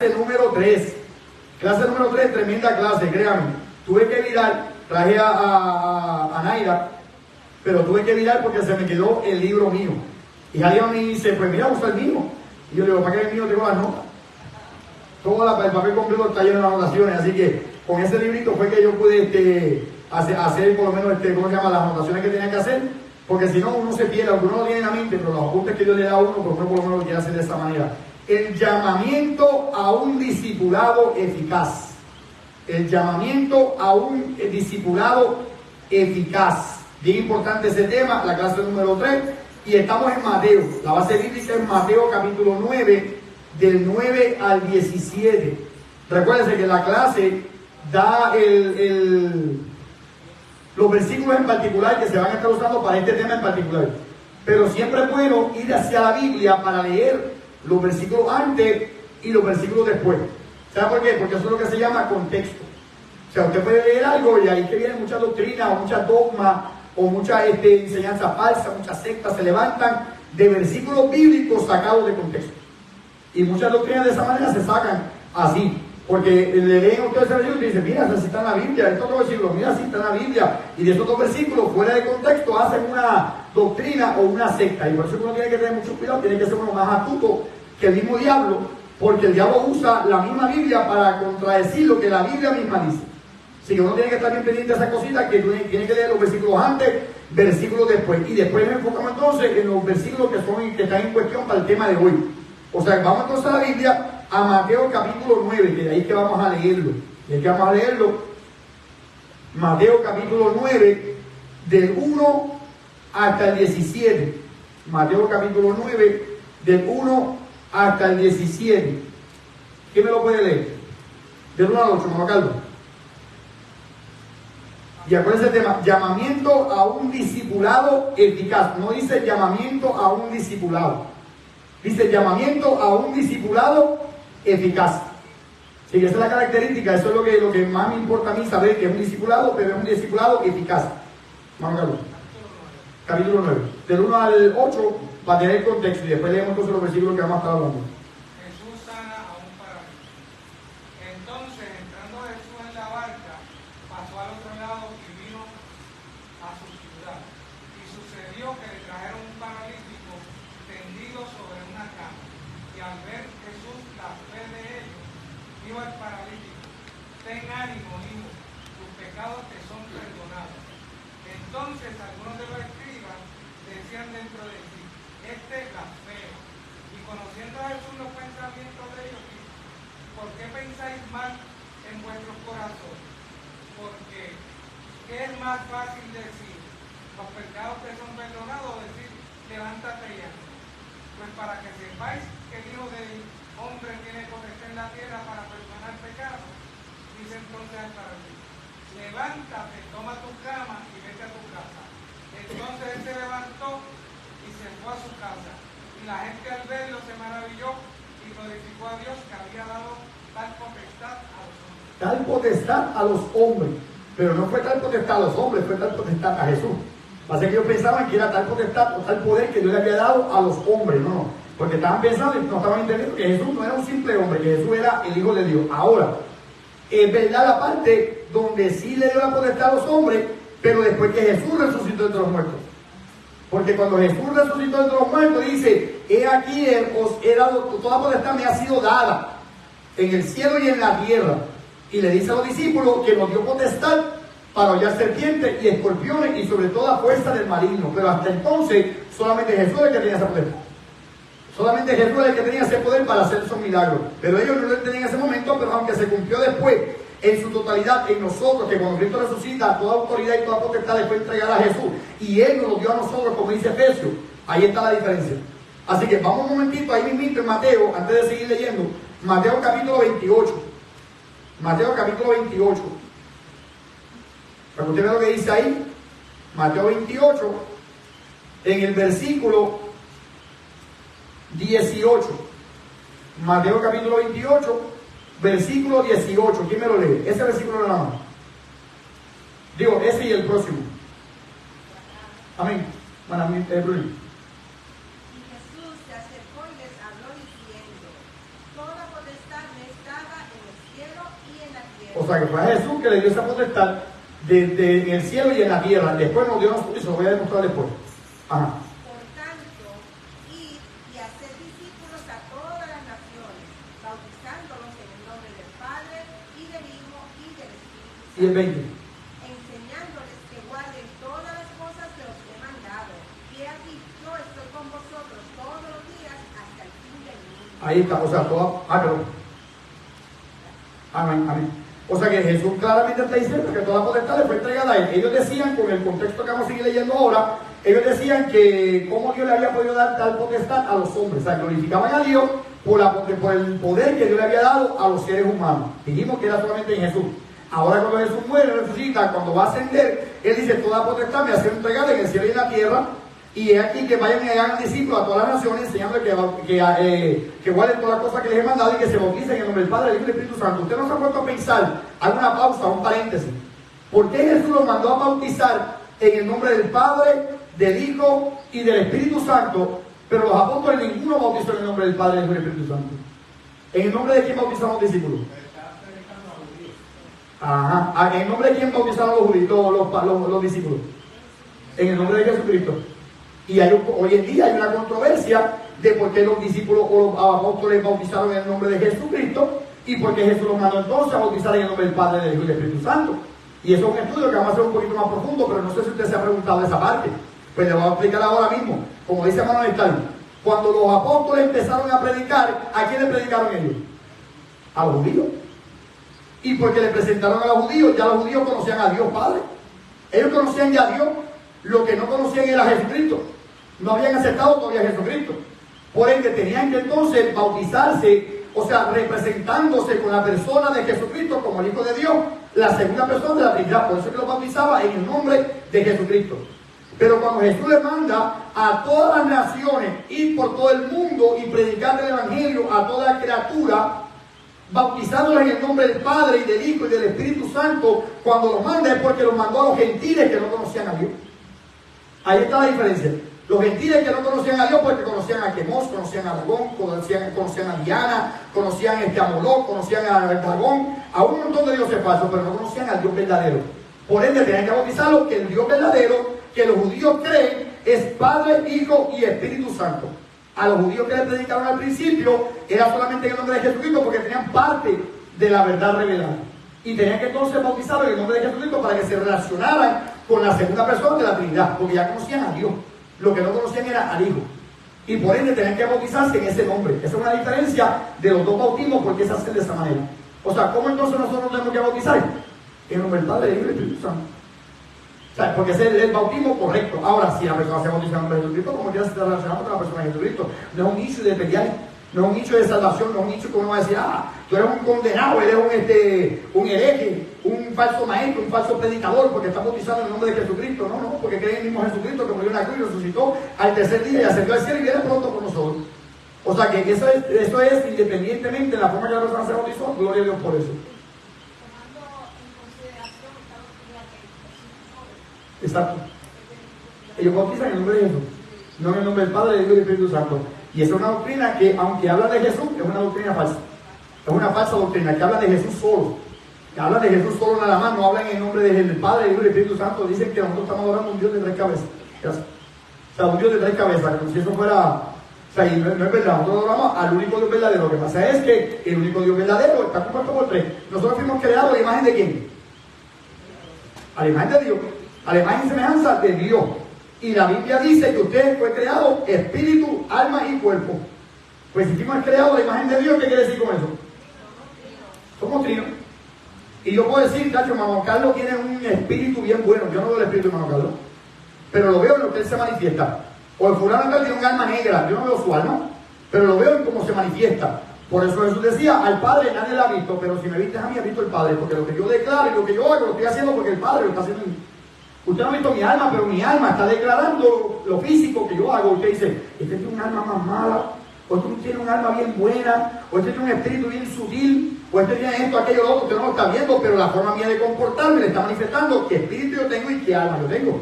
Número 3. Clase número 3, tremenda clase, créanme. Tuve que virar, traje a Naira, pero tuve que virar porque se me quedó el libro mío. Y alguien me dice, pues mira, usa el mío. Y yo le digo, ¿para qué el mío tengo las notas? Todo el papel completo está lleno de anotaciones, así que con ese librito fue que yo pude hacer por lo menos, ¿cómo se llama? Las anotaciones que tenía que hacer, porque si no uno se pierde, aunque uno lo tiene en la mente, pero los apuntes que yo le da a uno, pues uno por lo menos lo quiere hacer de esa manera. El llamamiento a un discipulado eficaz. El llamamiento a un discipulado eficaz. Bien importante ese tema, la clase número 3. Y estamos en Mateo. La base bíblica es Mateo capítulo 9, del 9 al 17. Recuérdense que la clase da los versículos en particular que se van a estar usando para este tema en particular. Pero siempre es bueno ir hacia la Biblia para leer los versículos antes y los versículos después. ¿Sabe por qué? Porque eso es lo que se llama contexto. O sea, usted puede leer algo y ahí que vienen muchas doctrinas o muchas dogmas o muchas enseñanzas falsas, muchas sectas se levantan de versículos bíblicos sacados de contexto. Y muchas doctrinas de esa manera se sacan así. Porque le leen a ustedes ese versículo y dicen, mira, así está en la Biblia, estos dos versículos, mira, así está en la Biblia. Y de esos dos versículos, fuera de contexto, hacen una doctrina o una secta. Y por eso uno tiene que tener mucho cuidado, tiene que ser uno más astuto que el mismo diablo, porque el diablo usa la misma Biblia para contradecir lo que la Biblia misma dice. Así que uno tiene que estar bien pendiente de esas cositas, que tiene que leer los versículos antes, versículos después. Y después nos enfocamos entonces en los versículos que están en cuestión para el tema de hoy. O sea, vamos entonces a la Biblia, a Mateo capítulo 9, que de ahí que vamos a leerlo. De ahí que vamos a leerlo. Mateo capítulo 9, del 1 hasta el 17. Mateo capítulo 9, del 1 hasta el 17. ¿Quién me lo puede leer? Del 1 al 8, Juan Carlos. Y acuérdense el tema, llamamiento a un discipulado eficaz. No dice llamamiento a un discipulado. Dice llamamiento a un discipulado eficaz. Sí, esa es la característica, eso es lo que más me importa a mí saber, que es un discipulado, pero es un discipulado eficaz. Vamos a verlo. Capítulo 9. Del 1 al 8 va a tener contexto y después leemos entonces los versículos que vamos a estar hablando. Jesús sana a un paralítico. Entonces, entrando Jesús en la barca, pasó al otro lado y vino a su ciudad. Y sucedió que le trajeron un paralítico tendido sobre una cama. Y al ver Jesús la fe de ellos, dijo al paralítico: ten ánimo, hijo, tus pecados te son perdonados. Entonces algunos de los escribas decían dentro de sí: este blasfema. Y conociendo a Jesús los pensamientos de ellos, dijo: ¿por qué pensáis mal en vuestros corazones? Porque ¿qué es más fácil decir? Los pecados te son perdonados, o decir levántate y anda. Pues para que sepáis que el Hijo del Hombre tiene potestad en la tierra para perdonar pecados, dice entonces al paralítico: levántate, toma tu cama y vete a tu casa. Entonces él se levantó y se fue a su casa. Y la gente al verlo se maravilló y glorificó a Dios, que había dado tal potestad a los hombres. Tal potestad a los hombres. Pero no fue tal potestad a los hombres, fue tal potestad a Jesús. Pasa que ellos pensaban que era tal potestad o tal poder que Dios le había dado a los hombres. No, porque estaban pensando y no estaban entendiendo que Jesús no era un simple hombre, que Jesús era el Hijo de Dios. Ahora, es verdad la parte donde sí le dio la potestad a los hombres, pero después que Jesús resucitó entre los muertos. Porque cuando Jesús resucitó entre los muertos, dice: he aquí, os he dado, toda potestad me ha sido dada en el cielo y en la tierra. Y le dice a los discípulos que nos dio potestad para hollar serpientes y escorpiones y sobre toda fuerza del maligno. Pero hasta entonces solamente Jesús es el que tenía esa potestad. Solamente Jesús es el que tenía ese poder para hacer esos milagros. Pero ellos no lo tenían en ese momento, pero aunque se cumplió después en su totalidad en nosotros, que cuando Cristo resucita, toda autoridad y toda potestad le fue entregada a Jesús. Y Él nos lo dio a nosotros, como dice Efesios. Ahí está la diferencia. Así que vamos un momentito ahí mismito en Mateo, antes de seguir leyendo. Mateo capítulo 28. Mateo capítulo 28. Para que usted vea lo que dice ahí. Mateo 28, en el versículo 18. Mateo capítulo 28, versículo 18. ¿Quién me lo lee? Ese versículo de la mano. Digo, ese y el próximo. Amén. Bueno, Bruno. Y Jesús se acercó y les habló diciendo: toda potestad me es O sea que fue a Jesús que le dio esa potestad en el cielo y en la tierra. Después nos dio y se lo voy a demostrar después. Ajá. Por tanto, id y haced discípulos a todas las naciones, bautizándolos en el nombre del Padre y del Hijo y del Espíritu Santo. Y el 20. Enseñándoles que guarden todas las cosas que os he mandado. Y aquí yo estoy con vosotros todos los días hasta el fin del mundo. Ahí está, o sea, toda. Perdón. Amén, amén. O sea que Jesús claramente está diciendo que toda la potestad le fue entregada a él. Ellos decían, con el contexto que vamos a seguir leyendo ahora, ellos decían que cómo Dios le había podido dar tal potestad a los hombres. O sea, glorificaban a Dios por el poder que Dios le había dado a los seres humanos. Dijimos que era solamente en Jesús. Ahora cuando Jesús muere, resucita, cuando va a ascender, Él dice, toda potestad me ha sido entregada en el cielo y en la tierra. Y es aquí que vayan y hagan discípulos a todas las naciones, enseñando que guarden todas las cosas que les he mandado y que se bauticen en el nombre del Padre, del Hijo y del Espíritu Santo. Usted no se ha puesto a pensar, haga una pausa, un paréntesis. ¿Por qué Jesús los mandó a bautizar en el nombre del Padre, del Hijo y del Espíritu Santo? Pero los apóstoles ninguno bautizó en el nombre del Padre, del Hijo y del Espíritu Santo. ¿En el nombre de quién bautizaron los discípulos? Ajá. ¿En el nombre de quién bautizaron los discípulos? En el nombre de Jesucristo. Y hoy en día hay una controversia de por qué los discípulos o los apóstoles bautizaron en el nombre de Jesucristo y por qué Jesús los mandó entonces a bautizar en el nombre del Padre, del Hijo y del Espíritu Santo. Y eso es un estudio que vamos a hacer un poquito más profundo, pero no sé si usted se ha preguntado esa parte. Pues le voy a explicar ahora mismo. Como dice Manuel Stalin, cuando los apóstoles empezaron a predicar, ¿a quién le predicaron ellos? A los judíos. Y porque le presentaron a los judíos, ya los judíos conocían a Dios Padre. Ellos conocían ya a Dios. Lo que no conocían era a Jesucristo. No habían aceptado todavía a Jesucristo. Por ende, tenían que entonces bautizarse, o sea, representándose con la persona de Jesucristo como el Hijo de Dios, la segunda persona de la Trinidad. Por eso que los bautizaba en el nombre de Jesucristo. Pero cuando Jesús le manda a todas las naciones ir por todo el mundo y predicar el Evangelio a toda criatura, bautizándolos en el nombre del Padre y del Hijo y del Espíritu Santo, cuando los manda es porque los mandó a los gentiles que no conocían a Dios. Ahí está la diferencia. Los gentiles que no conocían a Dios porque conocían a Quemos, conocían a Dagón, conocían a Diana, conocían a Moloch, conocían a Dagón, a un montón de dioses falsos, pero no conocían al Dios verdadero. Por ende, tenían que bautizarlos que el Dios verdadero, que los judíos creen, es Padre, Hijo y Espíritu Santo. A los judíos que le predicaron al principio, era solamente en el nombre de Jesucristo porque tenían parte de la verdad revelada. Y tenían que entonces bautizarlos en el nombre de Jesucristo para que se relacionaran con la segunda persona de la Trinidad, porque ya conocían a Dios. Lo que no conocían era al Hijo. Y por ende tenían que bautizarse en ese nombre. Esa es una diferencia de los dos bautismos, porque se hacen de esa manera. O sea, ¿cómo entonces nosotros tenemos que bautizar? En el nombre del Padre, del Hijo y del Espíritu Santo. O sea, porque ese es el bautismo correcto. Ahora, si la persona se bautiza en el nombre de Jesucristo, como quiera se está relacionando con la persona de Jesucristo. No es un issue de pelear, no es un issue de salvación, no es un issue que uno va a decir, tú eres un condenado, eres un hereje, un falso maestro, un falso predicador, porque está bautizado en el nombre de Jesucristo. No, porque cree en el mismo Jesucristo que murió en la cruz y resucitó al tercer día y ascendió al cielo y viene pronto por nosotros. O sea que eso es independientemente de la forma que la persona se bautizó, gloria a Dios por eso. Exacto. Ellos bautizan en el nombre de Jesús, no en el nombre del Padre, del Hijo y del Espíritu Santo. Y esa es una doctrina que, aunque habla de Jesús, es una doctrina falsa. Es una falsa doctrina que habla de Jesús solo. Que habla de Jesús solo nada más, no hablan en el nombre del Padre, del Hijo y del Espíritu Santo. Dicen que nosotros estamos adorando a un Dios de 3 cabezas. O sea, un Dios de 3 cabezas, como si eso fuera... O sea, y no es verdad, nosotros adoramos al único Dios verdadero. Lo que pasa es que el único Dios verdadero está compuesto por 3. Nosotros fuimos creados a la imagen de ¿quién? A la imagen de Dios. A la imagen y semejanza de Dios. Y la Biblia dice que usted fue creado espíritu, alma y cuerpo. Pues si fuimos creados a la imagen de Dios, ¿qué quiere decir con eso? Somos trinos. Y yo puedo decir, cacho, hermano Carlos tiene un espíritu bien bueno. Yo no veo el espíritu de hermano Carlos, pero lo veo en lo que él se manifiesta. O el fulano Carlos tiene un alma negra. Yo no veo su alma, pero lo veo en cómo se manifiesta. Por eso Jesús decía, al Padre nadie lo ha visto, pero si me viste a mí, has visto el Padre. Porque lo que yo declaro y lo que yo hago, lo estoy haciendo porque el Padre lo está haciendo en mí. Usted no ha visto mi alma, pero mi alma está declarando lo físico que yo hago. Usted dice, este tiene un alma más mala, o este tiene un alma bien buena, o este tiene un espíritu bien sutil, o este tiene esto, aquello, lo otro. Usted no lo está viendo, pero la forma mía de comportarme le está manifestando qué espíritu yo tengo y qué alma yo tengo.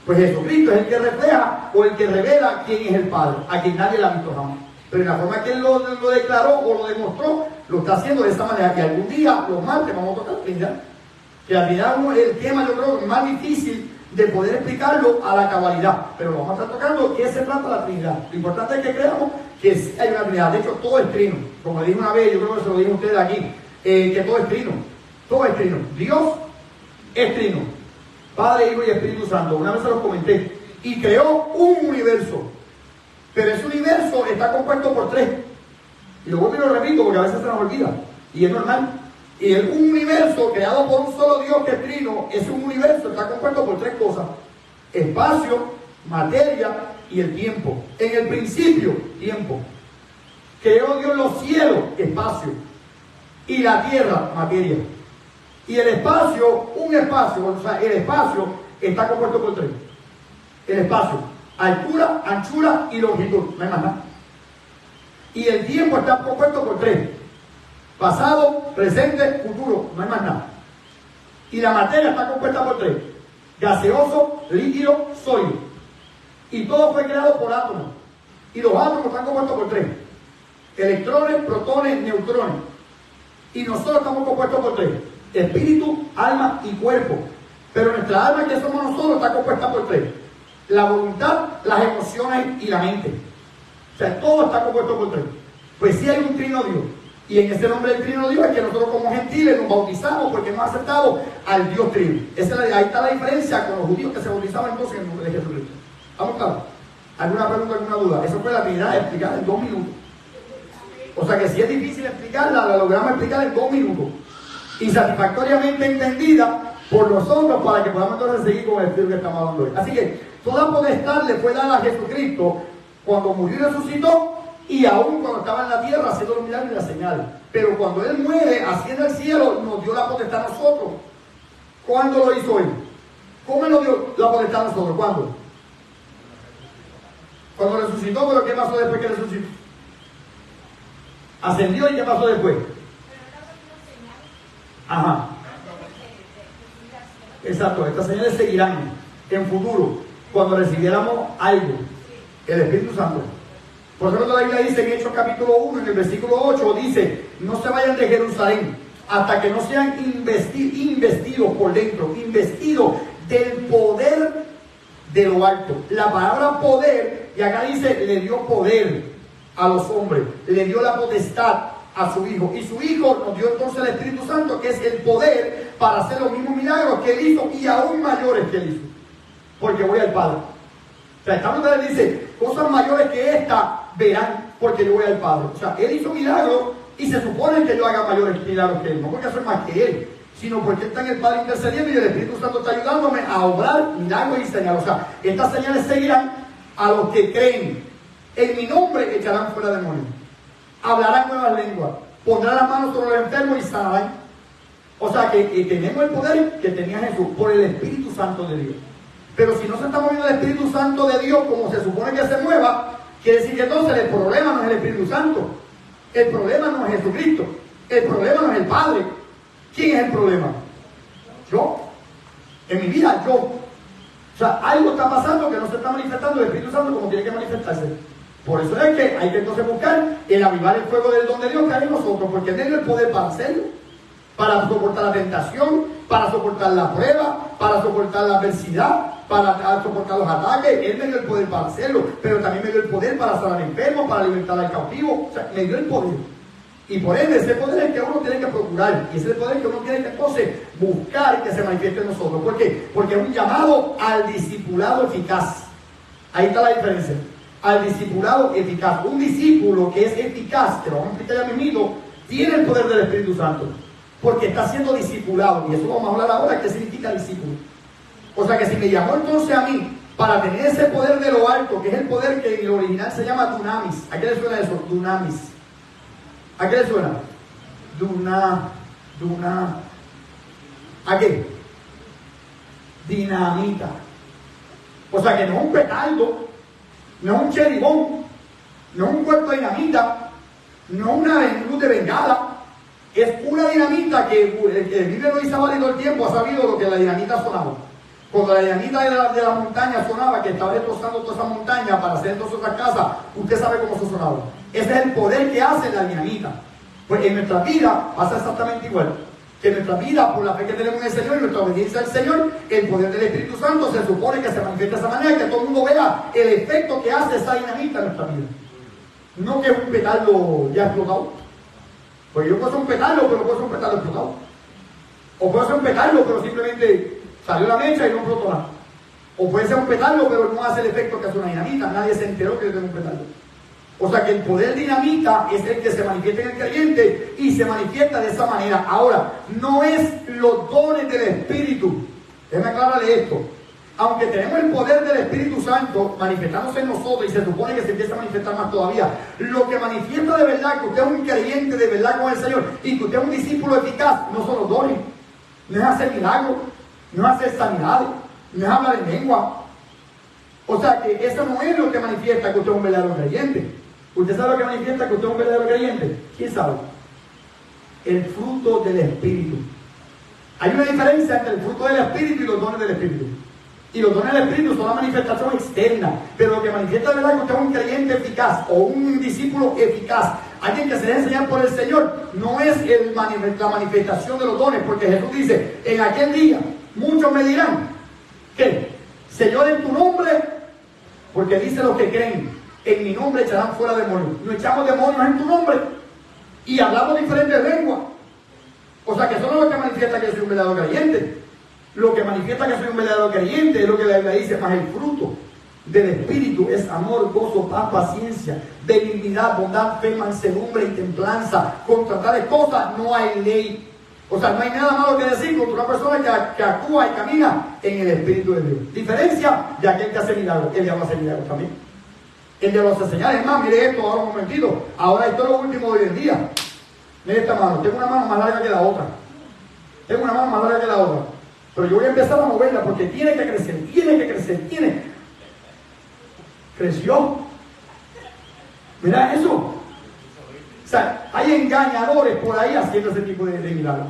Pues Jesucristo es el que refleja o el que revela quién es el Padre, a quien nadie le ha visto jamás. pero en la forma que él lo declaró o lo demostró, lo está haciendo de esta manera. Y algún día, los martes, vamos a tocar la Trinidad. Que al final el tema, yo creo, más difícil de poder explicarlo a la cabalidad. Pero lo vamos a estar tocando, ¿qué se trata la Trinidad? Lo importante es que creamos que sí hay una Trinidad. De hecho, todo es trino. Como le dije una vez, yo creo que se lo dije a ustedes aquí, que todo es trino. Todo es trino. Dios es trino. Padre, Hijo y Espíritu Santo. Una vez se los comenté. Y creó un universo. Pero ese universo está compuesto por tres. Y lo vuelvo y lo repito porque a veces se nos olvida. Y es normal. Y un universo creado por un solo Dios que es trino, es un universo, está compuesto por tres cosas: espacio, materia y el tiempo. En el principio, tiempo. Creó Dios los cielos, espacio. Y la tierra, materia. Y el espacio, un espacio, o sea, el espacio está compuesto por tres. El espacio, altura, anchura y longitud, no hay más nada. Y el tiempo está compuesto por tres: pasado, presente, futuro, no hay más nada. Y la materia está compuesta por tres: gaseoso, líquido, sólido. Y todo fue creado por átomos. Y los átomos están compuestos por tres: electrones, protones, neutrones. Y nosotros estamos compuestos por tres: espíritu, alma y cuerpo. Pero nuestra alma, que somos nosotros, está compuesta por tres: la voluntad, las emociones y la mente. O sea, todo está compuesto por tres. Pues sí hay un trino Dios. Y en ese nombre del trino Dios es que nosotros como gentiles nos bautizamos porque hemos aceptado al Dios trino. Ahí está la diferencia con los judíos que se bautizaban entonces en el nombre de Jesucristo. ¿Vamos claro? ¿Alguna pregunta, alguna duda? Eso fue la Trinidad explicada en 2 minutos. O sea que si es difícil explicarla, la logramos explicar en 2 minutos. Y satisfactoriamente entendida por nosotros para que podamos entonces seguir con el estudio que estamos dando hoy. Así que toda potestad le fue dada a Jesucristo cuando murió y resucitó, y aún cuando estaba en la tierra haciendo los milagros y las señales. Pero cuando Él muere, asciende al cielo, nos dio la potestad a nosotros. ¿Cuándo lo hizo Él? ¿Cómo nos dio la potestad a nosotros? ¿Cuándo? Cuando resucitó, pero ¿qué pasó después que resucitó? Ascendió, ¿y qué pasó después? Ajá. Exacto, estas señales seguirán en futuro, cuando recibiéramos algo, el Espíritu Santo. Por eso la Biblia dice en Hechos capítulo 1, en el versículo 8, dice: no se vayan de Jerusalén hasta que no sean investidos por dentro, investidos del poder de lo alto. La palabra poder, y acá dice, le dio poder a los hombres, le dio la potestad a su Hijo, y su Hijo nos dio entonces el Espíritu Santo, que es el poder para hacer los mismos milagros que Él hizo y aún mayores que Él hizo, porque voy al Padre. O sea, estamos donde Él dice: cosas mayores que esta verán, porque yo voy al Padre. O sea, Él hizo milagros y se supone que yo haga mayores milagros que Él, no porque soy más que Él, sino porque está en el Padre intercediendo y el Espíritu Santo está ayudándome a obrar milagros y señales. O sea, estas señales seguirán a los que creen. En mi nombre echarán fuera demonios, hablarán nuevas lenguas, pondrán las manos sobre los enfermos y sanarán. O sea, que tenemos el poder que tenía Jesús por el Espíritu Santo de Dios. Pero si no se está moviendo el Espíritu Santo de Dios como se supone que se mueva, quiere decir que entonces el problema no es el Espíritu Santo, el problema no es Jesucristo, el problema no es el Padre. ¿Quién es el problema? Yo. En mi vida, yo. O sea, algo está pasando que no se está manifestando el Espíritu Santo como tiene que manifestarse. Por eso es que hay que entonces buscar el avivar el fuego del don de Dios que hay en nosotros, porque Él tiene el poder para hacerlo, para soportar la tentación, para soportar la prueba, para soportar la adversidad, para soportar los ataques. Él me dio el poder para hacerlo, pero también me dio el poder para sanar enfermos, para libertar al cautivo. O sea, me dio el poder. Y por ende, ese poder es que uno tiene que procurar, y ese es el poder que uno tiene que entonces buscar que se manifieste en nosotros. ¿Por qué? Porque es un llamado al discipulado eficaz. Ahí está la diferencia. Al discipulado eficaz. Un discípulo que es eficaz, que lo vamos a explicar ya mismo, tiene el poder del Espíritu Santo, porque está siendo discipulado. Y eso vamos a hablar ahora, qué significa discípulo. O sea que si me llamó entonces a mí para tener ese poder de lo alto, que es el poder que en el original se llama dunamis. ¿A qué le suena eso? Dunamis. ¿A qué le suena? ¿A qué? Dinamita. O sea que no es un petardo, no es un cheribón, no es un cuerpo de dinamita, no es una luz de bengala. Es una dinamita que el que vive en Orizaba todo el tiempo ha sabido lo que la dinamita sonaba. Cuando la dinamita de la montaña sonaba, que estaba destrozando toda esa montaña para hacer todas otras casas, usted sabe cómo eso sonaba. Ese es el poder que hace la dinamita. Pues en nuestra vida pasa exactamente igual. Que en nuestra vida, por la fe que tenemos en el Señor y nuestra obediencia al Señor, el poder del Espíritu Santo se supone que se manifiesta de esa manera, que todo el mundo vea el efecto que hace esa dinamita en nuestra vida. No que es un petardo ya explotado. Pues yo puedo ser un petardo, pero no puedo ser un petardo explotado. O puedo ser un petardo, pero simplemente salió la mecha y no explotó nada. O puede ser un petardo, pero no hace el efecto que hace una dinamita. Nadie se enteró que yo tengo un petardo. O sea que el poder dinamita es el que se manifiesta en el creyente y se manifiesta de esa manera. Ahora, no es los dones del Espíritu. Déjame aclararle esto. Aunque tenemos el poder del Espíritu Santo manifestándose en nosotros y se supone que se empieza a manifestar más todavía, lo que manifiesta de verdad que usted es un creyente de verdad con el Señor y que usted es un discípulo eficaz, no son los dones. No es hacer milagros, no es hacer sanidades, no es hablar en lengua. O sea que eso no es lo que manifiesta que usted es un verdadero creyente. ¿Usted sabe lo que manifiesta que usted es un verdadero creyente? ¿Quién sabe? El fruto del Espíritu. Hay una diferencia entre el fruto del Espíritu y los dones del Espíritu. Y los dones del Espíritu son la manifestación externa. Pero lo que manifiesta de verdad que usted es un creyente eficaz o un discípulo eficaz, alguien que se deja enseñar por el Señor, no es la manifestación de los dones. Porque Jesús dice, en aquel día muchos me dirán, ¿qué? Señor, en tu nombre, porque dice los que creen, en mi nombre echarán fuera demonios. No echamos demonios en tu nombre y hablamos diferentes lenguas. O sea que eso no es lo que manifiesta que soy un verdadero creyente. Lo que manifiesta que soy un verdadero creyente es lo que la Biblia dice, más el fruto del Espíritu es amor, gozo, paz, paciencia, benignidad, bondad, fe, mansedumbre y templanza. Contra tales cosas no hay ley. O sea, no hay nada malo que decir contra una persona que actúa y camina en el Espíritu de Dios. Diferencia de aquel que hace milagros. El diablo hace milagros también. El diablo hace señales. Es más, mire esto ahora un momentito. Ahora esto es lo último de hoy en día. Mire esta mano. Tengo una mano más larga que la otra. Tengo una mano más larga que la otra. Pero yo voy a empezar a moverla porque tiene que crecer, Creció. Mira eso. O sea, hay engañadores por ahí haciendo ese tipo de milagros.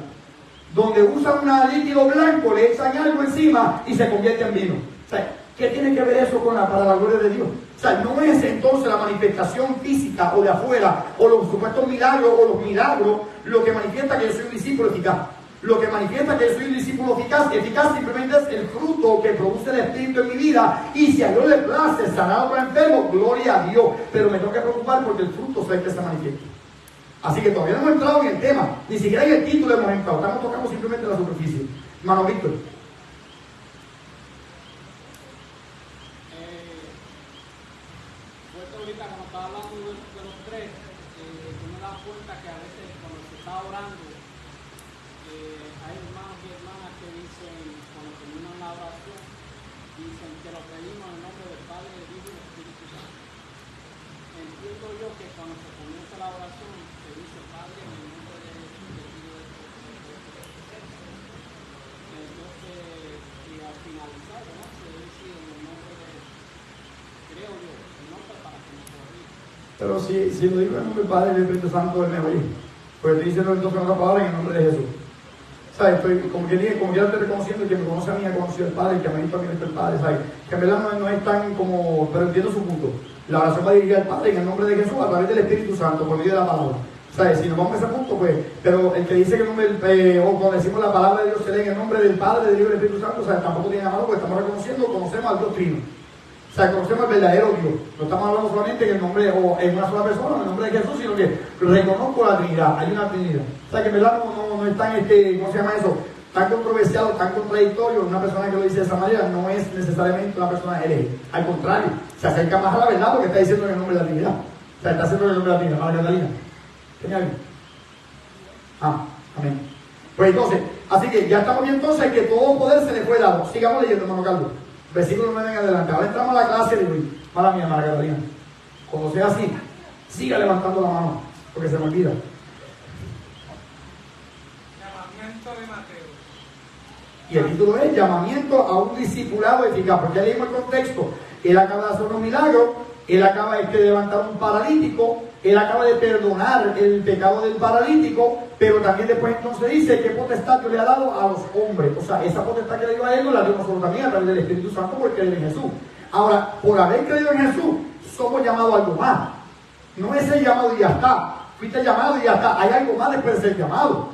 Donde usan un líquido blanco, le echan algo encima y se convierte en vino. O sea, ¿qué tiene que ver eso para la gloria de Dios? O sea, no es entonces la manifestación física o de afuera, o los supuestos milagros o los milagros, lo que manifiesta que yo soy un discípulo eficaz. Lo que manifiesta que yo soy un discípulo eficaz simplemente es el fruto que produce el Espíritu en mi vida. Y si a Dios le place sanar a otro enfermo, gloria a Dios. Pero me tengo que preocupar porque el fruto es el que se manifiesta. Así que todavía no hemos entrado en el tema, ni siquiera en el título hemos entrado, estamos tocando simplemente la superficie. Hermano Víctor. Ahorita cuando estaba hablando de los tres, tú me das cuenta que a veces cuando se está orando, hay hermanos y hermanas que dicen, cuando terminan la oración, dicen que lo pedimos en el nombre del Padre, del Hijo y del Espíritu Santo. Entiendo yo que cuando se comienza la oración, se dice Padre en el nombre de Jesús, del Hijo y del Espíritu Santo. Entonces, y al finalizar, ¿no? Se dice en el nombre de Jesús. Creo yo, el nombre para que nos corrija. Pero si lo digo en nombre del Padre y del Espíritu Santo, él me oye. Pues estoy diciendo entonces otra palabra en el nombre de Jesús. ¿Sabes? Estoy, como ya estoy reconociendo que me conoce a mí, ha conocido al Padre, que me ha visto a mí el Padre, ¿sabes? Que en verdad no es tan como, pero entiendo su punto. La oración va dirigida al Padre en el nombre de Jesús a través del Espíritu Santo, por medio de la palabra. ¿Sabes? Si nos vamos a ese punto, pues, pero el que dice que el nombre, o cuando decimos la palabra de Dios se lee en el nombre del Padre, del Hijo y del Espíritu Santo, ¿sabes? Tampoco tiene nada malo porque estamos reconociendo, conocemos al Dios Trino. O sea, conocemos al verdadero Dios. No estamos hablando solamente en el nombre, o en una sola persona, en el nombre de Jesús, sino que reconozco la Trinidad. Hay una Trinidad. O sea, que en verdad no es tan, ¿cómo se llama eso? Tan controversial, tan contradictorio. Una persona que lo dice de esa manera no es necesariamente una persona hereje. Al contrario, se acerca más a la verdad porque está diciendo en el nombre de la Trinidad. O sea, está haciendo en el nombre de la Trinidad. María Catalina. ¿Tiene algo? Amén. Pues entonces, así que ya estamos bien entonces que todo poder se le fue dado. Sigamos leyendo, hermano Carlos. Versículo 9 en adelante. Ahora entramos a la clase de hoy. Mala mía, María Catalina. Cuando sea así, siga levantando la mano, porque se me olvida. Llamamiento de Mateo. Y el título es Llamamiento a un discipulado eficaz. Porque ya leímos el contexto. Él acaba de hacer unos milagros. Él acaba de levantar un paralítico. Él acaba de perdonar el pecado del paralítico. Pero también después entonces dice qué potestad Dios le ha dado a los hombres. O sea, esa potestad que le dio a él, la dio nosotros también a través del Espíritu Santo por creer en Jesús. Ahora, por haber creído en Jesús, somos llamados a algo más. No es el llamado y ya está. Fuiste llamado y ya está. Hay algo más después de ser llamado.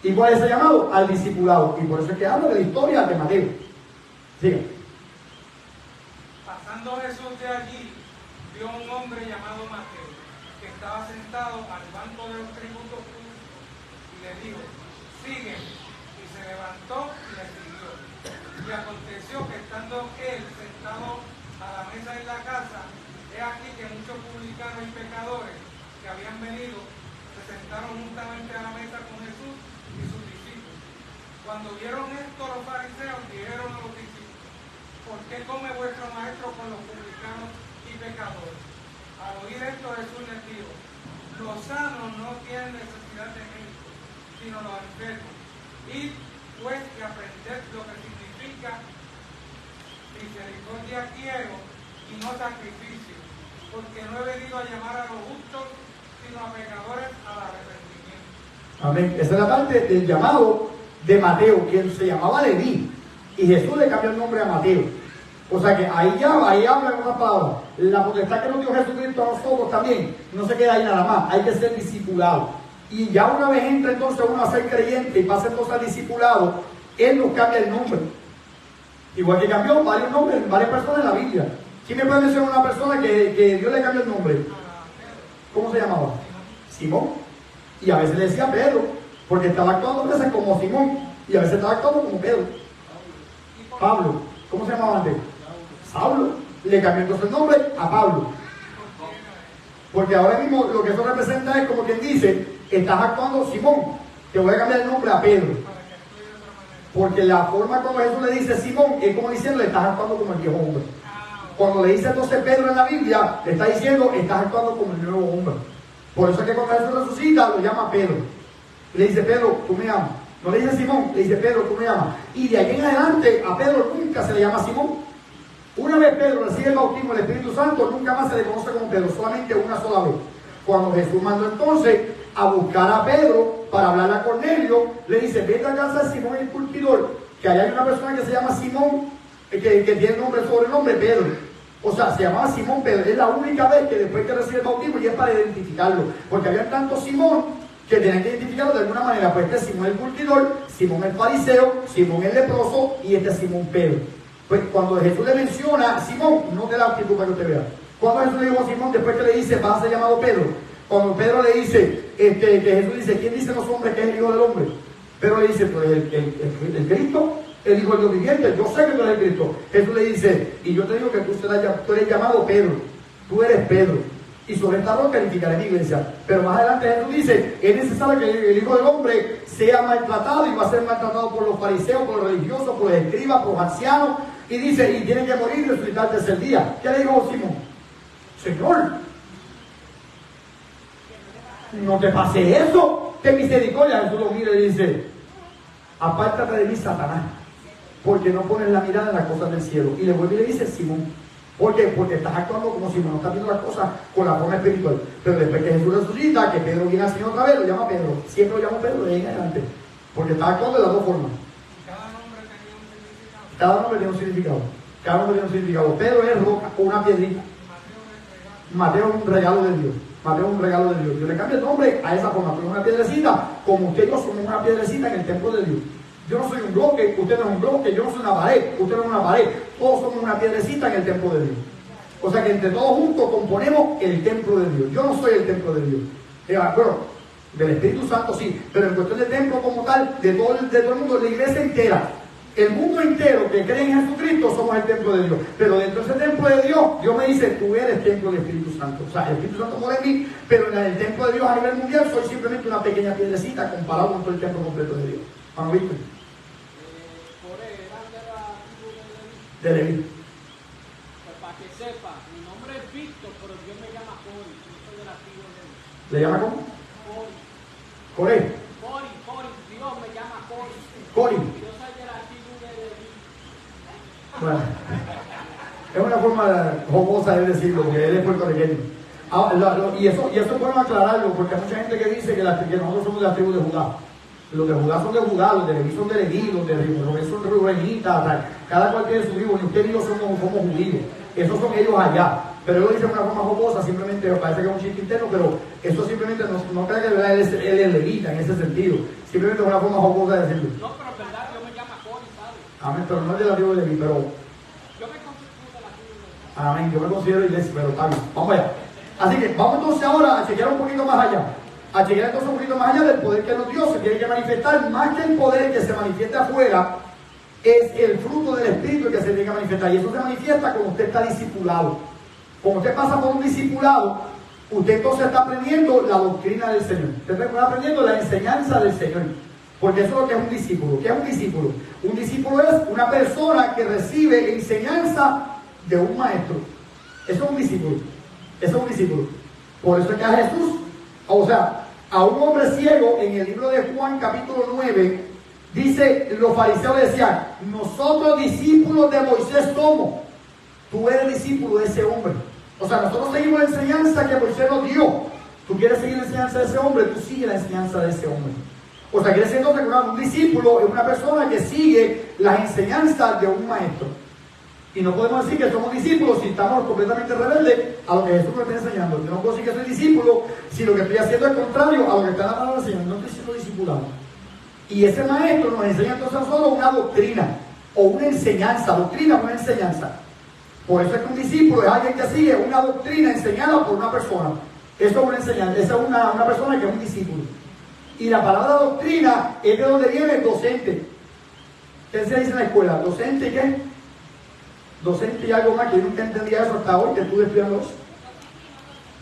¿Y cuál es el llamado? Al discipulado. Y por eso es que hablo de la historia de Mateo. Sigue. Pasando Jesús de allí, vio a un hombre llamado Mateo, que estaba sentado al banco de los tributos públicos, y le dijo, sígueme. Y se levantó y le siguió. Y aconteció que estando él sentado a la mesa en la casa, he aquí que muchos publicanos y pecadores que habían venido se sentaron juntamente a la mesa con Jesús y sus discípulos. Cuando vieron esto, los fariseos dijeron a los discípulos, ¿por qué come vuestro maestro con los publicanos y pecadores? Al oír esto, Jesús les dijo, los sanos no tienen necesidad de médicos, sino los enfermos. Id pues y aprended lo que significa misericordia quiero y no sacrificio, porque no he venido a llamar a los justos, sino a pecadores al arrepentimiento. Amén. Esa es la parte del llamado de Mateo, quien se llamaba Leví. Y Jesús le cambió el nombre a Mateo. O sea que ahí habla en otras palabras. La potestad que nos dio Jesucristo a nosotros también no se queda ahí nada más. Hay que ser discipulado. Y ya una vez entra entonces uno a ser creyente y pasa entonces al discipulado, Él nos cambia el nombre. Igual que cambió varios nombres, varias personas en la Biblia. ¿Quién me puede mencionar una persona que Dios le cambió el nombre? ¿Cómo se llamaba? Simón. Y a veces le decía Pedro, porque estaba actuando a veces como Simón y a veces estaba actuando como Pedro. Pablo. ¿Cómo se llamaba antes? Saulo. Le cambió entonces el nombre a Pablo. Porque ahora mismo lo que eso representa es como quien dice, estás actuando Simón, te voy a cambiar el nombre a Pedro. Porque la forma como Jesús le dice Simón es como diciendo, estás actuando como el viejo hombre. Cuando le dice entonces Pedro en la Biblia, le está diciendo, estás actuando como el nuevo hombre. Por eso es que cuando Jesús resucita, lo llama Pedro. Le dice, Pedro, tú me amas. No le dice Simón, le dice, Pedro, tú me amas. Y de ahí en adelante, a Pedro nunca se le llama Simón. Una vez Pedro recibe el bautismo del Espíritu Santo, nunca más se le conoce como Pedro, solamente una sola vez. Cuando Jesús mandó entonces a buscar a Pedro para hablar a Cornelio, le dice, vete a casa de Simón el curtidor, que allá hay una persona que se llama Simón, que tiene nombre sobrenombre Pedro. O sea, se llamaba Simón Pedro. Es la única vez que después que recibe el bautismo y es para identificarlo. Porque había tanto Simón que tenían que identificarlo de alguna manera. Pues este es Simón el curtidor, Simón el fariseo, Simón el leproso y este es Simón Pedro. Pues cuando Jesús le menciona Simón, no te da actitud para que usted vea. Cuando Jesús le dijo a Simón, después que le dice, vas a ser llamado Pedro. Cuando Pedro le dice, que Jesús dice, ¿quién dicen los hombres que es el Hijo del Hombre? Pedro le dice, pues el Cristo, el Hijo del Dios viviente, yo sé que tú eres el Cristo. Jesús le dice, y yo te digo que tú eres llamado Pedro, tú eres Pedro, y sobre esta roca edificaré mi iglesia. Pero más adelante Jesús dice, es necesario que el Hijo del Hombre sea maltratado, y va a ser maltratado por los fariseos, por los religiosos, por los escribas, por los ancianos, y dice, y tiene que morir y resucitar el tercer día. ¿Qué le dijo Simón? Señor, no te pase eso, ten misericordia. Jesús lo mira y dice, apártate de mí, Satanás, porque no pones la mirada en las cosas del cielo. Y le vuelve y le dice, Simón, ¿por qué? Porque estás actuando como si no estás viendo las cosas con la forma espiritual. Pero después que Jesús resucita, que Pedro viene al Señor otra vez, lo llama Pedro. Siempre lo llama Pedro de ahí en adelante, porque está actuando de las dos formas. Cada nombre tiene un significado. Cada nombre tiene un significado. Pedro es roca, una piedrita. Mateo es un regalo de Dios. Mateo es un regalo de Dios. Dios le cambia el nombre a esa forma. Pero una piedrecita, como usted y yo somos una piedrecita en el templo de Dios. Yo no soy un bloque, usted no es un bloque, yo no soy una pared, usted no es una pared. Todos somos una piedrecita en el templo de Dios. O sea que entre todos juntos componemos el templo de Dios. Yo no soy el templo de Dios. Bueno, del Espíritu Santo sí, pero en cuestión de templo como tal, de todo el mundo, la iglesia entera. El mundo entero que cree en Jesucristo somos el templo de Dios. Pero dentro de ese templo de Dios, Dios me dice, tú eres templo del Espíritu Santo. O sea, el Espíritu Santo mora en mí, pero en el templo de Dios a nivel mundial soy simplemente una pequeña piedrecita comparado con todo el templo completo de Dios. ¿Han visto? De Leví. Pues para que sepa, mi nombre es Víctor, pero Dios me llama Cori. Yo soy de la tribu de Leví. ¿Le llama cómo? Cori. Coré. Cori. Dios me llama Cori. Cori. Yo soy de la tribu de Leví. Bueno, es una forma jocosa de decirlo, porque él es puertorriqueño. Y eso es bueno aclararlo, porque hay mucha gente que dice que nosotros somos de la tribu de Judá. Los de Judá son de Judá, los de Leví son de Leví, los de Rubén son reubenitas, cada cual tiene su tribu, ni usted y yo somos judíos. Esos son ellos allá. pero él lo dice de una forma jocosa, simplemente parece que es un chiste interno, pero eso simplemente no cree que él es levita en ese sentido, simplemente es una forma jocosa de decirlo. No, pero es verdad, Dios me llama Cori, ¿sabes? Amén, pero no es de la tribu de Leví, pero Yo me constituyo de la tribu de Leví. amén, yo me considero iglesia, pero está bien, vamos allá. Así que vamos entonces ahora a chequear un poquito más allá. A chequear entonces un poquito más allá del poder que nos dio, se tiene que manifestar, más que el poder que se manifiesta afuera, es el fruto del Espíritu que se tiene que manifestar. Y eso se manifiesta cuando usted está discipulado. Cuando usted pasa por un discipulado, usted entonces está aprendiendo la doctrina del Señor. Usted está aprendiendo la enseñanza del Señor. Porque eso es lo que es un discípulo. ¿Qué es un discípulo? Un discípulo es una persona que recibe enseñanza de un maestro. Eso es un discípulo. Eso es un discípulo. Por eso es que a Jesús, o sea, a un hombre ciego en el libro de Juan capítulo 9, dice, los fariseos decían, nosotros discípulos de Moisés somos. Tú eres discípulo de ese hombre. O sea, nosotros seguimos la enseñanza que Moisés nos dio. Tú quieres seguir la enseñanza de ese hombre, tú sigues la enseñanza de ese hombre. O sea, quiere decir entonces que un discípulo es una persona que sigue las enseñanzas de un maestro. Y no podemos decir que somos discípulos si estamos completamente rebeldes a lo que Jesús nos está enseñando. Yo no puedo decir que soy discípulo si lo que estoy haciendo es contrario a lo que está en la palabra del Señor. No estoy siendo discipulado. Y ese maestro nos enseña entonces a nosotros una doctrina o una enseñanza. Doctrina o una enseñanza. Por eso es que un discípulo es alguien que sigue una doctrina enseñada por una persona. Eso es una enseñanza. Esa es una persona que es un discípulo. Y la palabra doctrina es de donde viene docente. ¿Qué se dice en la escuela? ¿Docente y qué? Docente y algo más que yo nunca entendía eso hasta hoy que estuve estudiando eso.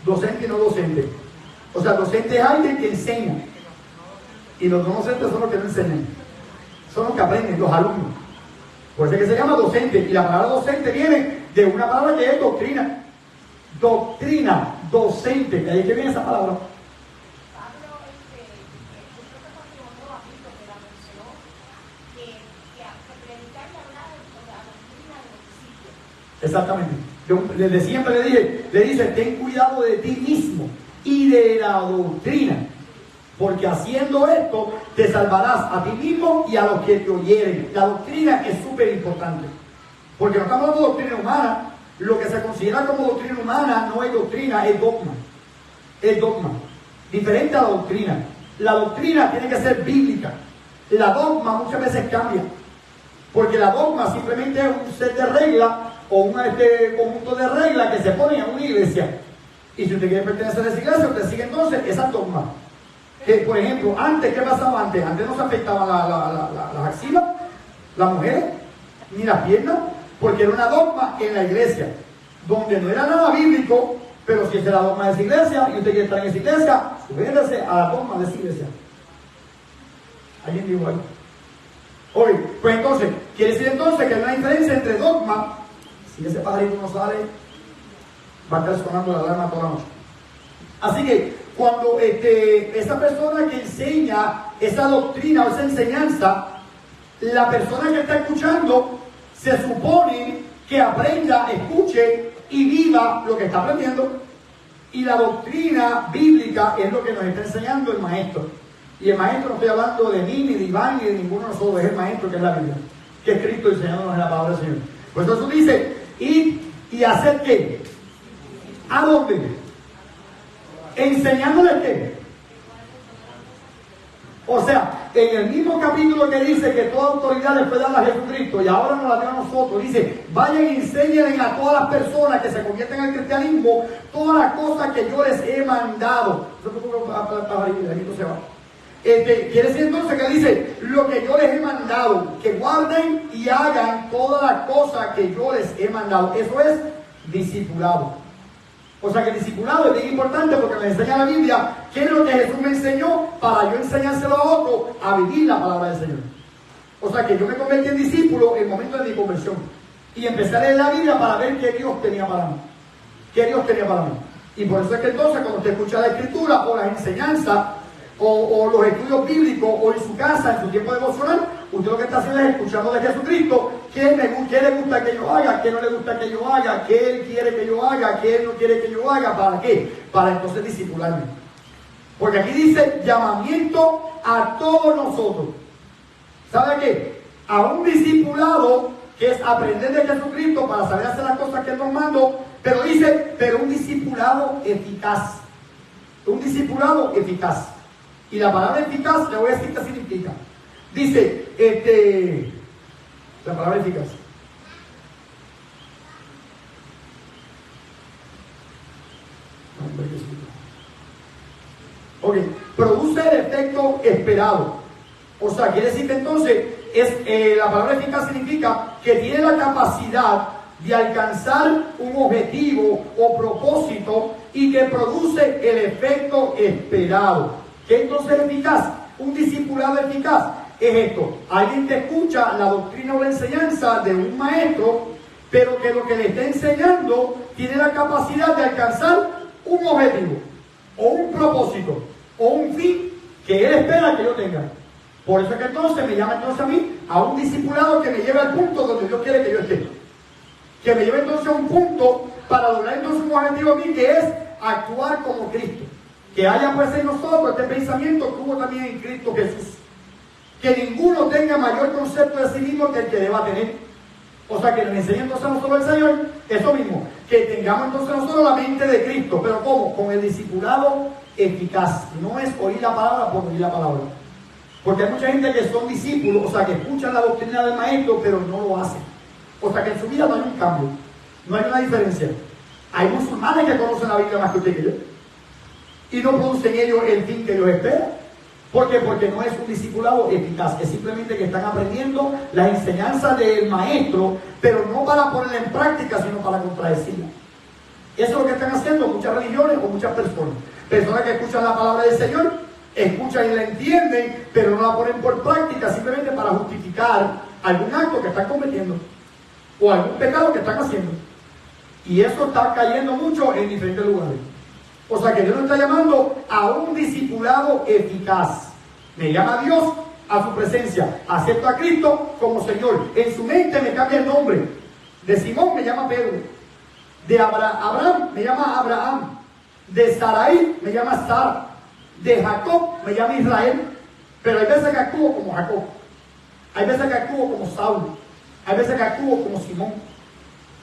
Docente y no docente. O sea, docente es alguien que enseña. Y los no docentes son los que no enseñan. Son los que aprenden, los alumnos. Por eso es que se llama docente. Y la palabra docente viene de una palabra que es doctrina. Doctrina, docente. ¿De ahí que viene esa palabra? Exactamente. Yo desde siempre le dice, ten cuidado de ti mismo y de la doctrina, porque haciendo esto te salvarás a ti mismo y a los que te oyeren. La doctrina es súper importante, porque no estamos hablando de doctrina humana. Lo que se considera como doctrina humana no es doctrina, es dogma. Es dogma. Diferente a la doctrina. La doctrina tiene que ser bíblica. La dogma muchas veces cambia, porque la dogma simplemente es un set de reglas o un conjunto de reglas que se ponen en una iglesia. Y si usted quiere pertenecer a esa iglesia, usted sigue entonces esa dogma. Por ejemplo, antes, ¿qué pasaba antes? Antes no se afectaban las axilas, las mujeres, ni las piernas, porque era una dogma en la iglesia, donde no era nada bíblico, pero si es la dogma de esa iglesia y usted quiere estar en esa iglesia, sujétese a la dogma de esa iglesia. ¿Alguien dijo algo? Oye, pues entonces, quiere decir entonces que hay una diferencia entre dogma. Si ese pajarito no sale, va a estar sonando la alarma toda la noche. Así que cuando esa persona que enseña esa doctrina o esa enseñanza, la persona que está escuchando se supone que aprenda, escuche y viva lo que está aprendiendo. Y la doctrina bíblica es lo que nos está enseñando el maestro. Y el maestro, no estoy hablando de mí, ni de Iván, ni de ninguno de nosotros, es el maestro que es la Biblia, que es Cristo enseñándonos en la palabra del Señor. Pues eso dice, y hacer qué. ¿A dónde? Enseñándoles qué. O sea, en el mismo capítulo que dice que toda autoridad le fue dada a Jesucristo y ahora nos la dio a nosotros, dice, vayan y enseñen a todas las personas que se convierten al cristianismo todas las cosas que yo les he mandado. Eso se va. Quiere decir entonces que dice, lo que yo les he mandado, que guarden y hagan todas las cosas que yo les he mandado. Eso es discipulado. O sea que el discipulado es bien importante porque me enseña la Biblia qué es lo que Jesús me enseñó para yo enseñárselo a otro a vivir la palabra del Señor. O sea que yo me convertí en discípulo en el momento de mi conversión y empecé a leer la Biblia para ver qué Dios tenía para mí. ¿Qué Dios tenía para mí? Y por eso es que entonces cuando usted escucha la Escritura o las enseñanzas o los estudios bíblicos o en su casa, en su tiempo devocional, usted lo que está haciendo es escuchando de Jesucristo qué le gusta que yo haga, qué no le gusta que yo haga, qué Él quiere que yo haga, qué Él no quiere que yo haga, ¿para qué? Para entonces discipularme. Porque aquí dice llamamiento a todos nosotros. ¿Sabe qué? A un discipulado que es aprender de Jesucristo para saber hacer las cosas que Él nos mandó, Pero dice, pero un discipulado eficaz. Un discipulado eficaz. Y la palabra eficaz, le voy a decir qué significa. Dice, la palabra eficaz. Ok, produce el efecto esperado. O sea, quiere decir que entonces la palabra eficaz significa que tiene la capacidad de alcanzar un objetivo o propósito y que produce el efecto esperado. ¿Qué entonces es eficaz? Un discipulado eficaz es esto: alguien que escucha la doctrina o la enseñanza de un maestro, pero que lo que le está enseñando tiene la capacidad de alcanzar un objetivo o un propósito o un fin que él espera que yo tenga. Por eso es que entonces me llama entonces a mí a un discipulado que me lleve al punto donde Dios quiere que yo esté, que me lleve entonces a un punto para lograr entonces un objetivo aquí, que es actuar como Cristo, que haya pues en nosotros este pensamiento que hubo también en Cristo Jesús, que ninguno tenga mayor concepto de sí mismo que el que deba tener. O sea, que nos enseñe entonces a nosotros el Señor eso mismo, que tengamos entonces nosotros la mente de Cristo. ¿Pero cómo? Con el discipulado eficaz. No es oír la palabra por oír la palabra, porque hay mucha gente que son discípulos, o sea, que escuchan la doctrina del maestro, pero no lo hacen. O sea, que en su vida no hay un cambio, no hay una diferencia. Hay musulmanes que conocen la Biblia más que usted que yo, y no producen ellos el fin que ellos esperan. ¿Por qué? Porque no es un discipulado eficaz, es simplemente que están aprendiendo las enseñanzas del maestro, pero no para ponerla en práctica, sino para contradecirla. Eso es lo que están haciendo muchas religiones o muchas personas. Personas que escuchan la palabra del Señor, escuchan y la entienden, pero no la ponen por práctica, simplemente para justificar algún acto que están cometiendo o algún pecado que están haciendo. Y eso está cayendo mucho en diferentes lugares. O sea que Dios nos está llamando a un discipulado eficaz. Me llama a Dios a su presencia. Acepto a Cristo como Señor. En su mente me cambia el nombre. De Simón me llama Pedro. De Abraham me llama Abraham. De Sarai me llama Sara. De Jacob me llama Israel. Pero hay veces que actúo como Jacob. Hay veces que actúo como Saulo. Hay veces que actúo como Simón.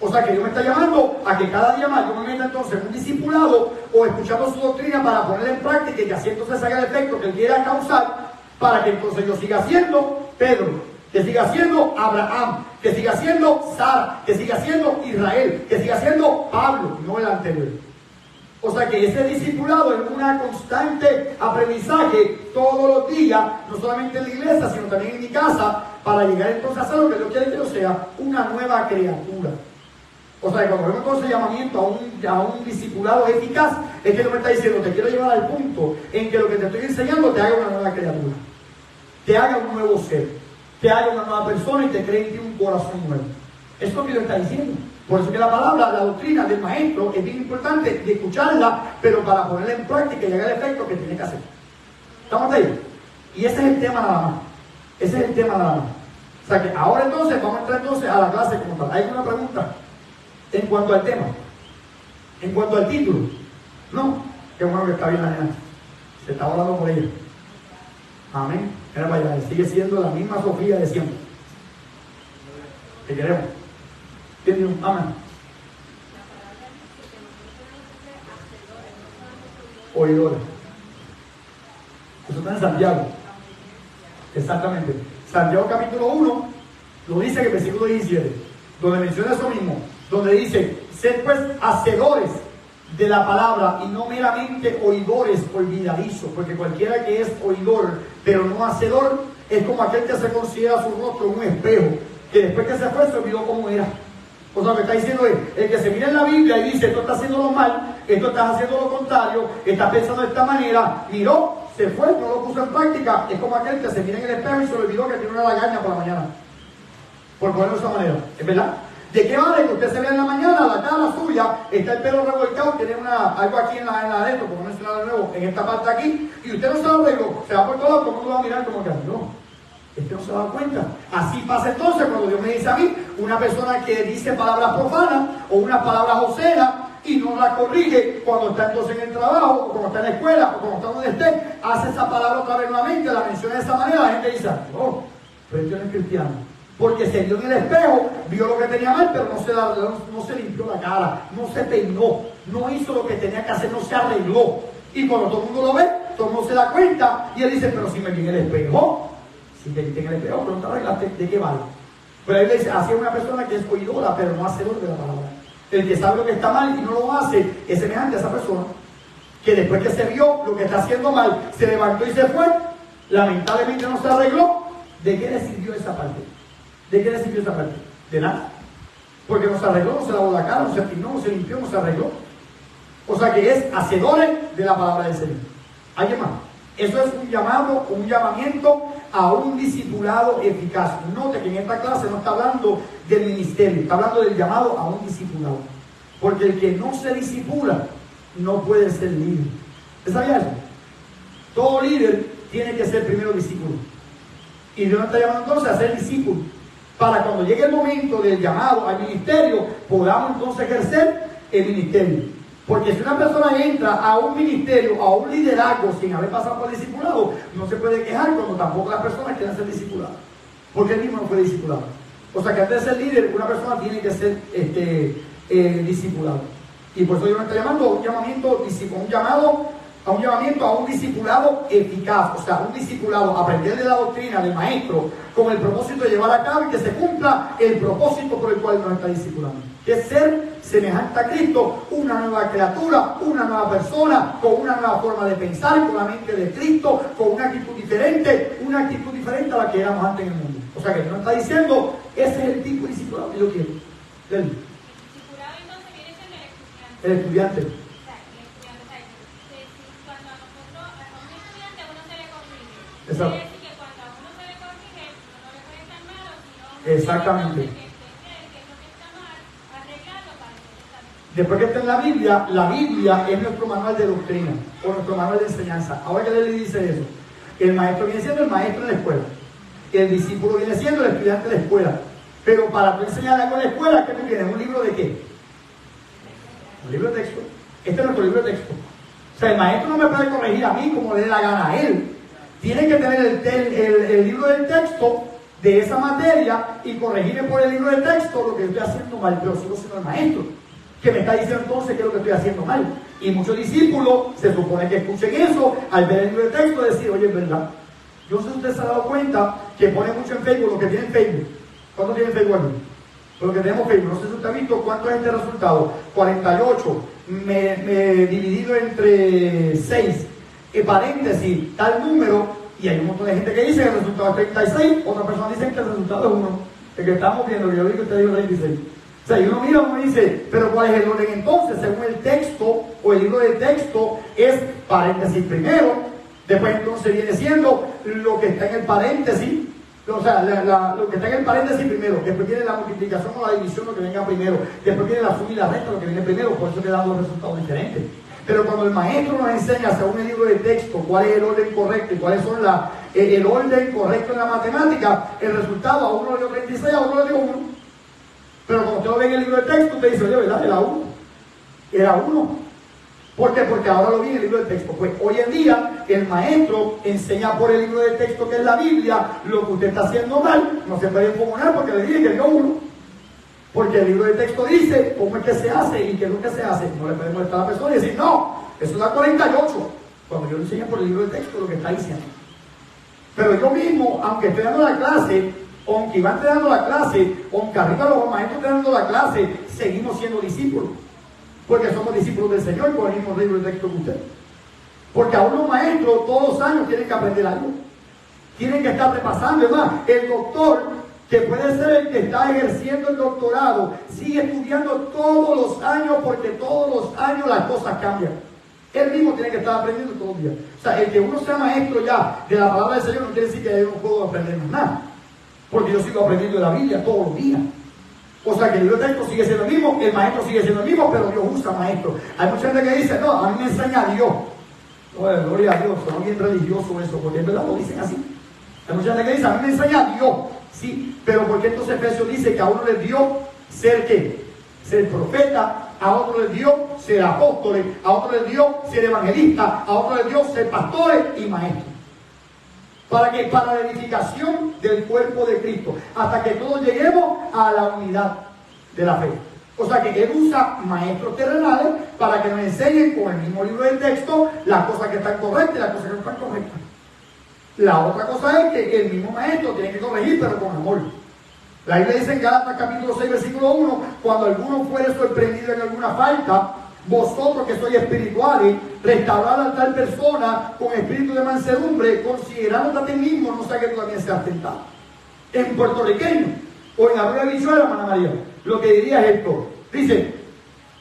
O sea que Dios me está llamando a que cada día más yo me meta entonces en un discipulado o escuchando su doctrina para ponerla en práctica y que así entonces haga el efecto que Él quiera causar, para que entonces yo siga siendo Pedro, que siga siendo Abraham, que siga siendo Sara, que siga siendo Israel, que siga siendo Pablo, no el anterior. O sea que ese discipulado es una constante aprendizaje todos los días, no solamente en la iglesia, sino también en mi casa, para llegar entonces a hacer lo que Dios quiere que yo sea, una nueva criatura. O sea que cuando vemos entonces llamamiento a un discipulado eficaz, es que Dios me está diciendo, te quiero llevar al punto en que lo que te estoy enseñando te haga una nueva criatura, te haga un nuevo ser, te haga una nueva persona y te cree en ti un corazón nuevo. Eso es lo que Dios está diciendo. Por eso que la palabra, la doctrina del maestro es bien importante de escucharla, pero para ponerla en práctica y haga el efecto que tiene que hacer. ¿Estamos ahí? Y ese es el tema nada más. Ese es el tema nada más. O sea que ahora entonces vamos a entrar entonces a la clase como tal. ¿Hay alguna pregunta en cuanto al tema? En cuanto al título. No, qué bueno que está bien la nena. Se está hablando por ella. Amén. Mira para allá, sigue siendo la misma Sofía de siempre. Te queremos. ¿Entienden? Amén. Oidores. Eso está en Santiago. Exactamente. Santiago capítulo 1 lo dice en el versículo 17, donde menciona eso mismo, donde dice, sed pues hacedores de la palabra y no meramente oidores olvidadizos, porque cualquiera que es oidor pero no hacedor es como aquel que se considera su rostro en un espejo, que después que se fue se olvidó cómo era. O sea, lo que está diciendo es, el que se mira en la Biblia y dice, esto está haciéndolo mal, esto está haciendo lo contrario, está pensando de esta manera, miró, se fue, no lo puso en práctica, es como aquel que se mira en el espejo y se le olvidó que tiene una lagaña por la mañana, por ponerlo de esa manera, ¿es verdad? ¿De qué vale que usted se vea en la mañana, la cara suya, está el pelo revolcado, tiene algo aquí en la de esto, como mencionar de nuevo, en esta parte aquí, y usted no se lo arregló, se va por todo lado, todo el mundo va a mirar como que no? Este no se da cuenta. Así pasa entonces cuando Dios me dice a mí, una persona que dice palabras profanas o unas palabras obscenas y no la corrige cuando está entonces en el trabajo, o cuando está en la escuela, o cuando está donde esté, hace esa palabra otra vez nuevamente, la menciona de esa manera, la gente dice, oh, pero este no es cristiano. Porque se vio en el espejo, vio lo que tenía mal, pero no se limpió la cara, no se peinó, no hizo lo que tenía que hacer, no se arregló. Y cuando todo el mundo lo ve, todo el mundo se da cuenta y él dice, pero si me vi en el espejo, si te viste en el espejo, pero no te arreglaste, ¿de qué vale? Pero él le dice, así es una persona que es oidora, pero no hacedor de la palabra. El que sabe lo que está mal y no lo hace, es semejante a esa persona que después que se vio lo que está haciendo mal, se levantó y se fue, lamentablemente no se arregló. ¿De qué le sirvió esa parte? ¿De qué le sirvió esa parte? De nada. Porque no se arregló, no se lavó la cara, no se peinó, no se limpió, no se arregló. O sea que es hacedores de la palabra del Señor. ¿Alguien más? Eso es un llamado, un llamamiento a un discipulado eficaz. Note que en esta clase no está hablando del ministerio, está hablando del llamado a un discipulado. Porque el que no se discipula no puede ser líder. ¿Usted sabía eso? Todo líder tiene que ser primero discípulo. Y Dios nos está llamando entonces a ser discípulo. Para cuando llegue el momento del llamado al ministerio, podamos entonces ejercer el ministerio. Porque si una persona entra a un ministerio, a un liderazgo sin haber pasado por discipulado, no se puede quejar cuando tampoco las personas quieran ser discipuladas. Porque él mismo no fue discipulado. O sea que antes de ser líder, una persona tiene que ser discipulado. Y por eso Dios nos está llamando a un llamamiento, a un discipulado eficaz. O sea, un discipulado, aprender de la doctrina del maestro con el propósito de llevar a cabo y que se cumpla el propósito por el cual nos está discipulando. Que es ser semejante a Cristo, una nueva criatura, una nueva persona, con una nueva forma de pensar, con la mente de Cristo, con una actitud diferente a la que éramos antes en el mundo. O sea que Dios nos está diciendo, ese es el tipo de discipulado que yo quiero. El discipulado entonces viene siendo El estudiante. Cuando a nosotros, a un estudiante, a uno se le corrige. Exacto. Quiere decir que cuando a uno se le corrige, no le puede estar malo, sino Exactamente. que entender que es lo que está mal, arreglarlo para que está bien. Después que está en la Biblia es nuestro manual de doctrina o nuestro manual de enseñanza. Ahora que le dice eso, el maestro viene siendo el maestro en la escuela, el discípulo viene siendo el estudiante de la escuela. Pero para tú enseñar algo en la escuela, ¿qué tú tienes? ¿Un libro de qué? Un libro de texto. Este es nuestro libro de texto. O sea, el maestro no me puede corregir a mí como le dé la gana a él. Tiene que tener el libro del texto de esa materia y corregirme por el libro del texto lo que estoy haciendo mal, pero sigo siendo el maestro, que me está diciendo entonces qué es lo que estoy haciendo mal. Y muchos discípulos se supone que escuchen eso al ver el libro del texto y decir, oye, es verdad. Yo no sé si usted se ha dado cuenta que pone mucho en Facebook, lo que tienen Facebook. ¿Cuántos tienen Facebook aquí? Lo que tenemos Facebook, no sé si usted ha visto cuánto es este resultado. 48 dividido entre 6, paréntesis, tal número, y hay un montón de gente que dice que el resultado es 36, otras personas dicen que el resultado es 1. El que estamos viendo, que yo vi que usted dijo 36. O sea, y uno mira, uno dice, pero ¿cuál es el orden entonces? Según el texto o el libro de texto, es paréntesis primero, después entonces viene siendo lo que está en el paréntesis. O sea, lo que está en el paréntesis primero, después viene la multiplicación o la división, lo que venga primero, después viene la suma y la resta, lo que viene primero, por eso quedan dos resultados diferentes. Pero cuando el maestro nos enseña según el libro de texto cuál es el orden correcto y cuáles son el orden correcto en la matemática, el resultado a uno le dio 36, a uno le dio 1. Pero cuando usted lo ve en el libro de texto, usted dice, oye, ¿verdad? Era 1. Era 1. ¿Por qué? Porque ahora lo vi en el libro de texto. Pues hoy en día el maestro enseña por el libro de texto que es la Biblia lo que usted está haciendo mal. No se puede enfocar porque le dije que dio 1. Porque el libro de texto dice cómo es que se hace y qué es lo que se hace. No le podemos estar a la persona y decir, no, eso da 48. Cuando yo le enseño por el libro de texto lo que está diciendo. Pero yo mismo, aunque estoy dando la clase, aunque Iván esté dando la clase, aunque arriba los maestros estén dando la clase, seguimos siendo discípulos. Porque somos discípulos del Señor con el mismo libro de texto que usted. Porque aún los maestros todos los años tienen que aprender algo. Tienen que estar repasando. Además, el doctor, que puede ser el que está ejerciendo el doctorado, sigue estudiando todos los años porque todos los años las cosas cambian. Él mismo tiene que estar aprendiendo todos los días. O sea, el que uno sea maestro ya de la palabra del Señor no quiere decir que yo no puedo aprender más nada. Porque yo sigo aprendiendo de la Biblia todos los días. O sea que el libro de texto sigue siendo el mismo, el maestro sigue siendo el mismo, pero Dios usa maestro. Hay mucha gente que dice, no, a mí me enseña Dios. Bueno, gloria a Dios, son bien religioso eso, porque en verdad lo dicen así. Hay mucha gente que dice, a mí me enseña Dios. Sí, pero ¿por qué entonces Efesios dice que a uno le dio ser qué? Ser profeta, a otro le dio ser apóstoles, a otro le dio ser evangelista, a otro le dio ser pastores y maestros. ¿Para qué? Para la edificación del cuerpo de Cristo, hasta que todos lleguemos a la unidad de la fe. O sea que Él usa maestros terrenales para que nos enseñen con el mismo libro del texto las cosas que están correctas y las cosas que no están correctas. La otra cosa es que el mismo maestro tiene que corregir, pero con amor. La Biblia dice en Gálatas capítulo 6, versículo 1, cuando alguno fuere sorprendido en alguna falta, vosotros que sois espirituales, restaurad a tal persona con espíritu de mansedumbre, considerándote a ti mismo, no sea que tú también seas tentado. En puertorriqueño, o en Arroyo de Bichuela, hermana María, lo que diría es esto. Dice,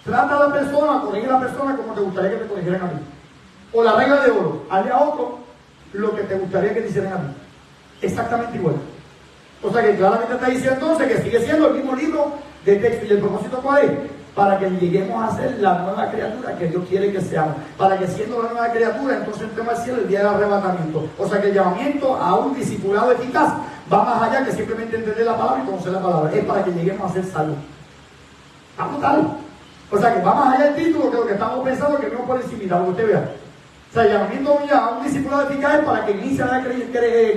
trata a la persona, corrige a la persona como te gustaría que te corrigieran a ti. O la regla de oro, hazle a otro lo que te gustaría que te hicieran a ti. Exactamente igual. O sea que claramente está diciendo entonces que sigue siendo el mismo libro de texto. ¿Y el propósito cuál es? Para que lleguemos a ser la nueva criatura que Dios quiere que seamos. Para que siendo la nueva criatura, entonces entremos al cielo el día del arrebatamiento. O sea que el llamamiento a un discipulado eficaz va más allá que simplemente entender la palabra y conocer la palabra. Es para que lleguemos a ser salvos. Vamos tal. O sea que va más allá el título que lo que estamos pensando, que no por encima, lo que usted vea. O sea, el llamamiento a un discipulado eficaz es para que inicie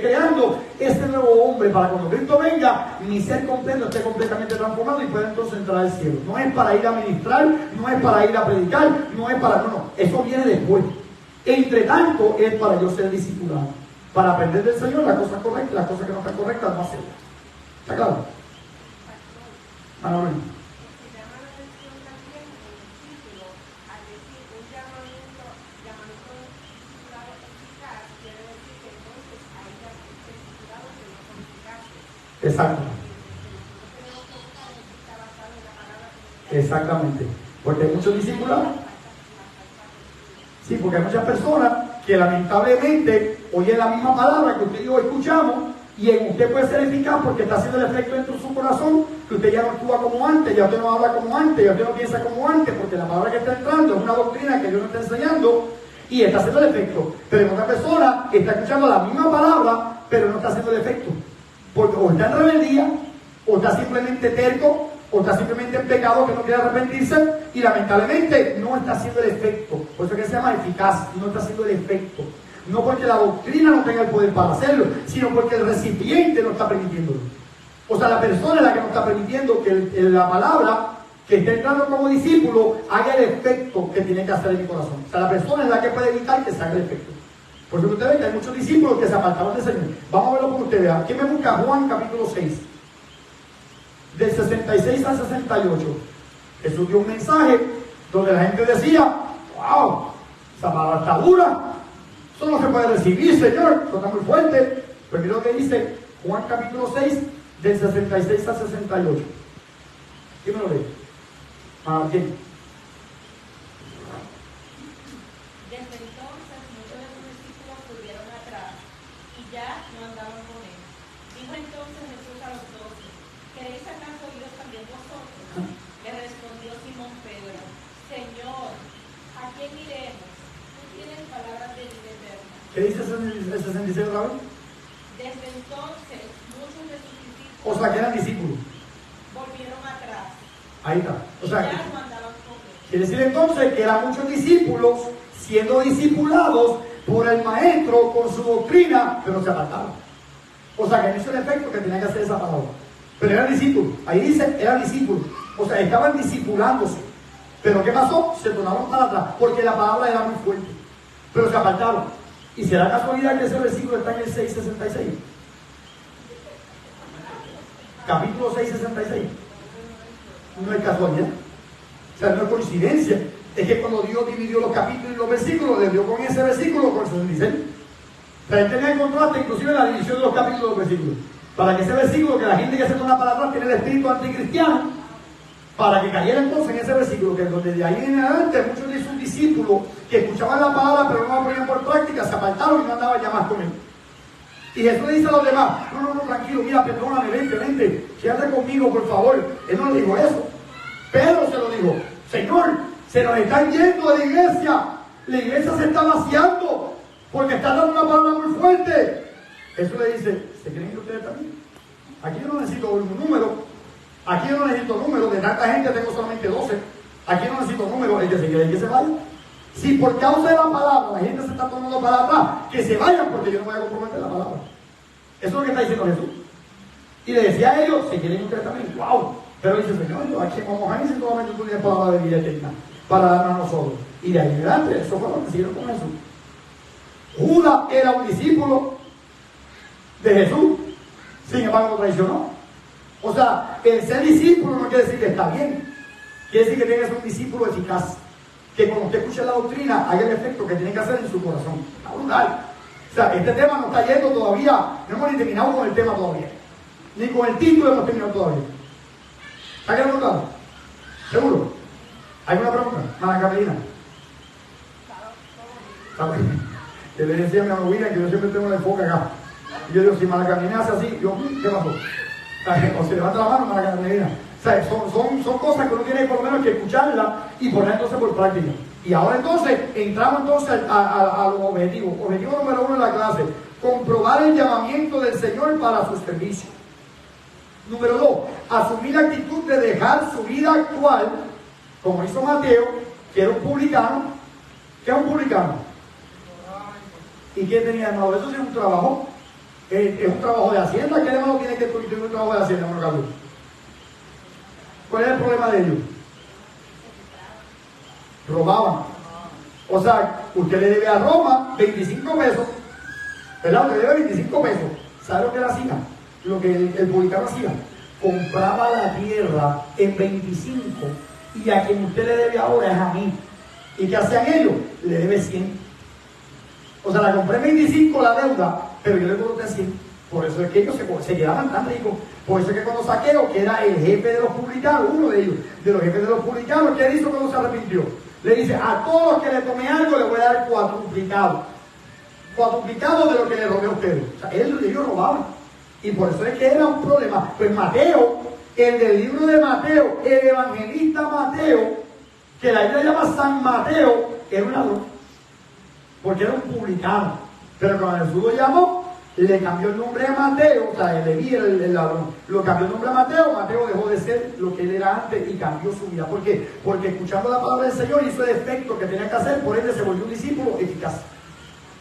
creando ese nuevo hombre, para cuando Cristo venga, mi ser completo esté completamente transformado y pueda entonces entrar al cielo. No es para ir a ministrar, no es para ir a predicar, no es para... No, eso viene después. Entre tanto, es para yo ser discipulado, para aprender del Señor las cosas correctas, las cosas que no están correctas, no hacerlas. ¿Está claro? Manuel. Exacto. Exactamente. Porque hay muchos discipulados. Sí, porque hay muchas personas que lamentablemente oyen la misma palabra que usted y yo escuchamos y en usted puede ser eficaz porque está haciendo el efecto dentro de su corazón, que usted ya no actúa como antes, ya usted no habla como antes, ya usted no piensa como antes, porque la palabra que está entrando es una doctrina que Dios no está enseñando y está haciendo el efecto. Pero en otra persona está escuchando la misma palabra, pero no está haciendo el efecto. Porque o está en rebeldía, o está simplemente terco, o está simplemente en pecado que no quiere arrepentirse y lamentablemente no está haciendo el efecto. Por eso que se llama eficaz, no está haciendo el efecto. No porque la doctrina no tenga el poder para hacerlo, sino porque el recipiente no está permitiéndolo. O sea, la persona es la que no está permitiendo que la palabra que está entrando como discípulo haga el efecto que tiene que hacer en mi corazón. O sea, la persona es la que puede evitar que se haga el efecto. Por eso usted ve que hay muchos discípulos que se apartaron del Señor. Vamos a verlo como usted vea. ¿Quién me busca? Juan capítulo 6. Del 66 al 68. Jesús dio un mensaje donde la gente decía, wow, esa palabra está dura. Eso no se puede recibir, Señor. Eso está muy fuerte. Pero mira lo que dice Juan capítulo 6, del 66 al 68. ¿Quién me lo lee? ¿Quién? Desde entonces muchos de sus discípulos volvieron atrás y ya no andaban con él. Dijo entonces Jesús a los 12, ¿queréis acaso ir también vosotros? Le respondió Simón Pedro, Señor, ¿a quién iremos? Tú tienes palabras de vida eterna. ¿Qué dice el 66 otra vez? Desde entonces muchos de sus discípulos O sea, que eran discípulos. volvieron atrás Ahí está. O y sea, ya no andaban con él. quiere decir entonces que eran muchos discípulos siendo discipulados por el maestro con su doctrina, pero se apartaron. O sea, que no hizo el efecto que tenía que hacer esa palabra. Pero eran discípulos. Ahí dice, eran discípulos. O sea, estaban discipulándose. Pero ¿qué pasó? Se tornaron para atrás, porque la palabra era muy fuerte. Pero se apartaron. ¿Y será casualidad que ese versículo está en el 6:66? Capítulo 6:66. No es casualidad. O sea, no es coincidencia. Es que cuando Dios dividió los capítulos y los versículos, le dio con ese versículo con el 66. O sea, él tenía en contraste inclusive la división de los capítulos y los versículos. Para que ese versículo, que la gente que se torna para atrás tiene el espíritu anticristiano, para que cayera entonces en ese versículo, que donde de ahí en adelante muchos de sus discípulos que escuchaban la palabra pero no la ponían por práctica, se apartaron y no andaban ya más con él. Y Jesús le dice a los demás, no, tranquilo, mira, perdóname, vente, quédate conmigo, por favor. Él no le dijo eso. Pedro se lo dijo, Señor, se nos están yendo de la iglesia se está vaciando, porque está dando una palabra muy fuerte. Jesús le dice, ¿se creen que ustedes también? Aquí yo no necesito un número, aquí yo no necesito números, de tanta gente tengo solamente 12. Aquí no necesito números, el que se quiere que se vaya. Si por causa de la palabra la gente se está tomando para atrás, que se vayan porque yo no voy a comprometer la palabra. Eso es lo que está diciendo Jesús. Y le decía a ellos, se quieren entrar también, wow. Pero dice, Señor, ¿a quién vamos a ir si solamente tú tienes palabra de vida eterna para darnos a nosotros? Y de ahí en adelante, eso fue lo que siguieron con Jesús. Judas era un discípulo de Jesús, sin embargo lo traicionó. O sea, el ser discípulo no quiere decir que está bien, quiere decir que tiene que ser un discípulo eficaz, que cuando usted escuche la doctrina haga el efecto que tiene que hacer en su corazón. Está brutal. O sea, este tema no está yendo todavía, no hemos ni terminado con el tema todavía, ni con el título hemos terminado todavía. ¿Está quedando claro? ¿Seguro? ¿Alguna pregunta? Mala Carolina. Que le decía a mi abuela que yo siempre tengo el enfoque acá. Y yo digo, si Mala Carolina hace así, yo, ¿qué pasó? O se levanta la mano, Mala Carolina. O sea, son cosas que uno tiene por lo menos que escucharla y poner entonces por práctica. Y ahora entonces, entramos entonces a los objetivos. Objetivo número 1 de la clase, comprobar el llamamiento del Señor para su servicio. Número 2, asumir la actitud de dejar su vida actual, como hizo Mateo, que era un publicano. ¿Qué es un publicano? ¿Y qué tenía de malo? Eso sí es un trabajo. Es un trabajo de Hacienda. ¿Qué de malo tiene que tener un trabajo de Hacienda, hermano Carlos? ¿Cuál es el problema de ellos? Robaban. O sea, usted le debe a Roma 25 pesos. ¿Verdad? Usted debe 25 pesos. ¿Sabe lo que él hacía? Lo que el publicano hacía. Compraba la tierra en 25 y a quien usted le debe ahora es a mí. ¿Y qué hacían ellos? Le debe 100. O sea, la compré en 25 la deuda, pero yo le coloqué 100. Por eso es que ellos se quedaban tan ricos. Por eso es que cuando Saqueo, que era el jefe de los publicanos, uno de ellos, de los jefes de los publicanos, ¿qué hizo cuando se arrepintió? Le dice, a todos los que le tomé algo le voy a dar cuadruplicado. Cuadruplicado de lo que le robé a ustedes. O sea, ellos robaban. Y por eso es que era un problema. Pues Mateo, el del libro de Mateo, el evangelista Mateo, que la Biblia llama San Mateo, era un ladrón. Porque era un publicano. Pero cuando Jesús lo llamó, le cambió el nombre a Mateo, o sea, Leví era el ladrón. Lo cambió el nombre a Mateo, Mateo dejó de ser lo que él era antes y cambió su vida. ¿Por qué? Porque escuchando la palabra del Señor hizo el efecto que tenía que hacer, por ende se volvió un discípulo eficaz.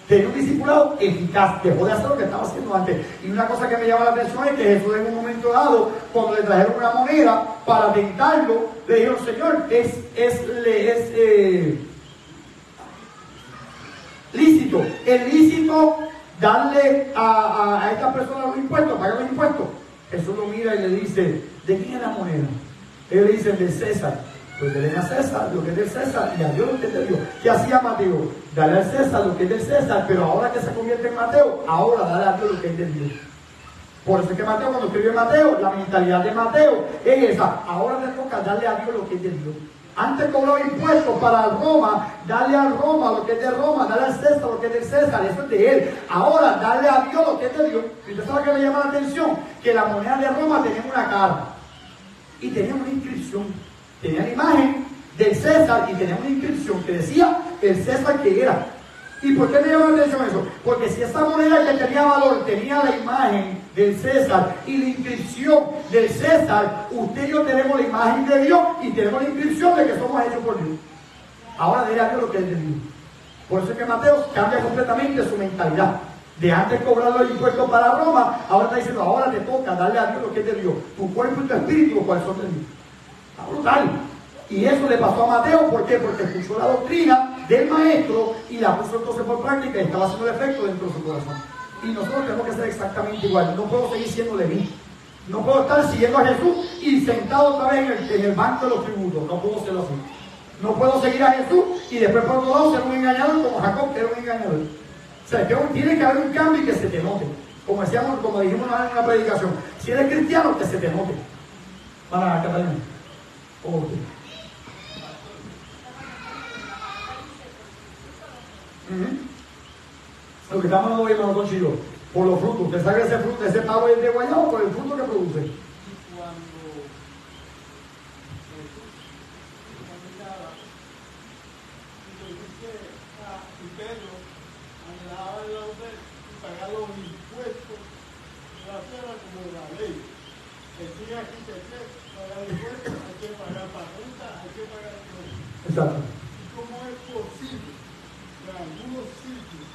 Tenía un discipulado eficaz, dejó de hacer lo que estaba haciendo antes. Y una cosa que me llama la atención es que Jesús en un momento dado, cuando le trajeron una moneda para tentarlo, le dijeron, Señor, es lícito. Es lícito darle a esta persona los impuestos, pagar los impuestos. Jesús lo mira y le dice, ¿de quién es la moneda? Él le dice, de César. Pues denle a César lo que es del César y a Dios lo que es de Dios. ¿Qué hacía Mateo? Dale al César lo que es del César, pero ahora que se convierte en Mateo, ahora dale a Dios lo que es de Dios. Por eso es que Mateo, cuando escribió Mateo, la mentalidad de Mateo es esa. Ahora le toca darle a Dios lo que es de Dios. Antes cobraba impuestos para Roma, dale a Roma lo que es de Roma, dale al César lo que es del César, eso es de él. Ahora, dale a Dios lo que es de Dios. Y usted sabe que me llama la atención, que la moneda de Roma tenía una cara y tenía una inscripción. Tenía la imagen del César y tenía una inscripción que decía el César que era. ¿Y por qué me llama la atención eso? Porque si esta moneda que tenía valor tenía la imagen del César y la inscripción del César, usted y yo tenemos la imagen de Dios y tenemos la inscripción de que somos hechos por Dios. Ahora dile a Dios lo que es de Dios. Por eso es que Mateo cambia completamente su mentalidad. De antes cobrar los impuestos para Roma, ahora está diciendo, ahora te toca darle a Dios lo que es de Dios. Tu cuerpo y tu espíritu, los cuales son de Dios. Está brutal. Y eso le pasó a Mateo, ¿por qué? Porque escuchó la doctrina del maestro y la puso entonces por práctica y estaba haciendo el efecto dentro de su corazón. Y nosotros tenemos que ser exactamente igual. No puedo seguir siendo Leví. No puedo estar siguiendo a Jesús y sentado otra vez en el banco de los tributos. No puedo serlo así. No puedo seguir a Jesús y después por otro lado ser un engañador como Jacob, que era un engañador. O sea, tiene que haber un cambio y que se te note. Como decíamos, como dijimos en una predicación, si eres cristiano, que se te note. Para Catalina. Okay. Lo que estamos hoy, hermano Conchillo, por los frutos. ¿Usted sabe ese fruto, ese pavo es de guayabo por el fruto que produce? Exacto. cómo es posible que algunos sitios,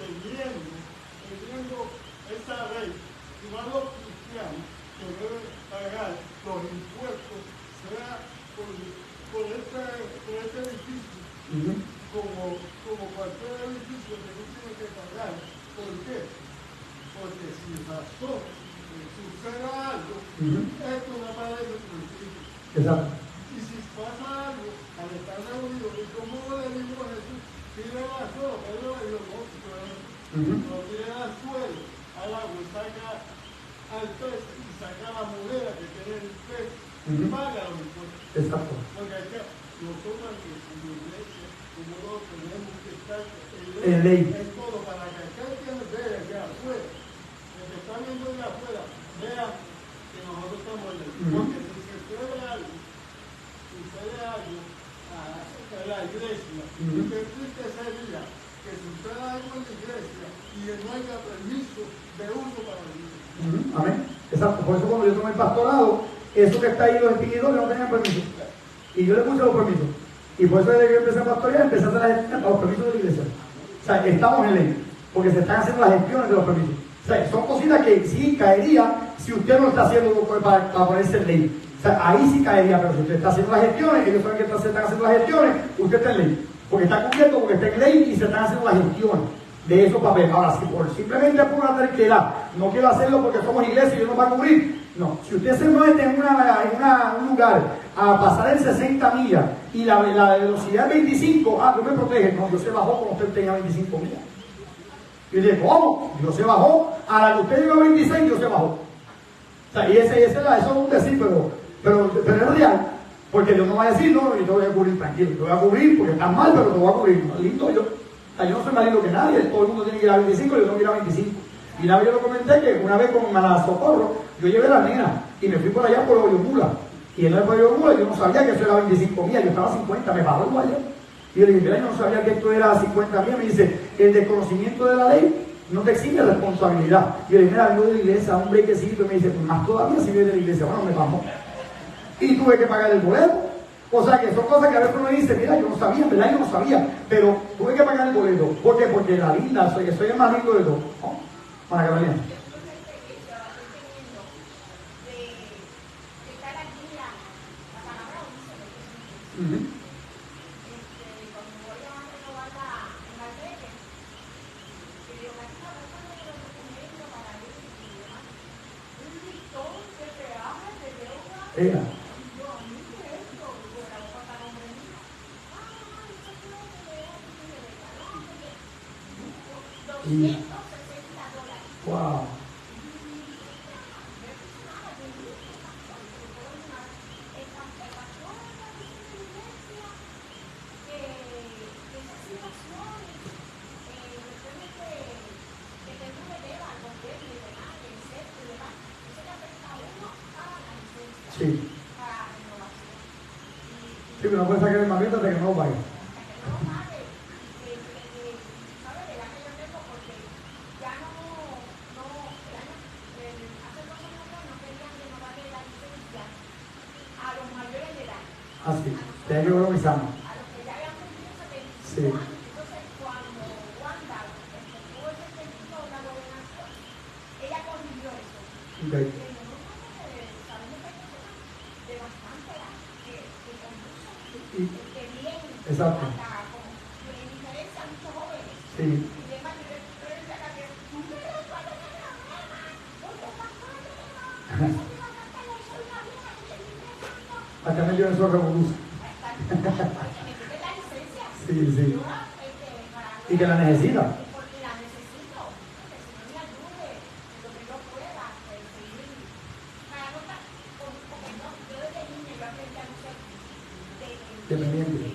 teniendo esa ley, y más los cristianos que deben pagar los impuestos, sea por este edificio, como cualquier edificio que no tiene que pagar. ¿Por qué? Porque si pasó, sucede algo, esto no aparece en el sitio. Exacto. Y si pasa algo, al estar reunidos, y como le dijo Jesús, tira al suelo, Pedro le dijo, no tira al suelo, al agua, y saca al pez, y saca la moneda que tiene el pez, y paga los impuestos. Exacto. Porque es que nosotros en la iglesia, como no tenemos que estar en ley. En todo, para que aquel que nos vea de afuera, el que está viendo de afuera, vea que nosotros estamos en ley. Porque si sucede algo a la iglesia, qué triste sería que suceda algo en la iglesia y que no haya permiso de uso para la iglesia. Amén. Exacto. Por eso cuando yo tomé el pastorado, eso que está ahí, los espíritus no tenían permiso. Y yo le puse los permisos. Y por eso desde que yo empecé a pastorear, empecé a hacer la gestión para los permisos de la iglesia. O sea, estamos en ley, porque se están haciendo las gestiones de los permisos. O sea, son cositas que sí caería si usted no lo está haciendo para ponerse en ley. O sea, ahí sí caería, pero si usted está haciendo las gestiones, ellos saben que se están haciendo las gestiones, usted está en ley. Porque está cubierto, porque está en ley y se están haciendo las gestiones de esos papeles. Ahora, si simplemente por una terquedad no quiero hacerlo porque somos iglesia y Dios nos va a cubrir, no. Si usted se mete en un lugar a pasar en 60 millas y la velocidad es 25, Dios me protege. No, Dios se bajó cuando usted tenía 25 millas. Y yo dije, ¿cómo? Dios se bajó. A la que usted llegó a 26, Dios se bajó. O sea, y eso es un decir, pero es real. Porque Dios no va a decir, no, yo te voy a cubrir, tranquilo, te voy a cubrir porque estás mal, pero te voy a cubrir. Listo, yo no soy más lindo que nadie, todo el mundo tiene que ir a 25, yo tengo que ir a 25. Y una vez yo lo comenté que una vez con Hermana Socorro, yo llevé a la nena y me fui por allá por Oyomula. Y en el Oyomula yo no sabía que eso era 25 millas, yo estaba a 50, me bajó el guardia. Y yo le dije, mira, yo no sabía que esto era 50 millas. Me dice, el desconocimiento de la ley no te exige responsabilidad. Y yo le dije, mira, vengo de la iglesia, un brequecito. Y me dice, pues más todavía si vienes de la iglesia. Bueno, me bajó. Y tuve que pagar el boleto. O sea que son cosas que a veces uno dice, mira, yo no sabía, en verdad yo no sabía, pero tuve que pagar el boleto. ¿Por qué? Porque la linda, soy el más lindo de todos. ¿No? Para Carolina. Era. Y, wow. Sí. Sí, pero no puede sacar el malvete hasta que no lo pague. Así, tenía que economizar. Sí. Okay. Exacto. Sí. Acá me llevan su revolución. Sí, sí. Y que la necesita. Dependiente.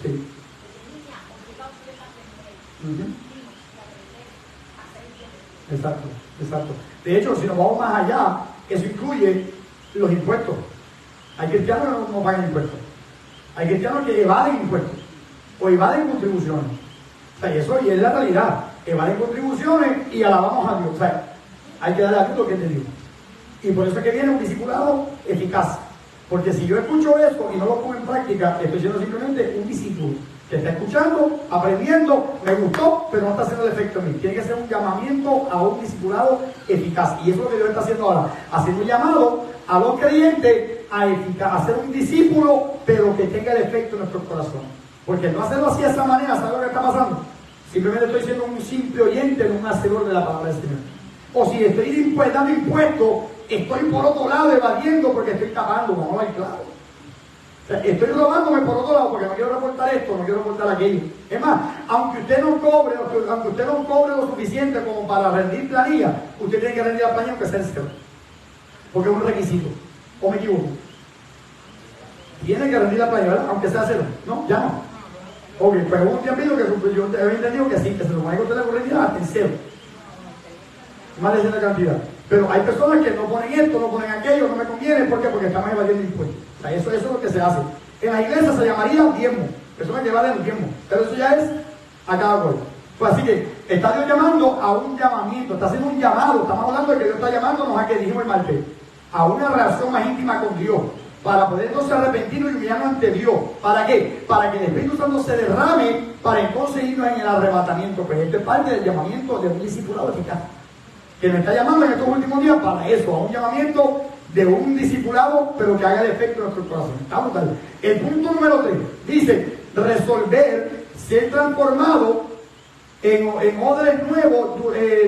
Sí. Exacto, exacto. De hecho, si nos vamos más allá, eso incluye los impuestos. Hay cristianos que no pagan impuestos. Hay cristianos que evaden impuestos o evaden contribuciones. O sea, y eso y es la realidad. Evaden contribuciones y alabamos a Dios. O sea, hay que darle a Dios lo que te dio. Y por eso es que viene un discipulado eficaz. Porque si yo escucho eso y no lo pongo en práctica, estoy siendo simplemente un discípulo que está escuchando, aprendiendo, me gustó, pero no está haciendo el efecto en mí. Tiene que ser un llamamiento a un discipulado eficaz. Y eso es lo que Dios está haciendo ahora, haciendo un llamado a los creyentes a ser un discípulo, pero que tenga el efecto en nuestro corazón. Porque no hacerlo así de esa manera, ¿sabes lo que está pasando? Simplemente estoy siendo un simple oyente, no un hacedor de la palabra del Señor. O si estoy dando impuestos, estoy por otro lado evadiendo porque estoy tapando, vamos a ver claro. O sea, estoy robándome por otro lado porque no quiero reportar esto, no quiero reportar aquello. Es más, aunque usted no cobre lo suficiente como para rendir planilla, usted tiene que rendir la planilla aunque sea en cero. Porque es un requisito. ¿O me equivoco? Tiene que rendir la planilla, ¿verdad? Aunque sea cero. ¿No? Ya no. Ok, pero hubo un tiempito que yo había entendido que sí, que se lo maneja usted la correntidad hasta en cero. Más de cierta cantidad. Pero hay personas que no ponen esto, no ponen aquello, no me conviene. ¿Por qué? Porque estamos evadiendo impuestos. O sea, eso es lo que se hace. En la iglesia se llamaría diezmo. Personas que evaden el diezmo. Pero eso ya es a cada cual. Pues así que está Dios llamando a un llamamiento. Está haciendo un llamado. Estamos hablando de que Dios está llamándonos a que dijimos el martes. A una relación más íntima con Dios. Para poder entonces arrepentirnos y humillarnos ante Dios. ¿Para qué? Para que el Espíritu Santo se derrame para entonces irnos en el arrebatamiento. Pues esto es parte del llamamiento de un discipulado eficaz. Que nos está llamando en estos últimos días para eso, a un llamamiento de un discipulado, pero que haga el efecto en nuestro corazón. Está brutal. El punto número 3 dice, resolver, ser transformado en odres nuevos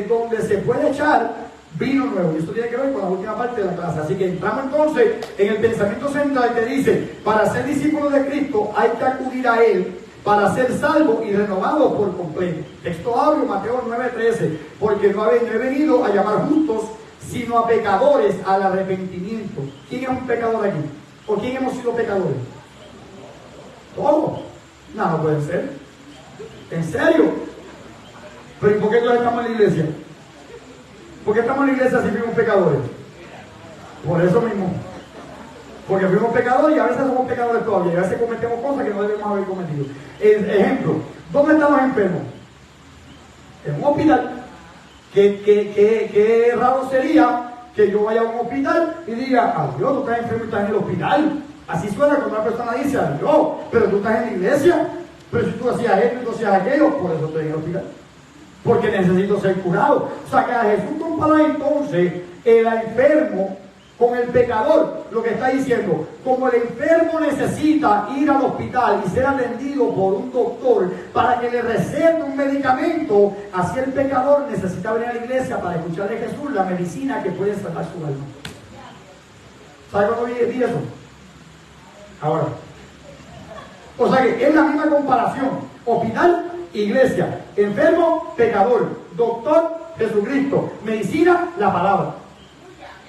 donde se puede echar vino nuevo. Y esto tiene que ver con la última parte de la clase. Así que entramos entonces en el pensamiento central que dice, para ser discípulo de Cristo hay que acudir a Él para ser salvo y renovado por completo. Texto áureo, Mateo 9:13, porque no he venido a llamar justos, sino a pecadores al arrepentimiento. ¿Quién es un pecador aquí? ¿O quién hemos sido pecadores? Todos. No puede ser. ¿En serio? ¿Pero y por qué entonces estamos en la iglesia? ¿Por qué estamos en la iglesia si fuimos pecadores? Por eso mismo. Porque fuimos pecadores y a veces somos pecadores todavía. Y a veces cometemos cosas que no debemos haber cometido. Ejemplo, ¿dónde estamos enfermos? En un hospital. Qué raro sería que yo vaya a un hospital y diga, adiós, tú estás enfermo y estás en el hospital. Así suena cuando una persona dice, adiós, pero tú estás en la iglesia. Pero si tú hacías esto y tú hacías aquello, por eso estoy en el hospital. Porque necesito ser curado. O sea que a Jesús compara entonces el enfermo con el pecador. Lo que está diciendo, como el enfermo necesita ir al hospital y ser atendido por un doctor para que le recete un medicamento, así el pecador necesita venir a la iglesia para escuchar de Jesús la medicina que puede salvar su alma. ¿Sabe cuándo vi eso? Ahora. O sea que es la misma comparación. Hospital, iglesia. Enfermo, pecador. Doctor, Jesucristo. Medicina, la palabra.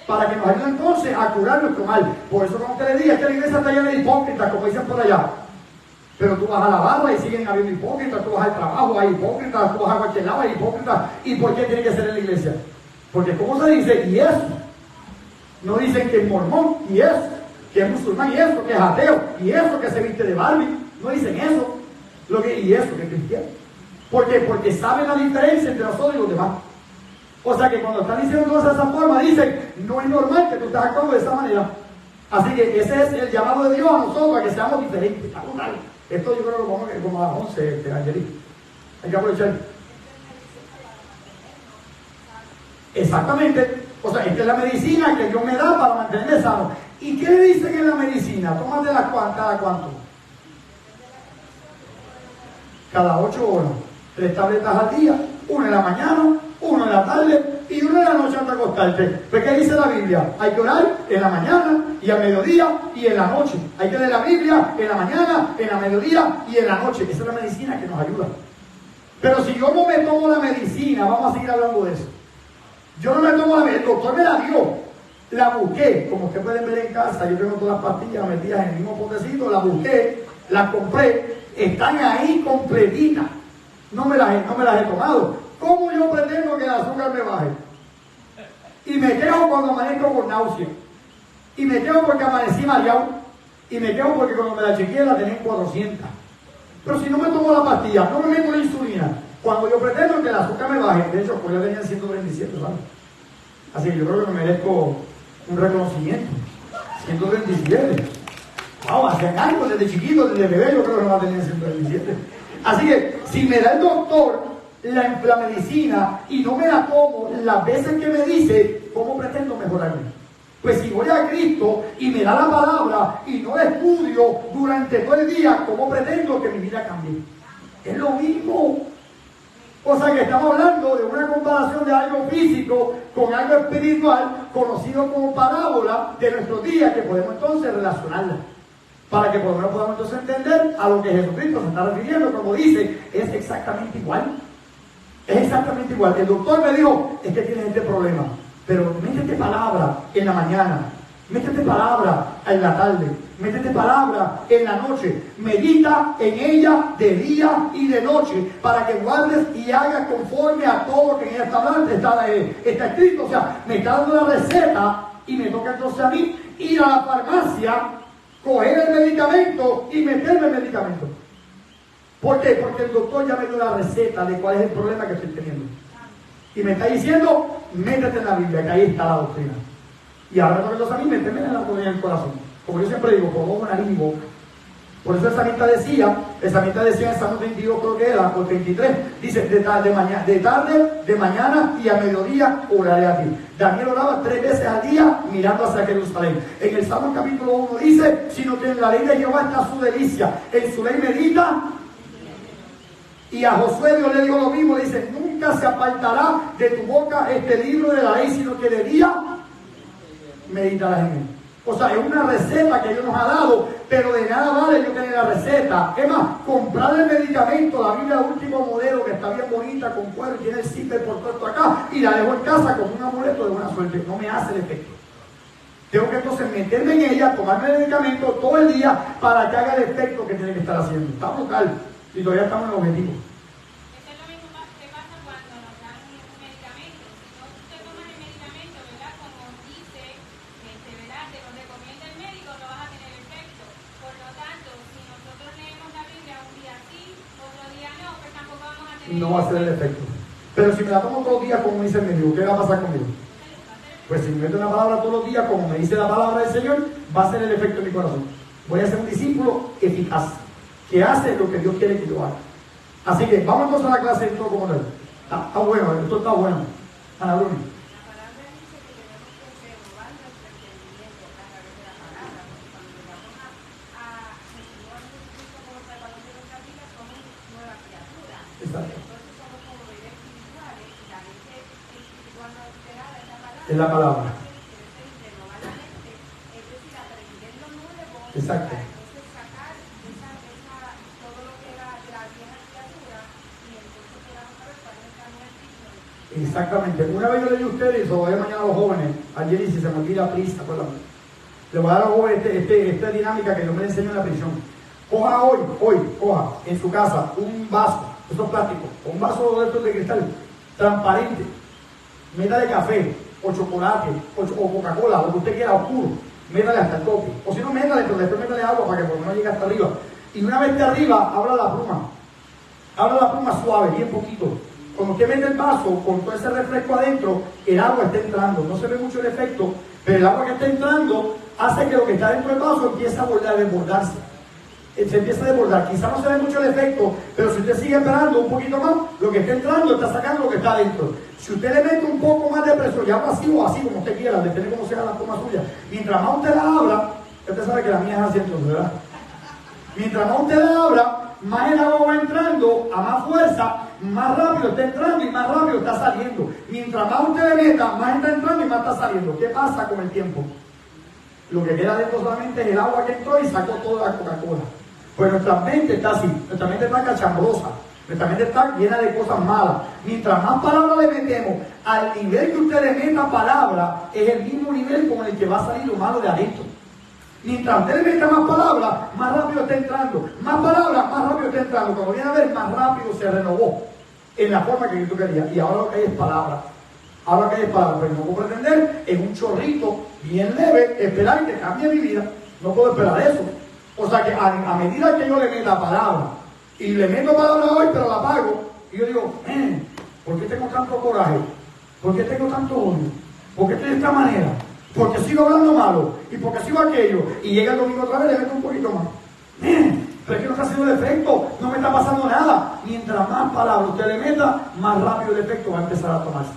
Para que nos ayude entonces a curar nuestro mal. Por eso cuando usted le diga que la iglesia está llena de hipócritas, como dicen por allá. Pero tú vas a la barra y siguen habiendo hipócritas, tú vas al trabajo, hay hipócritas, tú vas a cualquier lado, hay hipócritas. ¿Y por qué tiene que ser en la iglesia? Porque como se dice, y eso. No dicen que es mormón, y eso, que es musulmán, y eso, que es ateo, y eso, que se viste de Barbie. No dicen eso. Y eso, que es cristiano. ¿Por qué? Porque saben la diferencia entre nosotros y los demás. O sea que cuando están diciendo cosas de esa forma, dicen, no es normal que tú estés actuando de esa manera. Así que ese es el llamado de Dios a nosotros, a que seamos diferentes. Esto yo creo que lo vamos a ver como a las 11, Angelina. Hay que aprovechar. Exactamente. O sea, esta es la medicina que Dios me da para mantenerme sano. ¿Y qué le dicen en la medicina? Tómate las cada cuánto. Cada 8 horas. 3 tabletas al día, 1 en la mañana, 1 en la tarde y 1 en la noche antes de acostarte. ¿Pues qué dice la Biblia? Hay que orar en la mañana y al mediodía y en la noche. Hay que leer la Biblia en la mañana, en la mediodía y en la noche. Esa es la medicina que nos ayuda. Pero si yo no me tomo la medicina, vamos a seguir hablando de eso. Yo no me tomo la medicina, el doctor me la dio. La busqué, como ustedes pueden ver en casa, yo tengo todas las pastillas metidas en el mismo potecito, la busqué, las compré, están ahí completitas. No me las he tomado. ¿Cómo yo pretendo que el azúcar me baje? Y me quejo cuando amanezco con náusea. Y me quejo porque amanecí mareado. Y me quejo porque cuando me la chequeé la tenía en 400. Pero si no me tomo la pastilla, no me meto la insulina, cuando yo pretendo que el azúcar me baje, de hecho, pues ya tenía 137, ¿vale? Así que yo creo que me merezco un reconocimiento. 127. Wow, hace años, desde chiquito, desde bebé, yo creo que no va a tener 127. Así que, si me da el doctor la medicina y no me la tomo las veces que me dice, ¿cómo pretendo mejorarme? Pues si voy a Cristo y me da la palabra y no la estudio durante todo el día, ¿cómo pretendo que mi vida cambie? Es lo mismo. O sea que estamos hablando de una comparación de algo físico con algo espiritual, conocido como parábola de nuestros días, que podemos entonces relacionarla. Para que por lo menos podamos entonces entender a lo que Jesucristo se está refiriendo, como dice, es exactamente igual. Es exactamente igual. El doctor me dijo, es que tienes este problema, pero métete palabra en la mañana, métete palabra en la tarde, métete palabra en la noche, medita en ella de día y de noche, para que guardes y hagas conforme a todo lo que en ella está hablando, está escrito. O sea, me está dando la receta y me toca entonces a mí ir a la farmacia, coger el medicamento y meterme el medicamento. ¿Por qué? Porque el doctor ya me dio la receta de cuál es el problema que estoy teniendo. Y me está diciendo, métete en la Biblia, que ahí está la doctrina. Y ahora me toca a mí meterme en la doctrina en el corazón. Como yo siempre digo, por ojo, nariz y boca. Por eso el salmista decía en Salmo 32, creo que era, o 33, dice, de tarde, de mañana y a mediodía oraré a ti. Daniel oraba 3 veces al día mirando hacia Jerusalén. En el Salmo capítulo 1 dice, sino que en la ley de Jehová está su delicia, en su ley medita. Y a Josué Dios le dijo lo mismo, le dice, nunca se apartará de tu boca este libro de la ley, sino que de día meditarás en él. O sea, es una receta que Dios nos ha dado, pero de nada vale yo tener la receta. Es más, comprar el medicamento, la Biblia último modelo, que está bien bonita, con cuero, y tiene el zipper por todo esto acá, y la dejo en casa como un amuleto de buena suerte. No me hace el efecto. Tengo que entonces meterme en ella, tomarme el medicamento todo el día para que haga el efecto que tiene que estar haciendo. Está brutal. Y todavía estamos en el objetivo. Eso es lo mismo que pasa cuando nos dan un medicamento. Si no te tomas el medicamento, ¿verdad? Como dice, ¿verdad? Te lo recomienda el médico, no vas a tener efecto. Por lo tanto, si nosotros leemos la Biblia un día sí, otro día no, pues tampoco vamos a tener. No va a ser el efecto. Pero si me la tomo todos los días, como dice el médico, ¿qué va a pasar conmigo? Pues si me meto una palabra todos los días, como me dice la palabra del Señor, va a ser el efecto en mi corazón. Voy a ser un discípulo eficaz, que hace lo que Dios quiere que yo haga. Así que vamos entonces a la clase de todo como tal. Está bueno, esto está bueno. Ana Bruni. La palabra dice que tenemos que renovar nuestro entendimiento a través de la palabra, porque cuando llegamos a Jesucristo como Salvador de nuestra vida, somos nuevas criaturas. Exacto. Entonces somos como bebés espirituales y la mente espiritual no esperada es la palabra. Es la palabra. Renovar la mente, es decir, aprender lo nuevo. Exacto. Para entonces sacar todo lo que era de la vieja criatura y entonces podamos saber cuál es el camino al Cristo. Exactamente. Una vez yo le di a ustedes, y se lo voy a mañana a los jóvenes, ayer y si se me olvida prisa, acuérdame. Le voy a dar a los jóvenes esta dinámica que yo me enseño en la prisión. Coja coja en su casa un vaso, esto es plástico, un vaso de estos de cristal, transparente, métale café, o chocolate, o Coca-Cola, lo que usted quiera, oscuro, métale hasta el tope. O si no, métale, pero después métale agua para que por lo menos llegue hasta arriba. Y una vez de arriba, abra la pluma suave, bien poquito. Cuando usted mete el vaso con todo ese refresco adentro, el agua está entrando. No se ve mucho el efecto, pero el agua que está entrando hace que lo que está dentro del vaso empiece a desbordarse. Se empieza a desbordar. Quizá no se ve mucho el efecto, pero si usted sigue esperando un poquito más, lo que está entrando está sacando lo que está adentro. Si usted le mete un poco más de presión, ya así o así, como usted quiera, depende de cómo sea la toma suya. Mientras más usted la abra, usted sabe que la mía es así entonces, ¿verdad? Mientras más usted la abra, más el agua va entrando a más fuerza, más rápido está entrando y más rápido está saliendo. Mientras más usted le meta, más está entrando y más está saliendo. ¿Qué pasa con el tiempo? Lo que queda dentro solamente es el agua que entró y sacó toda la Coca-Cola. Pues nuestra mente está así, nuestra mente está cachambrosa, nuestra mente está llena de cosas malas. Mientras más palabras le metemos, al nivel que usted le meta palabra, es el mismo nivel con el que va a salir lo malo de adentro. Mientras usted le meta más palabras, más rápido está entrando. Más palabras, más rápido está entrando. Cuando viene a ver, más rápido se renovó en la forma que tú querías. Y ahora lo que hay es palabra. Ahora lo que hay es palabra. Pero no puedo pretender en un chorrito bien leve esperar que cambie mi vida. No puedo esperar eso. O sea que a medida que yo le meta palabra, y le meto palabra hoy, pero la apago, y yo digo, ¿por qué tengo tanto coraje? ¿Por qué tengo tanto odio? ¿Por qué estoy de esta manera? porque sigo hablando malo, y porque sigo aquello, y llega el domingo otra vez, le meto un poquito más. Pero es que no está haciendo el efecto, no me está pasando nada. Mientras más palabras usted le meta, más rápido el efecto va a empezar a tomarse.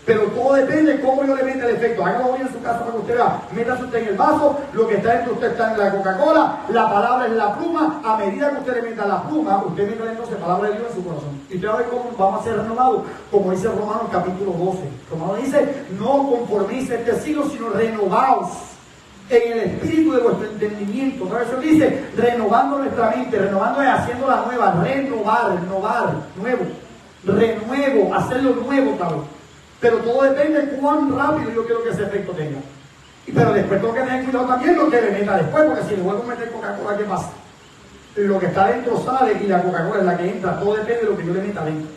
Pero todo depende de cómo yo le meta el efecto. Hágalo hoy en su casa para que usted vea. Métase usted en el vaso, lo que está dentro usted está en la Coca-Cola, la palabra es la pluma. A medida que usted le meta la pluma, usted meta entonces palabra de Dios en su corazón. Y usted va a ver cómo vamos a ser renovados, como dice Romanos capítulo 12. Romanos dice, no conforméis a este siglo, sino renovaos en el espíritu de vuestro entendimiento. Otra vez se dice, renovando nuestra mente, renovando es haciéndola nueva, renovar, nuevo, renuevo, hacerlo nuevo también. Pero todo depende de cuán rápido yo quiero que ese efecto tenga. Pero después tengo que tener cuidado también lo que le meta después, porque si le vuelvo a meter Coca-Cola, ¿qué pasa? Lo que está dentro sale y la Coca-Cola es la que entra. Todo depende de lo que yo le meta dentro.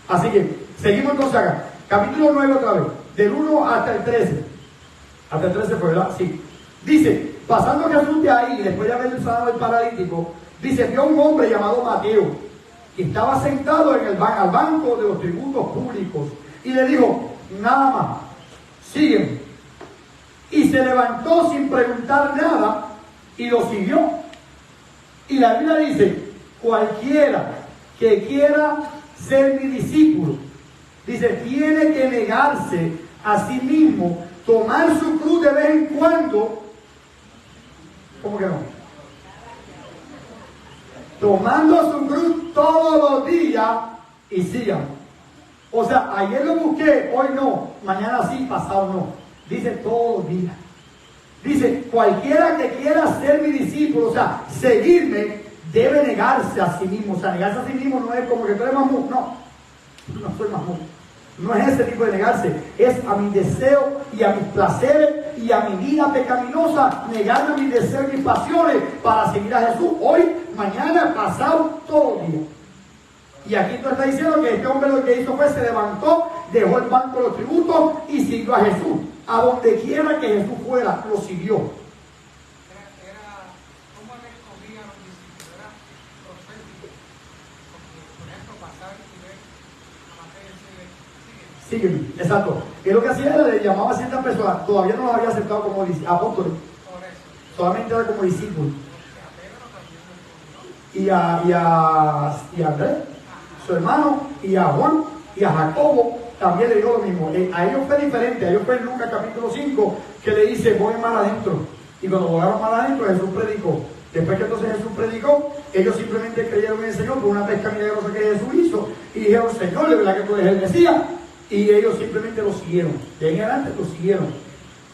Así que, seguimos entonces acá. Capítulo 9 otra vez, del 1 hasta el 13. Hasta el 13 fue, ¿verdad? Sí. Dice, pasando Jesús de ahí, después de haber sanado el paralítico, dice, vio un hombre llamado Mateo, que estaba sentado en el al banco de los tributos públicos, y le dijo, nada más, sígueme. Y se levantó sin preguntar nada, y lo siguió. Y la Biblia dice, cualquiera que quiera ser mi discípulo, dice, tiene que negarse a sí mismo, tomar su cruz de vez en cuando. ¿Cómo que no? Tomando su cruz todos los días y sigan. O sea, ayer lo busqué, hoy no, mañana sí, pasado no. Dice todos los días. Dice, cualquiera que quiera ser mi discípulo, o sea, seguirme, debe negarse a sí mismo. O sea, negarse a sí mismo no es como que tú eres Mahmoud, no soy Mahmoud. No es ese tipo de negarse, es a mi deseo y a mis placeres y a mi vida pecaminosa, negarme a mis deseos y mis pasiones para seguir a Jesús hoy, mañana, pasado, todos los días. Y aquí tú estás diciendo que este hombre lo que hizo fue, se levantó, dejó el banco de los tributos y siguió a Jesús. A donde quiera que Jesús fuera, lo siguió. Era cómo le escogían los discípulos, era profético. Porque, por ejemplo, pasar y ver a Mateo y decirle, sígueme. Sígueme, exacto. Él lo que hacía era, le llamaba a ciertas personas, todavía no los había aceptado como apóstoles, Por eso. solamente era como discípulos. Porque a Pedro también lo escogió. Y a Andrés, su hermano, y a Juan, y a Jacobo, también le dijo lo mismo. A ellos fue diferente, a ellos fue en Lucas capítulo 5, que le dice, voy más adentro. Y cuando vogaron más adentro, Jesús predicó. Después que entonces Jesús predicó, ellos simplemente creyeron en el Señor por una pesca milagrosa que Jesús hizo, y dijeron, Señor, de verdad que tú eres el Mesías. Y ellos simplemente lo siguieron. De ahí en adelante lo siguieron.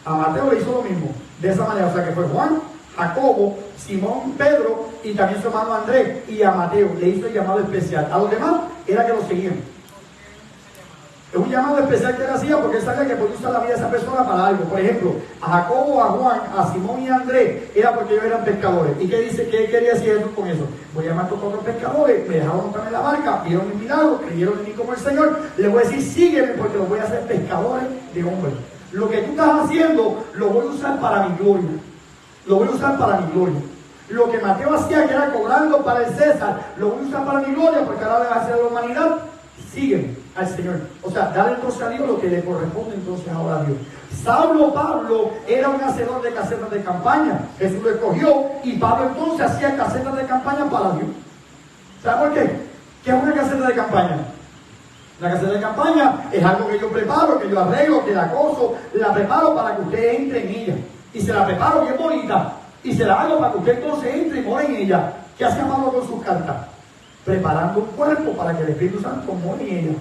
A Mateo le hizo lo mismo, de esa manera. O sea que fue Juan, Jacobo, Simón, Pedro y también su hermano Andrés, y a Mateo le hizo el llamado especial. A los demás era que lo seguían. Es un llamado especial que él hacía porque él sabía que podía usar la vida de esa persona para algo. Por ejemplo, a Jacobo, a Juan, a Simón y a Andrés era porque ellos eran pescadores. ¿Y qué dice? ¿Qué quería decir Jesús con eso? Voy a llamar a estos cuatro pescadores, me dejaron montar en la barca, vieron mi milagro, creyeron en mí como el Señor. Les voy a decir, sígueme porque los voy a hacer pescadores de hombres. Lo que tú estás haciendo lo voy a usar para mi gloria. Lo voy a usar para mi gloria. Lo que Mateo hacía, que era cobrando para el César, lo voy a usar para mi gloria porque ahora le va a hacer a la humanidad. Sígueme al Señor. O sea, dale entonces a Dios lo que le corresponde entonces ahora a Dios. Saulo Pablo era un hacedor de casetas de campaña. Jesús lo escogió y Pablo entonces hacía casetas de campaña para Dios. ¿Sabe por qué? ¿Qué es una caseta de campaña? La caseta de campaña es algo que yo preparo, que yo arreglo, que la coso, la preparo para que usted entre en ella. Y se la preparo bien bonita. Y se la hago para que usted entonces entre y more en ella. ¿Qué hace Pablo con sus cartas? Preparando un cuerpo para que el Espíritu Santo more en ella.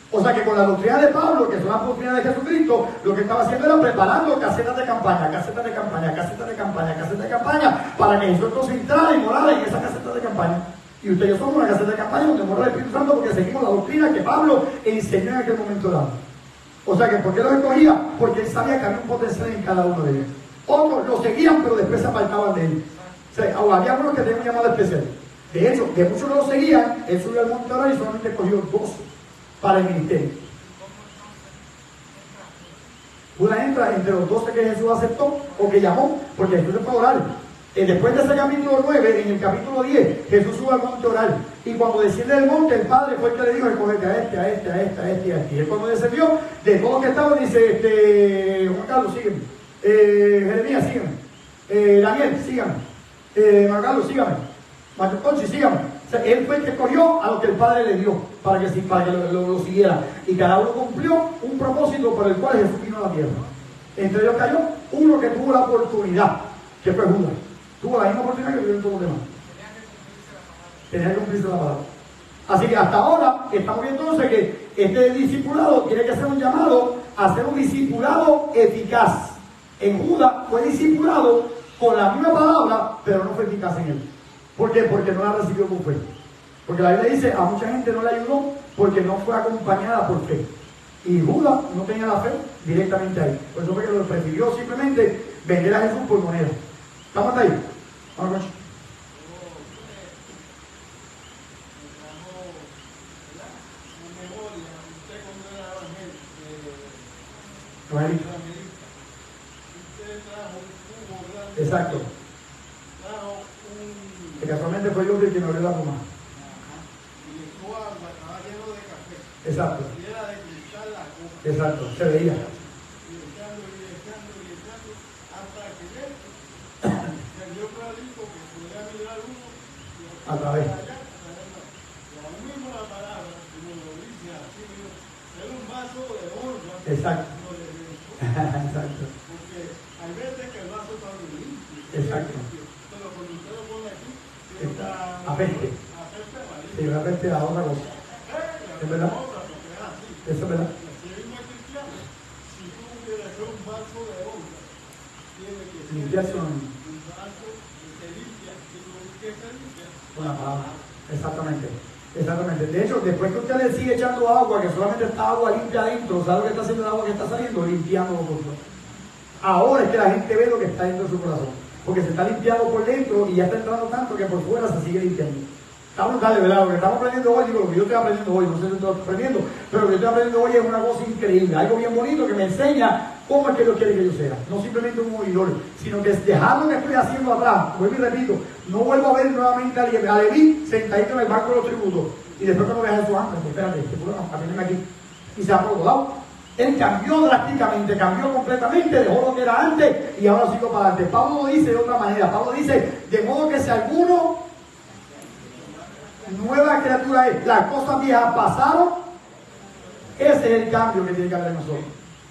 O sea que con la doctrina de Pablo, que son las doctrinas de Jesucristo, lo que estaba haciendo era preparando casetas de campaña, casetas de campaña, casetas de campaña, casetas de campaña, para que Jesús entonces entrara y morara en esa caseta de campaña. Y usted y yo somos una caseta de campaña donde mora el Espíritu Santo porque seguimos la doctrina que Pablo enseñó en aquel momento dado. O sea que ¿por qué los escogía? Porque él sabía que había un potencial en cada uno de ellos. Otros lo seguían, pero después se apartaban de él. O sea, había unos que tenían un llamado especial. De hecho, de muchos que lo seguían, él subió al monte a orar y solamente escogió 12 para el ministerio. Una entra entre los 12 que Jesús aceptó o que llamó, porque Jesús se fue a orar. Después de ese capítulo 9, en el capítulo 10, Jesús sube al monte a orar Y cuando desciende del monte, el padre fue el que le dijo: escogete a este, a este, a este, a este y a este. Y él cuando descendió, de todos los que estaban, dice, Juan Carlos, sígueme. Jeremías, sígueme. Daniel, sígame. Juan Carlos, sígame. Marco Conchi, sígame. O sea, él fue el que escogió a lo que el padre le dio para que lo siguiera. Y cada uno cumplió un propósito por el cual Jesús vino a la tierra. Entre ellos cayó uno que tuvo la oportunidad, que fue Judas. Tuvo la misma oportunidad que tuvieron todos los demás. Tenía que cumplirse la palabra. Así que hasta ahora estamos viendo entonces que este discipulado tiene que ser un llamado a ser un discipulado eficaz. En Judas fue discipulado con la misma palabra, pero no fue eficaz en él. ¿Por qué? Porque no la recibió con fe. Porque la Biblia dice: a mucha gente no le ayudó porque no fue acompañada por fe. Y Judas no tenía la fe directamente ahí. Por eso fue que lo prefirió simplemente vender a Jesús por moneda. ¿Estamos hasta ahí? Vamos, exacto. Que casualmente fue yo que me abrió la pluma. Exacto. Exacto, se veía. A través. Exacto. Exacto. Porque hay veces que el vaso está muy limpio. Exacto. Pero cuando usted lo pone aquí, Apeste. Sí, apeste a otra cosa. ¿Es verdad? Eso es verdad. Si tú quieres hacer un vaso de honra, tiene que ser Limpiarse un vaso que se limpia, que se limpia. Una palabra. Exactamente. Exactamente. De hecho, después que usted le sigue echando agua, que solamente está agua limpia adentro, ¿sabe lo que está haciendo el agua que está saliendo? Limpiándolo por fuera. Ahora es que la gente ve lo que está dentro de su corazón. Porque se está limpiando por dentro y ya está entrando tanto que por fuera se sigue limpiando. Está brutal, ¿verdad? Lo que estamos aprendiendo hoy, digo, lo que yo estoy aprendiendo hoy, no sé si estoy aprendiendo, pero lo que estoy aprendiendo hoy es una cosa increíble, algo bien bonito que me enseña cómo es que Dios quiere que yo sea. No simplemente un oidor, sino que es dejar lo que estoy haciendo atrás. Vuelvo y repito, no vuelvo a ver nuevamente a Leví sentadito en el banco de los tributos. Y después cuando veas a su ángel, pues espérate, este problema, atiéndeme aquí. Y se ha por otro lado. Él cambió drásticamente, cambió completamente, dejó lo que era antes y ahora sigo para adelante. Pablo lo dice de otra manera. Pablo dice: de modo que si alguno nueva criatura es, las cosas viejas pasaron. Ese es el cambio que tiene que haber en nosotros.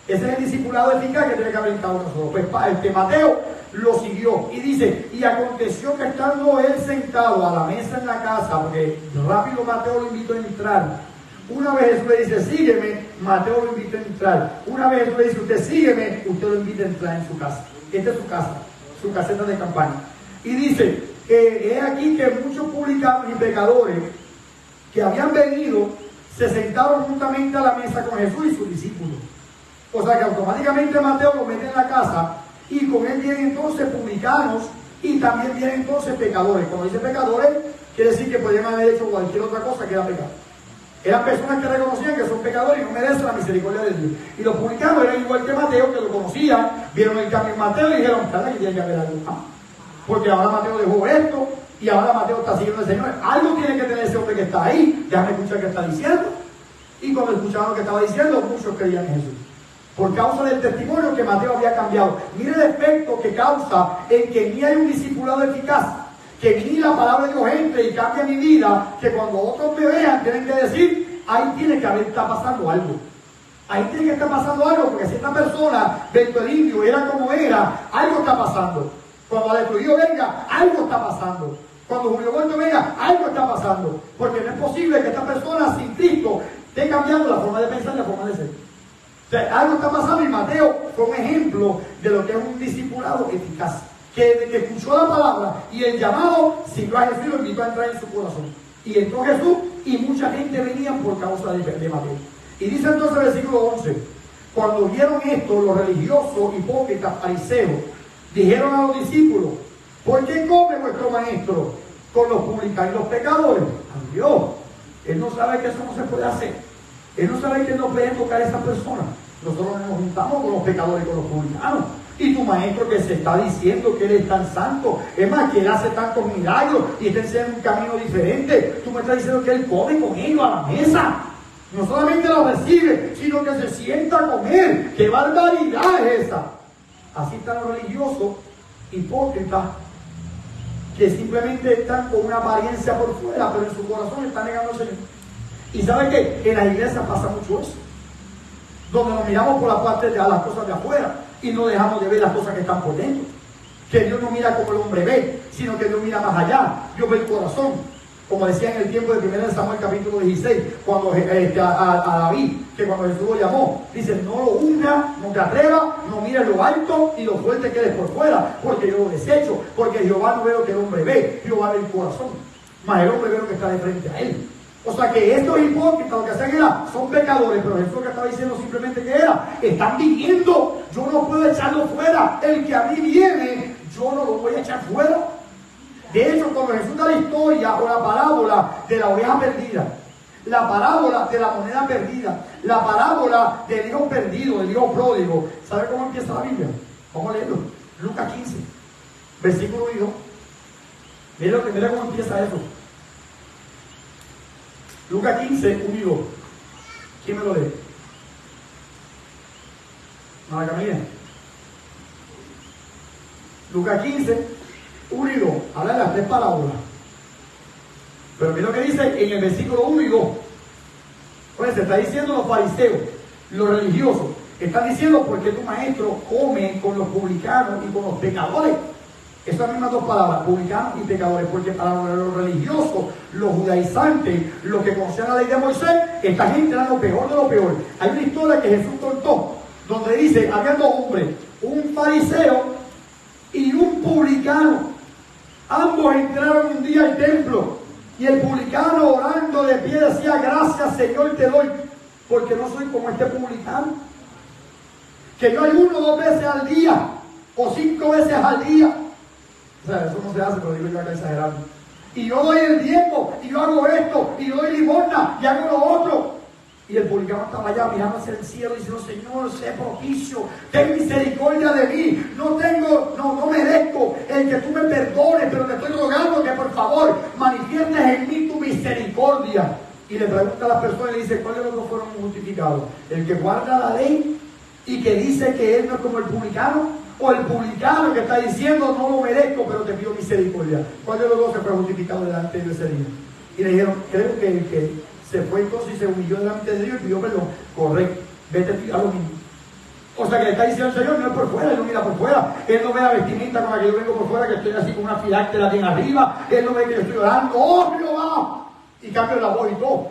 Ese es el discipulado eficaz que tiene que haber en cada uno de nosotros. Pues Mateo lo siguió y dice: y aconteció que estando él sentado a la mesa en la casa, porque rápido Mateo lo invitó a entrar. Una vez Jesús le dice: sígueme, Mateo lo invita a entrar. Una vez Jesús le dice: usted sígueme, usted lo invita a entrar en su casa. Esta es su casa, su caseta de campaña. Y dice que es aquí que muchos publicanos y pecadores que habían venido se sentaron juntamente a la mesa con Jesús y sus discípulos. O sea que automáticamente Mateo lo mete en la casa y con él vienen entonces publicanos y también vienen entonces pecadores. Cuando dice pecadores, quiere decir que podían haber hecho cualquier otra cosa que era pecado. Eran personas que reconocían que son pecadores y no merecen la misericordia de Dios. Y los publicanos eran igual que Mateo, que lo conocían, vieron el cambio en Mateo y dijeron: claro que tiene que haber algo más. Porque ahora Mateo dejó esto y ahora Mateo está siguiendo al Señor. Algo tiene que tener ese hombre que está ahí. Déjame escuchar qué está diciendo. Y cuando escuchaban lo que estaba diciendo, muchos creían en Jesús. Por causa del testimonio que Mateo había cambiado. Mire el efecto que causa en que ni hay un discipulado eficaz. Que ni la palabra de Dios entre y cambie mi vida, que cuando otros me vean tienen que decir: ahí tiene que haber, está pasando algo. Ahí tiene que estar pasando algo, porque si esta persona dentro del indio era como era, algo está pasando. Cuando Aleluya venga, algo está pasando. Cuando Julio Vuelto venga, algo está pasando. Porque no es posible que esta persona sin Cristo esté cambiando la forma de pensar y la forma de ser. O sea, algo está pasando y Mateo fue un ejemplo de lo que es un discipulado eficaz. Que escuchó la palabra y el llamado siguió a Jesús y lo invitó a entrar en su corazón. Y entró Jesús y mucha gente venía por causa de Mateo. Y dice entonces el versículo 11: cuando vieron esto, los religiosos, hipócritas, fariseos, dijeron a los discípulos: ¿por qué come vuestro maestro con los publicanos y los pecadores? Dios, él no sabe que eso no se puede hacer. Él no sabe que no puede tocar a esa persona. Nosotros nos juntamos con los pecadores y con los publicanos. Y tu maestro que se está diciendo que él es tan santo, es más, que él hace tantos milagros y está enseñando un camino diferente. Tú me estás diciendo que él come con ellos a la mesa. No solamente lo recibe, sino que se sienta a comer. ¡Qué barbaridad es esa! Así están los religiosos hipócritas que simplemente están con una apariencia por fuera, pero en su corazón están negando al Señor. ¿Y sabe qué? En las iglesias pasa mucho eso, donde nos miramos por la parte de las cosas de afuera y no dejamos de ver las cosas que están por dentro. Que Dios no mira como el hombre ve, sino que Dios mira más allá. Dios ve el corazón, como decía en el tiempo de 1 Samuel capítulo 16, cuando a David, que cuando Jesús lo llamó, dice: no lo hunda, no te atrevas, no mires lo alto y lo fuerte que eres por fuera, porque yo lo desecho, porque Jehová no ve lo que el hombre ve, Jehová ve el corazón, mas el hombre ve lo que está de frente a él. O sea que estos hipócritas lo que hacen son pecadores, pero Jesús que estaba diciendo simplemente que están viviendo. Yo no puedo echarlo fuera. El que a mí viene, yo no lo voy a echar fuera. De hecho, cuando Jesús da la historia o la parábola de la oveja perdida, la parábola de la moneda perdida, la parábola del hijo perdido, del hijo pródigo, ¿sabe cómo empieza la Biblia? Vamos a leerlo. Lucas 15, versículo 1 y 2. Mira cómo empieza eso. Lucas 15, 1 y 2. ¿Quién me lo lee? Mara Camila. Lucas 15, 1 y 2. Habla de las tres parábolas. Pero mira lo que dice en el versículo 1 y 2. Pues se está diciendo los fariseos, los religiosos. Están diciendo: ¿por qué tu maestro come con los publicanos y con los pecadores? Esas mismas dos palabras, publicanos y pecadores, porque para los religiosos, los judaizantes, los que conocían la ley de Moisés, esta gente era lo peor de lo peor. Hay una historia que Jesús contó, donde dice: había dos hombres, un fariseo y un publicano. Ambos entraron un día al templo, y el publicano, orando de pie, decía: gracias, Señor, te doy, porque no soy como este publicano, que yo ayuno 2 veces al día, o 5 veces al día. O sea, eso no se hace, pero digo yo acá exagerando. Y yo doy el diezmo, y yo hago esto, y yo doy limosna, y hago lo otro. Y el publicano estaba allá mirando hacia el cielo, diciendo: Señor, sé propicio, ten misericordia de mí. No merezco el que tú me perdones, pero te estoy rogando que por favor manifiestes en mí tu misericordia. Y le pregunta a las personas y le dice: ¿cuáles de los dos fueron justificados? ¿El que guarda la ley y que dice que él no es como el publicano? ¿O el publicano que está diciendo: no lo merezco, pero te pido misericordia? ¿Cuál de los dos se fue justificado delante de ese día? Y le dijeron: creo que el que se fue entonces y se humilló delante de Dios y pidió perdón. Correcto, vete a lo mismo. O sea que le está diciendo el Señor: no es por fuera, él no mira por fuera, él no ve la vestimenta con la que yo vengo por fuera, que estoy así con una filáctera bien arriba, él no ve que yo estoy orando: ¡oh, Jehová! Y cambio la voz y todo.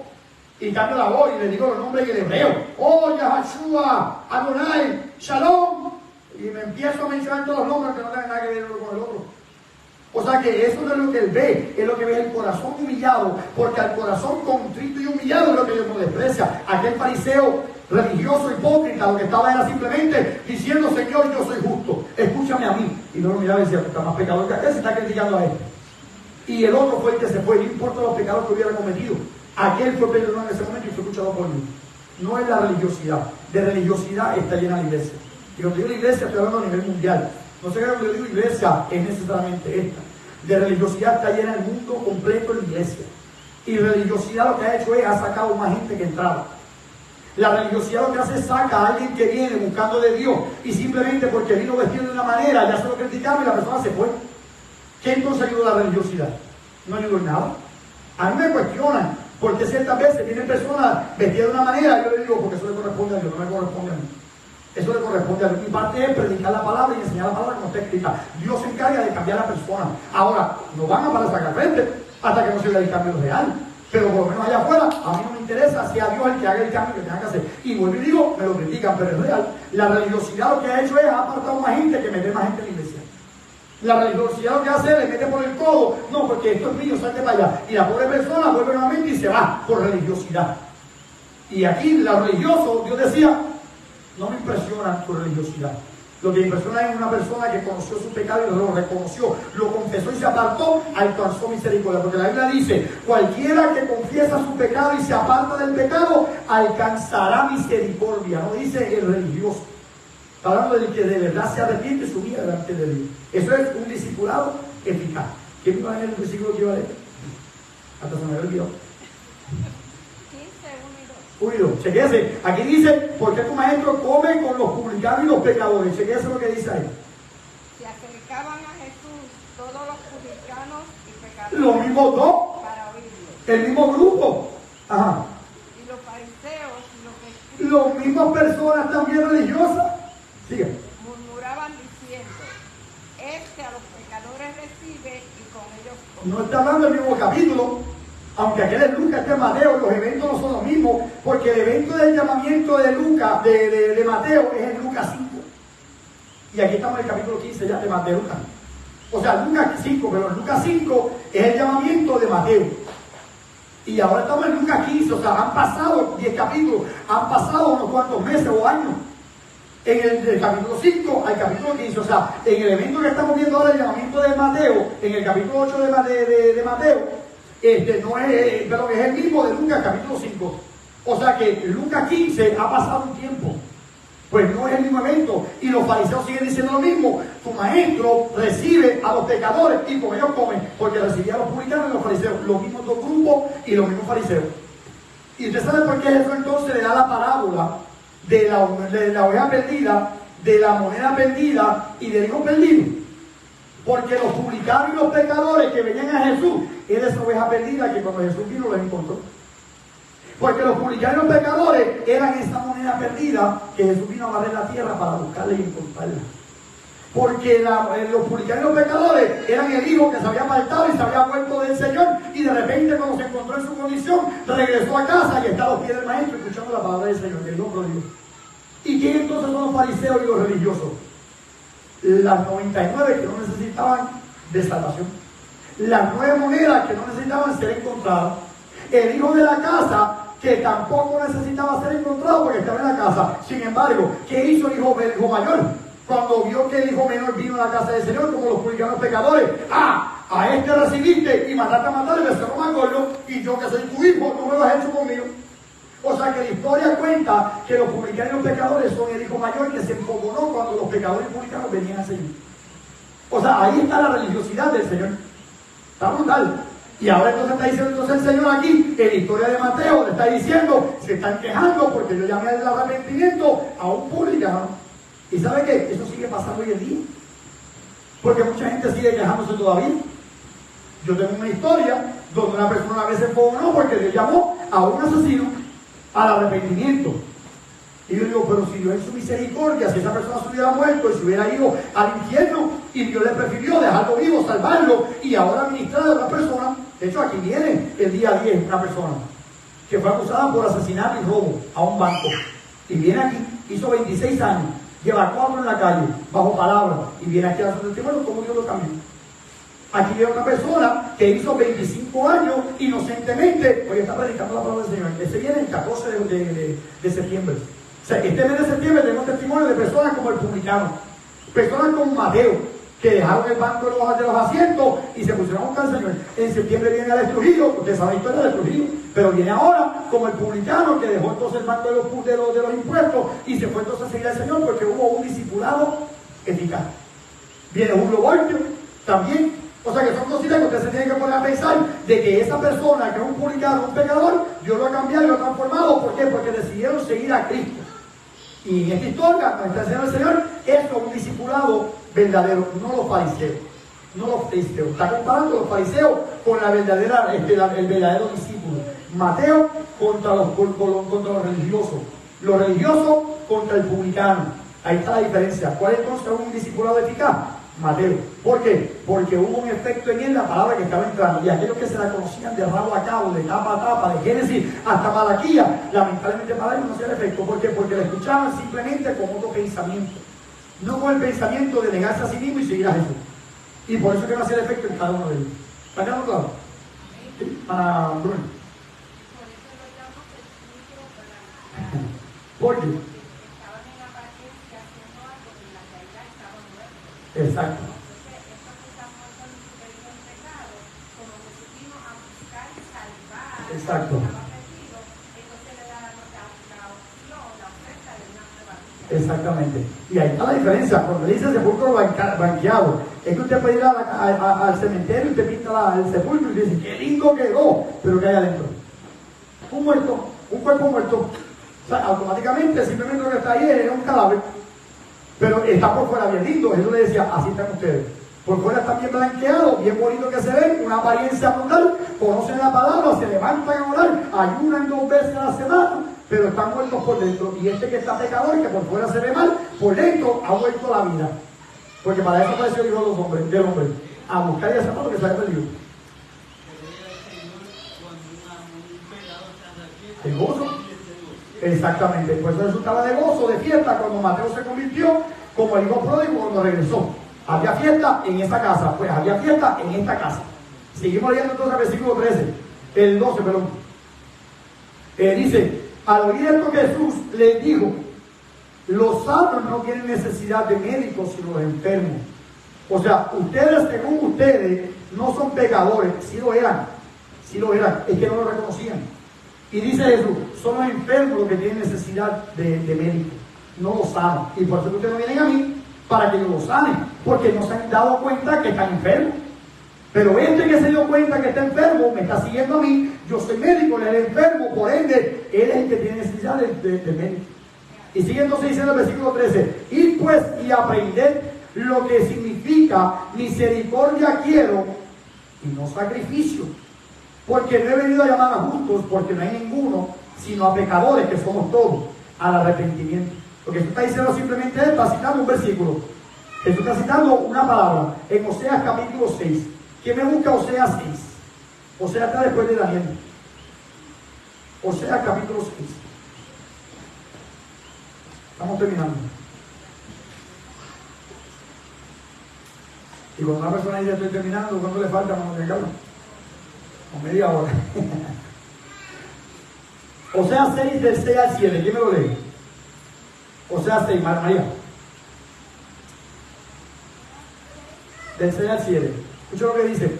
Y cambio la voz y le digo los nombres en hebreo: ¡oh, Yahashua, Adonai, Shalom! Y me empiezo a mencionar todos los nombres que no tienen nada que ver uno con el otro. O sea que eso no es lo que él ve, es lo que ve el corazón humillado, porque al corazón contrito y humillado es lo que Dios no desprecia. Aquel fariseo religioso hipócrita lo que estaba era simplemente diciendo: Señor, yo soy justo, escúchame a mí. Y no lo miraba y decía: está más pecador que aquel, se está criticando a él. Y el otro fue el que se fue, no importa los pecados que hubiera cometido. Aquel fue perdonado en ese momento y fue escuchado por mí. No es la religiosidad, de religiosidad está llena la iglesia. Y cuando digo la iglesia, estoy hablando a nivel mundial. No sé qué cuando yo digo iglesia es necesariamente esta. De religiosidad está llena el mundo completo en la iglesia. Y religiosidad lo que ha hecho es, ha sacado más gente que entraba. La religiosidad lo que hace es saca a alguien que viene buscando de Dios y simplemente porque vino vestido de una manera, ya se lo criticaba y la persona se fue. ¿Qué entonces ayudó la religiosidad? No ayudó en nada. A mí me cuestionan, porque ciertas veces vienen personas vestidas de una manera, yo le digo: porque eso le corresponde a Dios, no me corresponde a mí. Eso le corresponde a Dios. Mi parte es predicar la palabra y enseñar la palabra como está escrita. Dios se encarga de cambiar a la persona. Ahora, no van a aparecer acá al frente hasta que no se vea el cambio real. Pero por lo menos allá afuera, a mí no me interesa, sea Dios el que haga el cambio que tenga que hacer. Y vuelvo y digo, me lo critican, pero es real. La religiosidad lo que ha hecho es, ha apartado más gente que mete más gente en la iglesia. La religiosidad lo que hace es, le mete por el codo: no, porque esto es mío, salte para allá. Y la pobre persona vuelve nuevamente y se va por religiosidad. Y aquí, los religiosos, Dios decía: no me impresiona tu religiosidad. Lo que impresiona es una persona que conoció su pecado y lo reconoció, lo confesó y se apartó, alcanzó misericordia. Porque la Biblia dice: cualquiera que confiesa su pecado y se aparta del pecado, alcanzará misericordia. No dice el religioso. Está hablando del que de verdad se arrepiente y se humilla delante de Dios. Eso es un discipulado eficaz. ¿Quién iba a leer el versículo que iba a leer? Hasta se me olvidó. 15, 1 y 2. 1 y 2. Chequéese. Aquí dice, ¿por qué tu maestro come con los publicanos y los pecadores? Chequéese lo que dice ahí. Se acercaban a Jesús todos los publicanos y pecadores Los mismos dos, para oírlo. el mismo grupo. Ajá. Y los fariseos y los escribas Las mismas personas también religiosas. Sigue. murmuraban diciendo, este a los pecadores recibe y con ellos come. No está hablando del mismo capítulo, aunque aquel es Lucas, este es Mateo, los eventos no son los mismos, porque el evento del llamamiento de Lucas, de Mateo, es en Lucas 5. Y aquí estamos en el capítulo 15 ya de Lucas. O sea, Lucas 5, pero en Lucas 5 es el llamamiento de Mateo. Y ahora estamos en Lucas 15, o sea, han pasado 10 capítulos, han pasado unos cuantos meses o años. En el capítulo 5 al capítulo 15, o sea, en el evento que estamos viendo ahora, el llamamiento de Mateo, en el capítulo 8 de Mateo, no es, pero es el mismo de Lucas, capítulo 5. O sea que Lucas 15 ha pasado un tiempo. Pues no es el mismo evento. Y los fariseos siguen diciendo lo mismo. Tu maestro recibe a los pecadores y con ellos comen, porque recibía a los publicanos y los fariseos, los mismos dos grupos y los mismos fariseos. Y usted sabe por qué Jesús entonces le da la parábola de la oveja perdida, de la moneda perdida y del hijo perdido. Porque los publicanos y los pecadores que venían a Jesús era esa oveja perdida que cuando Jesús vino los encontró. Porque los publicanos y los pecadores eran esa moneda perdida que Jesús vino a barrer la tierra para buscarla y encontrarla. Porque los publicanos y los pecadores eran el hijo que se había apartado y se había vuelto del Señor, y de repente cuando se encontró en su condición regresó a casa y está a los pies del maestro escuchando la palabra del Señor, el hijo pródigo. ¿Y quién entonces son los fariseos y los religiosos? Las 99 que no necesitaban de salvación, las 9 monedas que no necesitaban ser encontradas, el hijo de la casa que tampoco necesitaba ser encontrado porque estaba en la casa. Sin embargo, ¿qué hizo el hijo mayor? Cuando vio que el hijo menor vino a la casa del Señor, como los publicanos pecadores, a este recibiste y mataste a matar el becerro más gordo, y yo que soy tu hijo, no me lo has hecho conmigo. O sea que la historia cuenta que los publicanos y los pecadores son el hijo mayor que se empogonó cuando los pecadores y publicanos venían al Señor. O sea, ahí está la religiosidad del Señor. Está brutal. Y ahora entonces está diciendo el Señor aquí, en la historia de Mateo, le está diciendo, se están quejando porque yo llamé al arrepentimiento a un publicano. ¿Y sabe qué? Eso sigue pasando hoy en día. Porque mucha gente sigue quejándose todavía. Yo tengo una historia donde una persona a veces fue no porque Dios llamó a un asesino al arrepentimiento. Y yo digo, pero si Dios en su misericordia, si esa persona se hubiera muerto y se hubiera ido al infierno y Dios le prefirió dejarlo vivo, salvarlo y ahora administrar a otra persona. De hecho, aquí viene el día 10 una persona que fue acusada por asesinato y robo a un banco. Y viene aquí, hizo 26 años, lleva 4 en la calle, bajo palabra, y viene aquí a su testimonio cómo Dios lo cambió. Aquí viene una persona que hizo 25 años inocentemente, hoy está predicando la palabra del Señor. Ese viene el 14 de septiembre. O sea, este mes de septiembre tenemos testimonio de personas como el publicano, personas como Mateo, que dejaron el banco de los asientos y se pusieron a buscar al Señor. En septiembre viene Alex Trujillo, ustedes saben la historia de Trujillo, pero viene ahora como el publicano que dejó entonces el banco de los impuestos y se fue entonces a seguir al Señor porque hubo un discipulado eficaz. Viene Julio Voltio también. O sea que son cositas que usted se tiene que poner a pensar de que esa persona que es un publicano, un pecador, Dios lo ha cambiado y lo ha transformado. ¿Por qué? Porque decidieron seguir a Cristo. Y en esta historia, está enseñando el Señor, esto es un discipulado verdadero, no los fariseos. No los fariseos. Está comparando los fariseos con la verdadera, el verdadero discípulo. Mateo contra los religiosos. Los religiosos contra el publicano. Ahí está la diferencia. ¿Cuál es entonces un discipulado eficaz? Mateo. ¿Por qué? Porque hubo un efecto en él, la palabra que estaba entrando. Y aquellos que se la conocían de rabo a cabo, de tapa a tapa, de Génesis hasta Malaquía, lamentablemente para ellos no hacía el efecto. ¿Por qué? Porque lo escuchaban simplemente con otro pensamiento. No con el pensamiento de negarse a sí mismo y seguir a Jesús. Y por eso es que no hacía el efecto en cada uno de ellos. ¿Está quedando claro? ¿Sí? Para Bruno. ¿Por qué? Exacto. Exacto. Exactamente. Y Y ahí está la diferencia. Cuando dice sepulcro blanqueado, es que usted puede ir al cementerio y usted pinta el sepulcro y dice, qué lindo quedó, pero ¿qué hay adentro? Un muerto, un cuerpo muerto. O sea, automáticamente, simplemente lo que está ahí es un cadáver, pero está por fuera bien lindo. Jesús le decía, así están ustedes. Por fuera están bien blanqueados, bien bonito que se ven, una apariencia brutal, conocen la palabra, se levantan a orar, ayunan 2 veces a la semana, pero están muertos por dentro. Y este que está pecador, que por fuera se ve mal, por dentro ha vuelto a la vida. Porque para eso apareció el Hijo del Hombre, a buscar y a hacer lo que se haya perdido. El gozo. Exactamente. Pues eso estaba de gozo, de fiesta, cuando Mateo se convirtió como el hijo pródigo cuando regresó. Había fiesta en esa casa, pues había fiesta en esta casa. Seguimos leyendo entonces el versículo 13, el 12, perdón. Dice, al oír esto Jesús les dijo, los sanos no tienen necesidad de médicos sino los enfermos. O sea, ustedes, según ustedes, no son pecadores, sí lo eran, es que no lo reconocían. Y dice Jesús, son los enfermos los que tienen necesidad de médicos, no los sanos. Y por eso ustedes no vienen a mí para que yo los sane, porque no se han dado cuenta que están enfermos. Pero este que se dio cuenta que está enfermo, me está siguiendo a mí, yo soy médico, él es enfermo, por ende, él es el que tiene necesidad de médico. Y sigue entonces diciendo el versículo 13, ir pues y aprended lo que significa misericordia quiero y no sacrificio, porque no he venido a llamar a justos, porque no hay ninguno, sino a pecadores, que somos todos, al arrepentimiento. Lo que Jesús está diciendo simplemente es, está citando un versículo. Jesús está citando una palabra en Oseas capítulo 6. ¿Quién me busca Oseas 6? Oseas está después de Daniel. Oseas capítulo 6. Estamos terminando. Y cuando una persona dice estoy terminando, ¿cuánto le falta, hermano Ricardo? Con media hora. Oseas 6 del 6 al 7. ¿Quién me lo lee? Oseas 6, María. Del 6 al 7. Escucha lo que dice.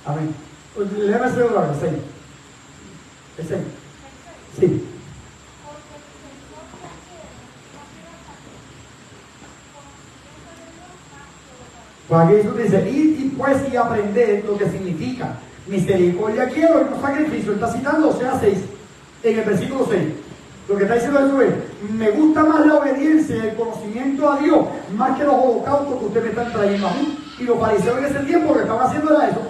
Amén. Léame ese otra vez, el 6. Sí. Pues aquí Jesús dice, y pues y aprender lo que significa misericordia quiero y no sacrificio. Está citando Oseas 6, en el versículo 6. Lo que está diciendo Jesús es, me gusta más la obediencia y el conocimiento a Dios, más que los holocaustos que ustedes me están trayendo a mí. Y los fariseos en ese tiempo lo que estaban haciendo era eso.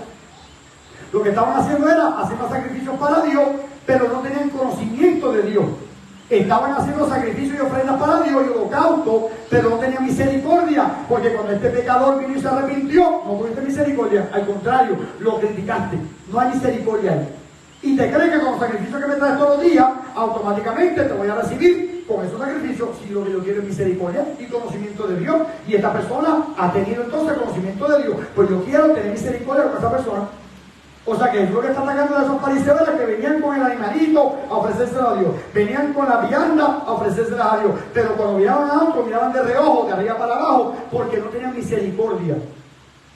Lo que estaban haciendo era hacer más sacrificios para Dios, pero no tenían conocimiento de Dios. Estaban haciendo sacrificios y ofrendas para Dios y holocaustos, pero no tenían misericordia, porque cuando este pecador vino y se arrepintió, no tuviste misericordia, al contrario, lo criticaste. No hay misericordia ahí. Y te crees que con los sacrificios que me traes todos los días, automáticamente te voy a recibir con esos sacrificios, si lo que yo quiero es misericordia y conocimiento de Dios. Y esta persona ha tenido entonces conocimiento de Dios, pues yo quiero tener misericordia con esa persona. O sea que es lo que está atacando a esos fariseos era que venían con el animalito a ofrecérselo a Dios, venían con la vianda a ofrecérsela a Dios, pero cuando miraban a otro, miraban de reojo, de arriba para abajo, porque no tenían misericordia.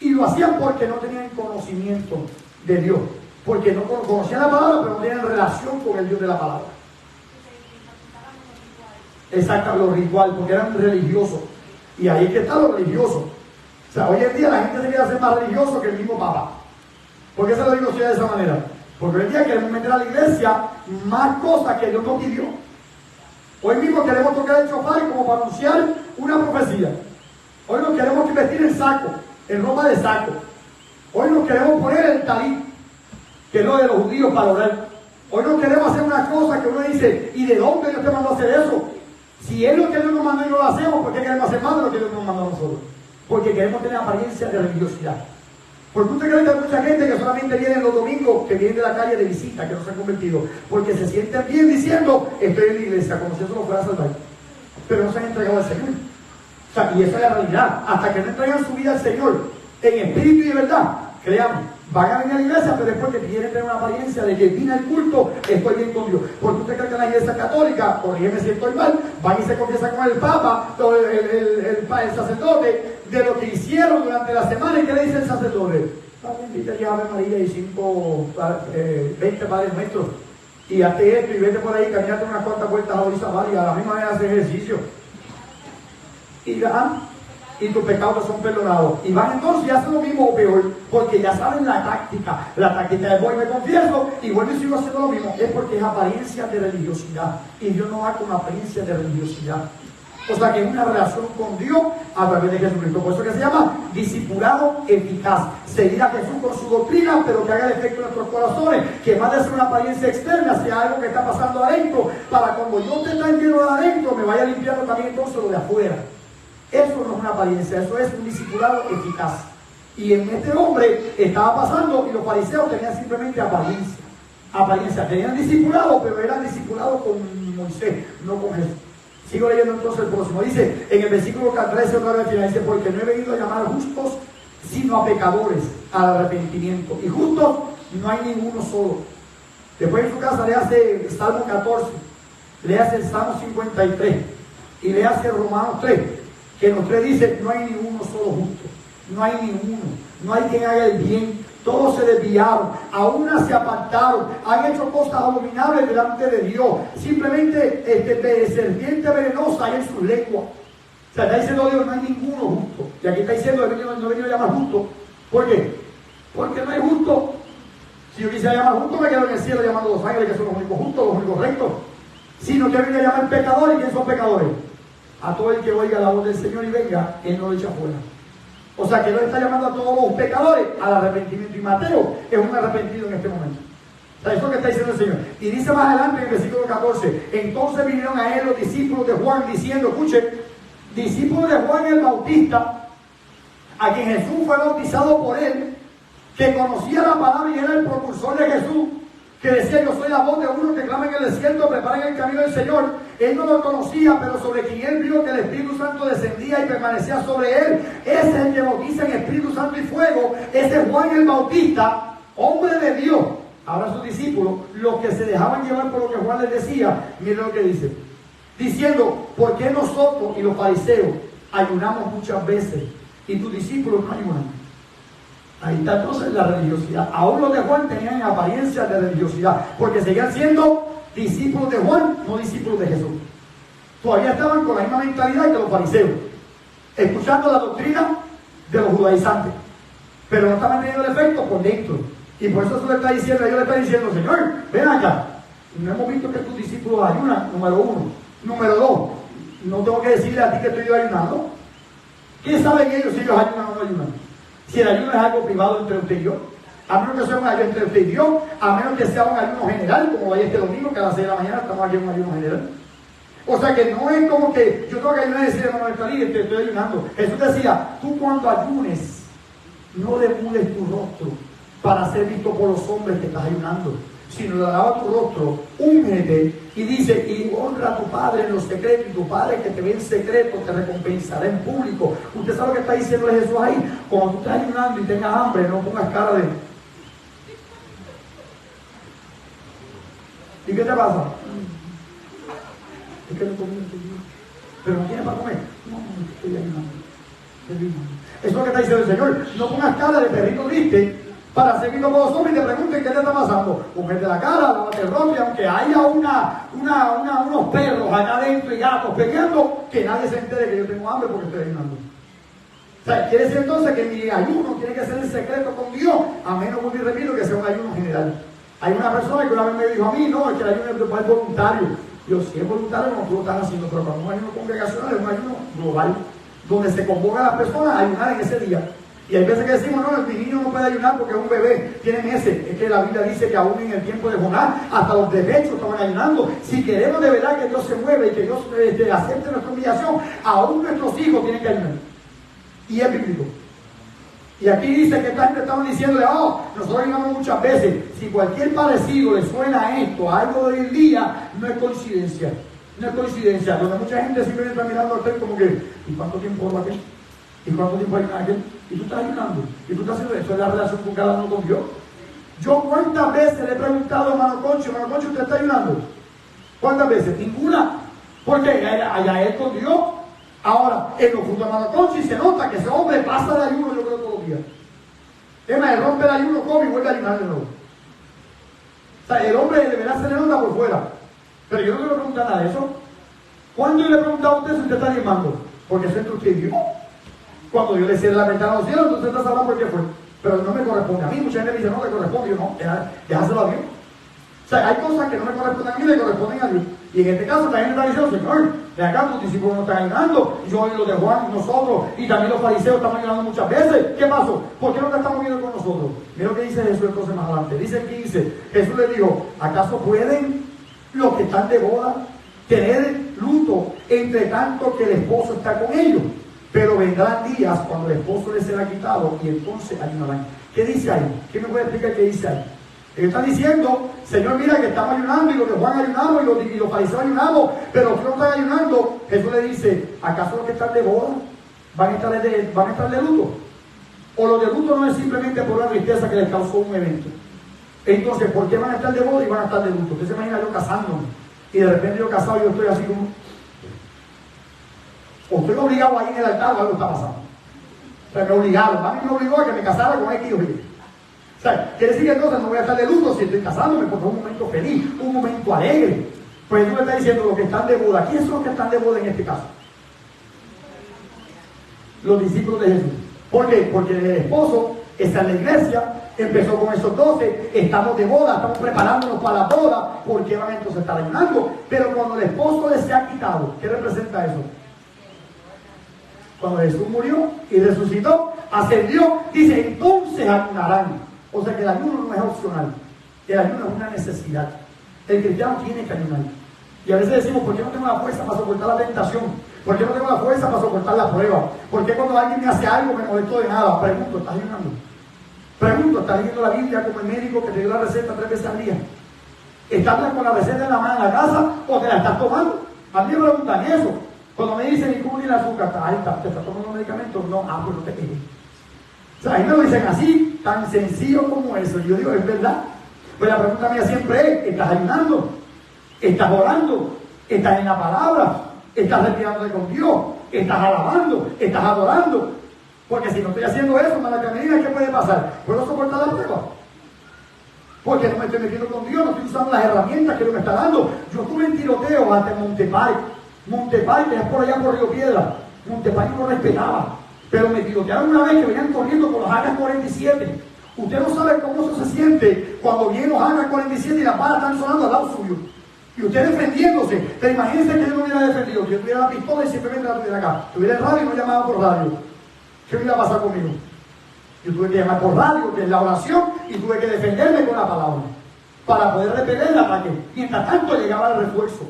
Y lo hacían porque no tenían conocimiento de Dios, porque no conocían la palabra, pero no tenían relación con el Dios de la palabra. Exacto, lo ritual, porque eran religiosos. Y ahí es que está lo religioso. O sea, hoy en día la gente se quiere hacer más religioso que el mismo Papa. ¿Por qué se lo digo de esa manera? Porque hoy en día queremos meter a la iglesia más cosas que Dios nos pidió. Hoy mismo queremos tocar el chofar como para anunciar una profecía. Hoy nos queremos vestir en saco, en ropa de saco. Hoy nos queremos poner el talit, que es lo de los judíos para orar. Hoy nos queremos hacer una cosa que uno dice, ¿y de dónde Dios te mandó a hacer eso? Si es lo que Dios nos mandó y no lo hacemos, ¿por qué queremos hacer más de lo que Dios nos mandó a nosotros? Porque queremos tener apariencia de religiosidad. Porque usted cree que hay mucha gente que solamente viene los domingos, que vienen de la calle de visita, que no se han convertido, porque se sienten bien diciendo, estoy en la iglesia, como si eso no fuera a salvar. pero no se han entregado al Señor. O sea, y esa es la realidad. Hasta que no entregan su vida al Señor en espíritu y de verdad, créanme, van a venir a la iglesia, pero es porque quieren tener una apariencia de que vine al culto, estoy bien con Dios. Porque usted cree que en la iglesia católica, corrígeme si estoy mal, van y se confiesan con el Papa, o el sacerdote, de lo que hicieron durante la semana. ¿Y qué le dice el sacerdote? Bendita ya Ave María y 20 padres nuestros. Y hazte esto y vete por ahí, caminate unas cuantas vueltas a Orisa Varia, a la misma vez hacer ejercicio. Y tus pecados son perdonados. Y van entonces y hacen lo mismo o peor, porque ya saben la táctica. La táctica es voy y me confieso y vuelvo y sigo haciendo lo mismo. Es porque es apariencia de religiosidad. Y Dios no va con apariencia de religiosidad. O sea que es una relación con Dios a través de Jesucristo. Por eso que se llama discipulado eficaz. Seguir a Jesús con su doctrina, pero que haga el efecto en nuestros corazones. Que más de ser una apariencia externa, sea algo que está pasando adentro. Para cuando yo te esté lleno de adentro, me vaya limpiando también entonces lo de afuera. Eso no es una apariencia, eso es un discipulado eficaz. Y en este hombre estaba pasando y los fariseos tenían simplemente apariencia. Apariencia, tenían discipulado, pero eran discipulados con Moisés, no con Jesús. Sigo leyendo entonces el próximo. Dice en el versículo 13 otra vez final, dice, porque no he venido a llamar a justos, sino a pecadores, al arrepentimiento. Y justos no hay ninguno solo. Después en su casa le hace el Salmo 14, le hace el Salmo 53 y le hace Romanos 3. Que los tres dice, no hay ninguno solo justo, no hay ninguno, no hay quien haga el bien, todos se desviaron, a una se apartaron, han hecho cosas abominables delante de Dios, simplemente serpiente venenosa hay en su lengua. O sea, está diciendo Dios, no hay ninguno justo, y aquí está diciendo, no he venido a llamar justo. ¿Por qué? Porque no hay justo. Si yo quisiera llamar justo, me quedo en el cielo llamando a los ángeles, que son los únicos justos, los únicos rectos. Sino que viene a llamar pecadores, ¿y quiénes son pecadores? A todo el que oiga la voz del Señor y venga, Él no lo echa fuera. O sea que Él está llamando a todos los pecadores al arrepentimiento. Y Mateo es un arrepentido en este momento. O sea, eso es lo que está diciendo el Señor. Y dice más adelante en el versículo 14, entonces vinieron a Él los discípulos de Juan diciendo, escuchen, discípulos de Juan el Bautista, a quien Jesús fue bautizado por Él, que conocía la palabra y era el propulsor de Jesús, que decía, yo soy la voz de uno que clama en el desierto, preparen el camino del Señor. Él no lo conocía, pero sobre quien él vio que el Espíritu Santo descendía y permanecía sobre él. Ese es el que bautiza en Espíritu Santo y fuego. Ese es Juan el Bautista, hombre de Dios. Ahora sus discípulos, los que se dejaban llevar por lo que Juan les decía, miren lo que dice. Diciendo, ¿por qué nosotros y los fariseos ayunamos muchas veces y tus discípulos no ayunan? Ahí está entonces la religiosidad. Aún los de Juan tenían apariencia de religiosidad, porque seguían siendo discípulos de Juan, no discípulos de Jesús. Todavía estaban con la misma mentalidad que los fariseos, escuchando la doctrina de los judaizantes, pero no estaban teniendo el efecto por dentro. Y por eso se le está diciendo, ellos le están diciendo, Señor, ven acá, no hemos visto que tus discípulos ayunan, número uno. Número dos, no tengo que decirle a ti que estoy yo ayunando. ¿Qué saben ellos si ellos ayunan o no ayunan? Si el ayuno es algo privado entre usted y yo, a menos que sea un ayuno entre usted y Dios, a menos que sea un ayuno general, como vaya este domingo, que a las 6 de la mañana estamos aquí en un ayuno general. O sea que no es como que yo tengo que ayunar y decirle, hermano, te estoy ayunando. Jesús decía, tú cuando ayunes, no demudes tu rostro para ser visto por los hombres que estás ayunando, sino lava tu rostro, úngete y dice, y honra a tu Padre en los secretos, y tu Padre que te ve en secreto te recompensará en público. Usted sabe lo que está diciendo Jesús ahí. Cuando tú estás ayunando y tengas hambre, no pongas cara de... ¿Y qué te pasa? Es que no comí, pero no tienes para comer. No, estoy ayunando. Eso es lo que está diciendo el Señor. No pongas cara de perrito triste para ser visto por los hombres y te pregunten qué te está pasando. Ungete la cara, lávate el rostro, y aunque haya unos perros allá adentro y gatos peleando, que nadie se entere que yo tengo hambre porque estoy ayunando. O sea, quiere decir entonces que mi ayuno tiene que ser en secreto con Dios, a menos, como repito, que sea un ayuno general. Hay una persona que una vez me dijo a mí, no, es que el ayuno es voluntario. Yo, si es voluntario, no tú lo estás haciendo, pero cuando un ayuno congregacional es un ayuno global, donde se convoca a las personas a ayunar en ese día. Y hay veces que decimos, no, mi niño no puede ayunar porque es un bebé, tiene meses. Es que la Biblia dice que aún en el tiempo de Jonás, hasta los derechos estaban ayunando. Si queremos de verdad que Dios se mueva y que Dios acepte nuestra humillación, aún nuestros hijos tienen que ayunar. Y es bíblico. Y aquí dice que esta gente estaban diciéndole, oh, nosotros ayunamos muchas veces. Si cualquier parecido le suena a esto, a algo del día, no es coincidencia. No es coincidencia, donde mucha gente simplemente está mirando a usted como que, ¿y cuánto tiempo va aquel? ¿Y cuánto tiempo hay en aquel? ¿Y tú estás ayunando? ¿Y tú estás haciendo esto? Es la relación con cada uno con Dios. Yo cuántas veces le he preguntado a hermano Concho, ¿usted está ayunando? ¿Cuántas veces? Ninguna. Porque allá es con Dios. Ahora, en los frutos de hermano Concho, y se nota que ese hombre pasa de ayuno, yo creo, todos los días. Es más, él rompe el ayuno, come y vuelve a ayunar de nuevo. O sea, el hombre de verdad se le nota por fuera. Pero yo no le pregunto nada de eso. ¿Cuándo yo le he preguntado a usted si usted está diezmando? Porque eso es entre usted y Dios. Cuando yo le cierre la ventana a los cielos, entonces usted está hablando por qué fue. Pero no me corresponde a mí. Mucha gente me dice, no le corresponde. Yo no, déjaselo a Dios. O sea, hay cosas que no me corresponden a mí, le corresponden a Dios. Y en este caso también está diciendo, Señor, de acá tus discípulos no están ayunando. Y yo oí lo de Juan, nosotros, y también los fariseos estamos ayunando muchas veces. ¿Qué pasó? ¿Por qué no te estamos viendo con nosotros? Mira lo que dice Jesús entonces más adelante. Dice el 15, Jesús le dijo, ¿acaso pueden los que están de boda tener luto entre tanto que el esposo está con ellos? Pero vendrán días cuando el esposo les será quitado y entonces ayunarán. ¿Qué dice ahí? ¿Qué me puede explicar qué dice ahí? Ellos están diciendo, Señor, mira que estamos ayunando y los de Juan ayunamos y los fariseos ayunamos, pero los que no están ayunando. Jesús le dice, ¿acaso los que están de boda van a estar de luto? O los de luto no es simplemente por la tristeza que les causó un evento. Entonces, ¿por qué van a estar de boda y van a estar de luto? Usted se imagina yo casándome y de repente yo casado y yo estoy así como... O estoy obligado ahí en el altar o algo está pasando. O sea, me obligaron. A mí me obligó a que me casara con X o Y. O sea, quiere decir que entonces no voy a estar de luto si estoy casándome, porque es un momento feliz, un momento alegre. Pues tú me estás diciendo los que están de boda. ¿Quiénes son los que están de boda en este caso? Los discípulos de Jesús. ¿Por qué? Porque el esposo está en la iglesia, empezó con esos 12, estamos de boda, estamos preparándonos para la boda, porque van entonces a estar ayunando. Pero cuando el esposo les se ha quitado, ¿qué representa eso? Cuando Jesús murió y resucitó, ascendió, dice, entonces ayunarán. O sea que el ayuno no es opcional, el ayuno es una necesidad. El cristiano tiene que ayunar. Y a veces decimos, ¿por qué no tengo la fuerza para soportar la tentación? ¿Por qué no tengo la fuerza para soportar la prueba? ¿Por qué cuando alguien me hace algo me molesto de nada? Pregunto, ¿estás ayunando? Pregunto, ¿estás leyendo la Biblia como el médico que te dio la receta 3 veces al día? ¿Estás con la receta en la mano en la casa o te la estás tomando? A mí me preguntan eso. Cuando me dicen, ¿y cómo tiene el azúcar? ¿Te estás tomando medicamentos? No, pues no te quejes. O sea, a mí me lo dicen así, tan sencillo como eso. Y yo digo, es verdad. Pues la pregunta mía siempre es, ¿estás ayunando? ¿Estás orando? ¿Estás en la palabra? ¿Estás retirándote con Dios? ¿Estás alabando? ¿Estás adorando? Porque si no estoy haciendo eso, mala caminina, ¿qué puede pasar? ¿Puedo soportar la prueba? Porque no me estoy metiendo con Dios, no estoy usando las herramientas que Dios me está dando. Yo estuve en tiroteo hasta Montepay, que es por allá por Río Piedra. Montepay no respetaba. Pero me tirotearon una vez que venían corriendo con los AK-47. Usted no sabe cómo eso se siente cuando vienen los AK-47 y las balas están sonando al lado suyo. Y usted defendiéndose. Pero imagínense que yo no hubiera defendido, que yo tuviera la pistola y simplemente la tuviera acá. Tuviera el radio y no llamaba por radio. ¿Qué iba a pasar conmigo? Yo tuve que llamar por radio, que es la oración, y tuve que defenderme con la palabra para poder repeler el ataque. Mientras tanto llegaba el refuerzo.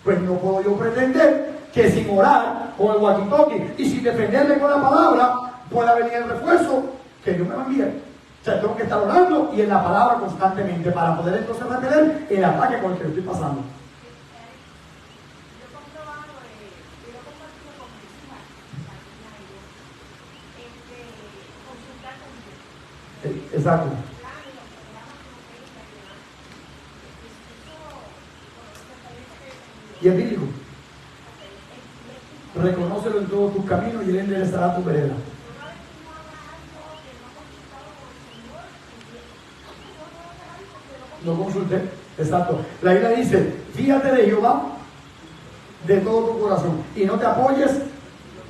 Pues no puedo yo pretender que sin orar con el walkie-talkie y sin defenderme con la palabra pueda venir el refuerzo que Dios me va a enviar. O sea, tengo que estar orando y en la palabra constantemente para poder entonces repeler el ataque con el que estoy pasando. Exacto. Y es bíblico. Reconócelo en todos tus caminos y Él enderezará tu vereda. No consulté. Exacto. La Biblia dice, fíjate de Jehová de todo tu corazón y no te apoyes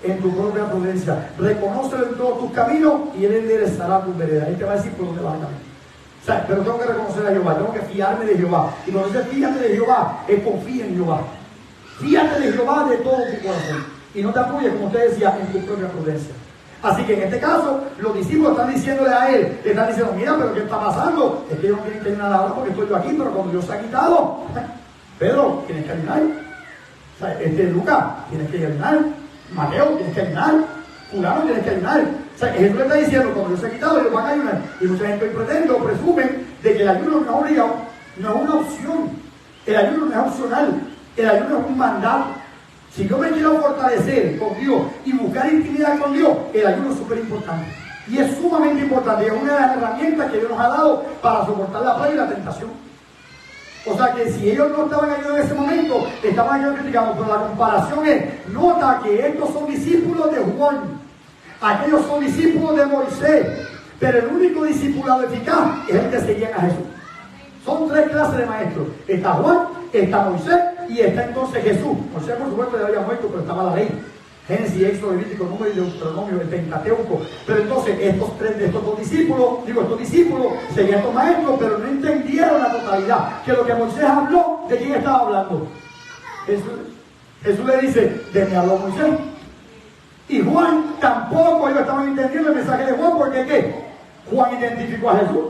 en tu propia prudencia. Reconócelo en todos tus caminos y Él enderezará tu vereda. Él te va a decir por dónde vas a caminar. O sea, pero tengo que reconocer a Jehová, tengo que fiarme de Jehová. Y cuando dice fíjate de Jehová, es confía en Jehová. Fíjate de Jehová de todo tu corazón. Y no te apoyes, como usted decía, en tu propia prudencia. Así que en este caso, los discípulos están diciéndole a él, le están diciendo, mira, pero ¿qué está pasando? Es que ellos no quieren tener nada ahora porque estoy yo aquí, pero cuando Dios se ha quitado, Pedro, tienes que ayunar. O sea, Lucas, tienes que ayunar. Mateo, tienes que ayunar. Fulano, tienes que ayunar. O sea, Jesús le está diciendo, cuando Dios se ha quitado, ellos van a ayunar. Y mucha gente pretende o presumen de que el ayuno no es obligado, no es una opción. El ayuno no es opcional. El ayuno es un mandato. Si yo me quiero fortalecer con Dios y buscar intimidad con Dios, el ayuno es súper importante. Y es sumamente importante. Es una de las herramientas que Dios nos ha dado para soportar la prueba y la tentación. O sea que si ellos no estaban ayudando en ese momento, estaban ayudando criticando. Pero la comparación es, nota que estos son discípulos de Juan. Aquellos son discípulos de Moisés. Pero el único discipulado eficaz es el que seguían a Jesús. Son tres clases de maestros. Está Juan, está Moisés y está entonces Jesús. Moisés por supuesto ya había muerto, pero estaba la ley. Génesis, Éxodo, Levítico, Número y Deuteronomio, el Pentateuco. Pero entonces estos dos discípulos, seguían estos maestros, pero no entendieron la totalidad. Que lo que Moisés habló, ¿de quién estaba hablando? Jesús le dice, de mí habló Moisés. Y Juan tampoco ellos estaban entendiendo el mensaje de Juan, porque ¿qué? Juan identificó a Jesús.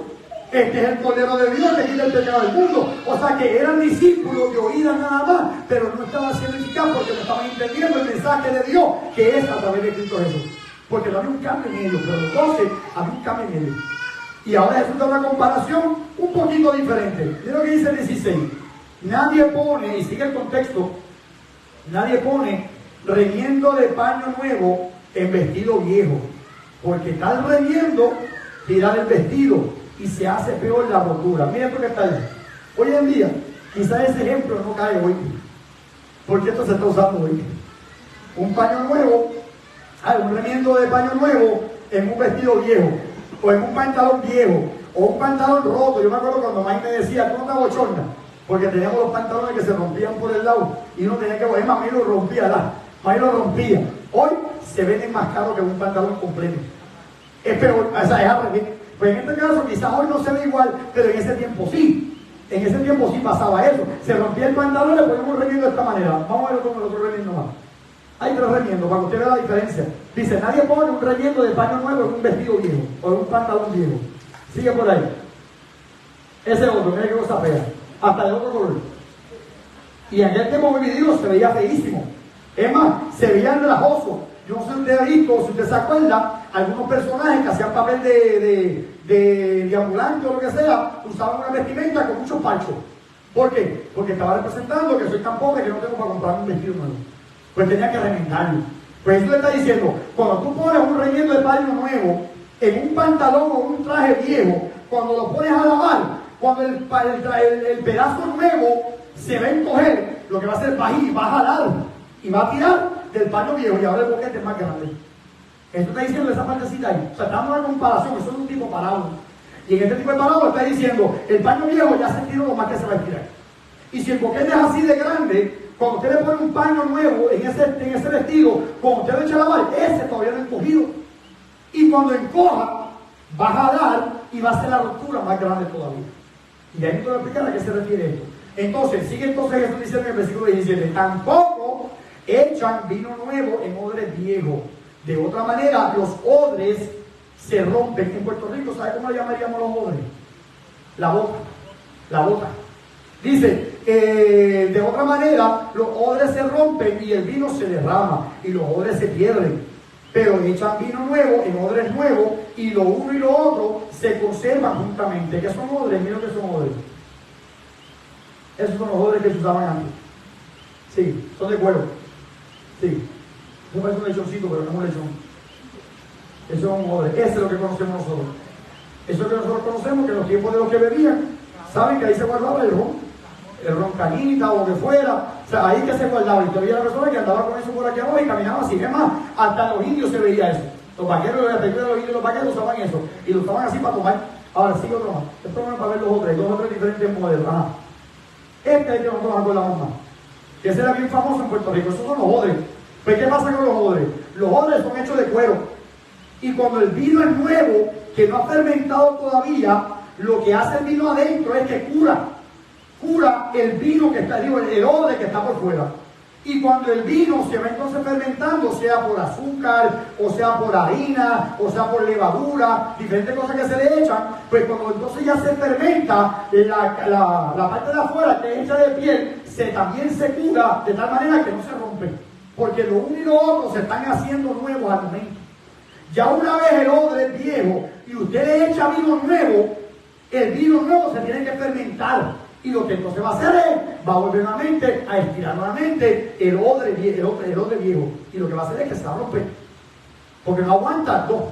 Este es el Cordero de Dios que quita el pecado del mundo. O sea que eran discípulos de oídas nada más, pero no estaban siendo eficaz porque no estaban entendiendo el mensaje de Dios, que es a través de Cristo Jesús. Porque no había un cambio en ellos, pero los 12 había un cambio en ellos. Y ahora Jesús da una comparación un poquito diferente. Mira lo que dice el 16. Nadie pone, y sigue el contexto, nadie pone remiendo de paño nuevo en vestido viejo, porque tal remiendo tira el vestido y se hace peor la rotura. Mira esto que está ahí. Hoy en día, quizás ese ejemplo no cae hoy, porque esto se está usando hoy. Un paño nuevo, un remiendo de paño nuevo en un vestido viejo, o en un pantalón viejo, o un pantalón roto. Yo me acuerdo cuando Mike me decía, tú no te bochornas, porque teníamos los pantalones que se rompían por el lado y uno tenía que coger, más lo rompía, Mike lo rompía. Hoy se venden más caros que un pantalón completo. Es peor, o sea, es al revés. Pues en este caso quizás hoy no se ve igual, pero en ese tiempo sí. En ese tiempo sí pasaba eso. Se rompía el pantalón y le poníamos un remiendo de esta manera. Vamos a ver con el otro remiendo más. Hay tres remiendos para que usted vea la diferencia. Dice, nadie pone un remiendo de paño nuevo en un vestido viejo o en un pantalón viejo. Sigue por ahí. Ese otro, mira qué cosa fea. Hasta de otro color. Y en aquel tiempo muy vivido se veía feísimo. Es más, se veía enrajoso. Yo no sé si usted ha visto, si usted se acuerda, algunos personajes que hacían papel de ambulante o lo que sea, usaban una vestimenta con muchos parchos. ¿Por qué? Porque estaba representando que soy tan pobre que no tengo para comprar un vestido nuevo. Pues tenía que remendarlo. Pues eso le está diciendo, cuando tú pones un remiendo de paño nuevo en un pantalón o un traje viejo, cuando lo pones a lavar, cuando el pedazo nuevo se va a encoger, lo que va a hacer va a jalar y va a tirar del paño viejo y ahora el boquete es más grande. Esto está diciendo esa partecita ahí. O sea, está dando una comparación, eso es un tipo de parábola. Y en este tipo de parábola está diciendo, el paño viejo ya se estiró lo más que se va a estirar. Y si el boquete es así de grande, cuando usted le pone un paño nuevo en ese vestido, cuando usted lo echa a lavar, ese todavía no ha encogido. Y cuando encoja, va a jalar y va a ser la ruptura más grande todavía. Y ahí te voy a explicar a qué se refiere esto. Entonces, sigue entonces Jesús diciendo en el versículo 17, tampoco echan vino nuevo en odres viejos. De otra manera, los odres se rompen. En Puerto Rico, ¿sabe cómo le llamaríamos los odres? La bota. La bota. Dice, de otra manera, los odres se rompen y el vino se derrama y los odres se pierden. Pero echan vino nuevo en odres nuevos y lo uno y lo otro se conservan juntamente. ¿Qué son odres? Miren que son odres. Esos son los odres que se usaban antes. Sí, son de cuero. Sí. Eso parece un lechoncito, pero no es un lechón. Eso es un odre. Ese es lo que conocemos nosotros. Eso es lo que nosotros conocemos, que en los tiempos de los que bebían, saben que ahí se guardaba el ron canita o lo que fuera. O sea, ahí que se guardaba. Y todavía la persona que andaba con eso por aquí abajo y caminaba así. Es más, hasta los indios se veía eso. Los vaqueros, los indios y los vaqueros usaban eso. Y lo usaban así para tomar. Ahora sigue otro más. Esto no es para ver dos o tres diferentes modelos. Ajá. Este es el que nosotros acordamos más. Que ese era bien famoso en Puerto Rico. Esos son los odres. Pues ¿qué pasa con los odres? Los odres son hechos de cuero. Y cuando el vino es nuevo, que no ha fermentado todavía, lo que hace el vino adentro es que cura el vino que está, el odre que está por fuera. Y cuando el vino se va entonces fermentando, sea por azúcar, o sea por harina, o sea por levadura, diferentes cosas que se le echan, pues cuando entonces ya se fermenta, la parte de afuera que es hecha de piel, también se cura de tal manera que no se rompe. Porque lo uno y lo otro se están haciendo nuevos al momento. Ya una vez el odre es viejo y usted le echa vino nuevo, el vino nuevo se tiene que fermentar. Y lo que entonces va a hacer es, va a volver nuevamente a estirar nuevamente el odre viejo. Y lo que va a hacer es que se va a romper. Porque no aguanta dos.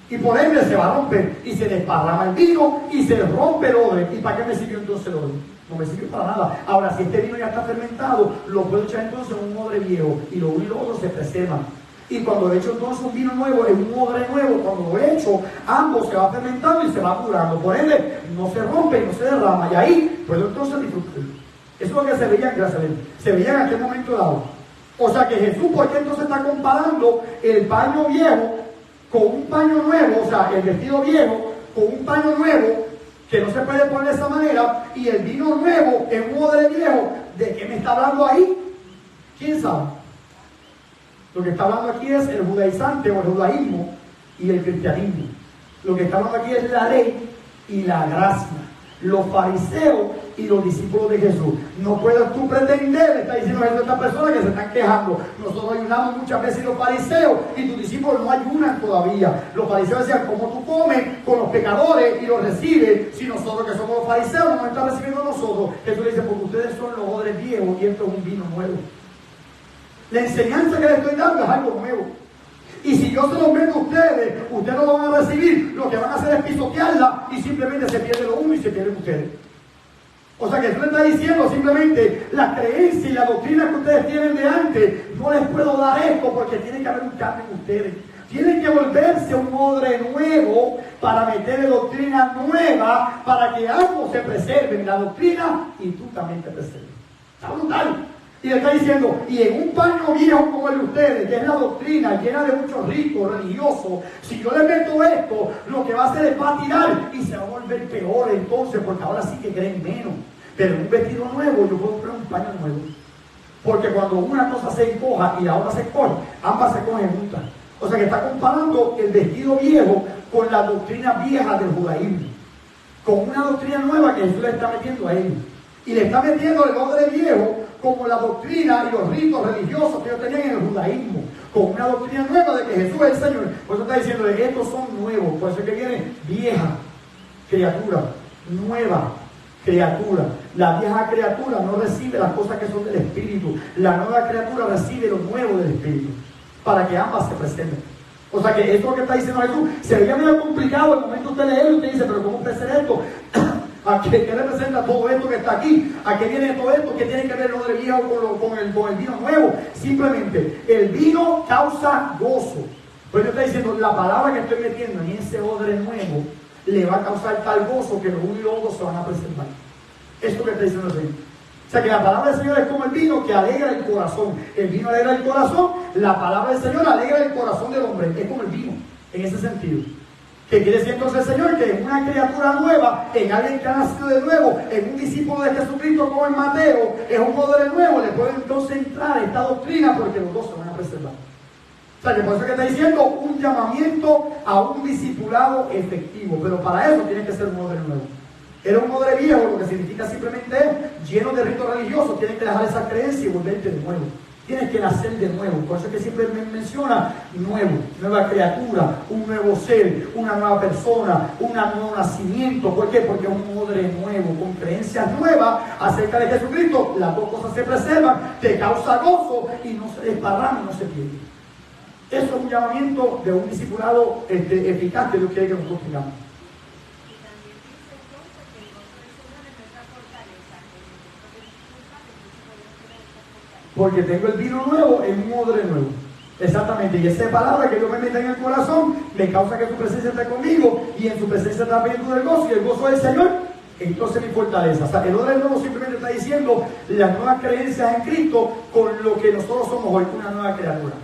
Y por ende se va a romper. Y se desparrama el vino y se rompe el odre. ¿Y para qué me sirvió entonces el odre? No me sirvió para nada. Ahora, si este vino ya está fermentado, lo puedo echar entonces en un odre viejo. Y lo uno y lo otro se preservan. Y cuando he hecho entonces un vino nuevo, en un odre nuevo, cuando lo he hecho, ambos se va fermentando y se va curando. Por ende, no se rompe y no se derrama. Y ahí puedo entonces disfrutar. Eso es lo que se veía en Jerusalén. Se veía en aquel momento dado. O sea que Jesús, ¿por qué entonces está comparando el paño viejo con un paño nuevo? O sea, el vestido viejo con un paño nuevo que no se puede poner de esa manera, y el vino nuevo en un odre viejo. ¿De qué me está hablando ahí? ¿Quién sabe? Lo que está hablando aquí es el judaizante o el judaísmo y el cristianismo. Lo que está hablando aquí es la ley y la gracia. Los fariseos y los discípulos de Jesús. No puedes tú pretender, está diciendo Jesús a estas personas que se están quejando. Nosotros ayunamos muchas veces, y los fariseos y tus discípulos no ayunan todavía. Los fariseos decían, ¿cómo tú comes con los pecadores y los recibes? Si nosotros que somos los fariseos no nos están recibiendo a nosotros. Jesús dice, porque ustedes son los odres viejos y esto es un vino nuevo. La enseñanza que les estoy dando es algo nuevo. Y si yo se los meto a ustedes, ustedes no lo van a recibir. Lo que van a hacer es pisotearla y simplemente se pierde lo uno y se pierden ustedes. O sea que Jesús le está diciendo simplemente la creencia y la doctrina que ustedes tienen de antes, no les puedo dar esto porque tiene que haber un cambio en ustedes. Tienen que volverse un odre nuevo para meterle doctrina nueva para que ambos se preserven, la doctrina y tú también te preserves. Está brutal. Y le está diciendo, y en un paño viejo como el de ustedes, que es la doctrina llena de muchos ritos religiosos, si yo le meto esto, lo que va a hacer es va a tirar y se va a volver peor entonces, porque ahora sí que creen menos. Pero en un vestido nuevo yo puedo comprar un paño nuevo. Porque cuando una cosa se encoja y la otra se encoge, ambas se cogen juntas. O sea que está comparando el vestido viejo con la doctrina vieja del judaísmo, con una doctrina nueva que Jesús le está metiendo a ellos. Y le está metiendo el odre viejo como la doctrina y los ritos religiosos que ellos tenían en el judaísmo, con una doctrina nueva de que Jesús es el Señor. Por eso está diciendo que estos son nuevos, por eso es que viene vieja criatura, nueva criatura. La vieja criatura no recibe las cosas que son del Espíritu, la nueva criatura recibe lo nuevo del Espíritu, para que ambas se presenten. O sea que esto que está diciendo Jesús se veía medio complicado. El momento usted lee y usted dice, pero ¿cómo puede ser esto? ¿A qué representa todo esto que está aquí? ¿A qué viene todo esto? ¿Qué tiene que ver el odre viejo con el vino nuevo? Simplemente, el vino causa gozo. Por eso está diciendo, la palabra que estoy metiendo en ese odre nuevo le va a causar tal gozo que los uno y los otros se van a preservar. Esto que está diciendo el Señor. O sea que la palabra del Señor es como el vino que alegra el corazón. El vino alegra el corazón, la palabra del Señor alegra el corazón del hombre. Es como el vino, en ese sentido. ¿Qué quiere decir entonces el Señor? Que en una criatura nueva, en alguien que ha nacido de nuevo, en un discípulo de Jesucristo como en Mateo, es un odre nuevo, le puede entonces entrar esta doctrina porque los dos se van a preservar. O sea que por eso que está diciendo un llamamiento a un discipulado efectivo, pero para eso tiene que ser un odre nuevo. Era un odre viejo, lo que significa simplemente es lleno de ritos religiosos, tienes que dejar esa creencia y volverte de nuevo. Tienes que nacer de nuevo. Por eso es que siempre me menciona nuevo, nueva criatura, un nuevo ser, una nueva persona, un nuevo nacimiento. ¿Por qué? Porque es un odre nuevo, con creencias nuevas acerca de Jesucristo. Las dos cosas se preservan, te causa gozo y no se desparrama y no se pierde. Eso es un llamamiento de un discipulado eficaz que Dios quiere que nosotros tengamos. Porque tengo el vino nuevo en un odre nuevo. Exactamente. Y esa palabra que Dios me mete en el corazón me causa que su presencia esté conmigo. Y en su presencia está plenitud del gozo. Y el gozo del Señor, entonces mi fortaleza. O sea, el odre nuevo simplemente está diciendo las nuevas creencias en Cristo con lo que nosotros somos hoy, una nueva criatura.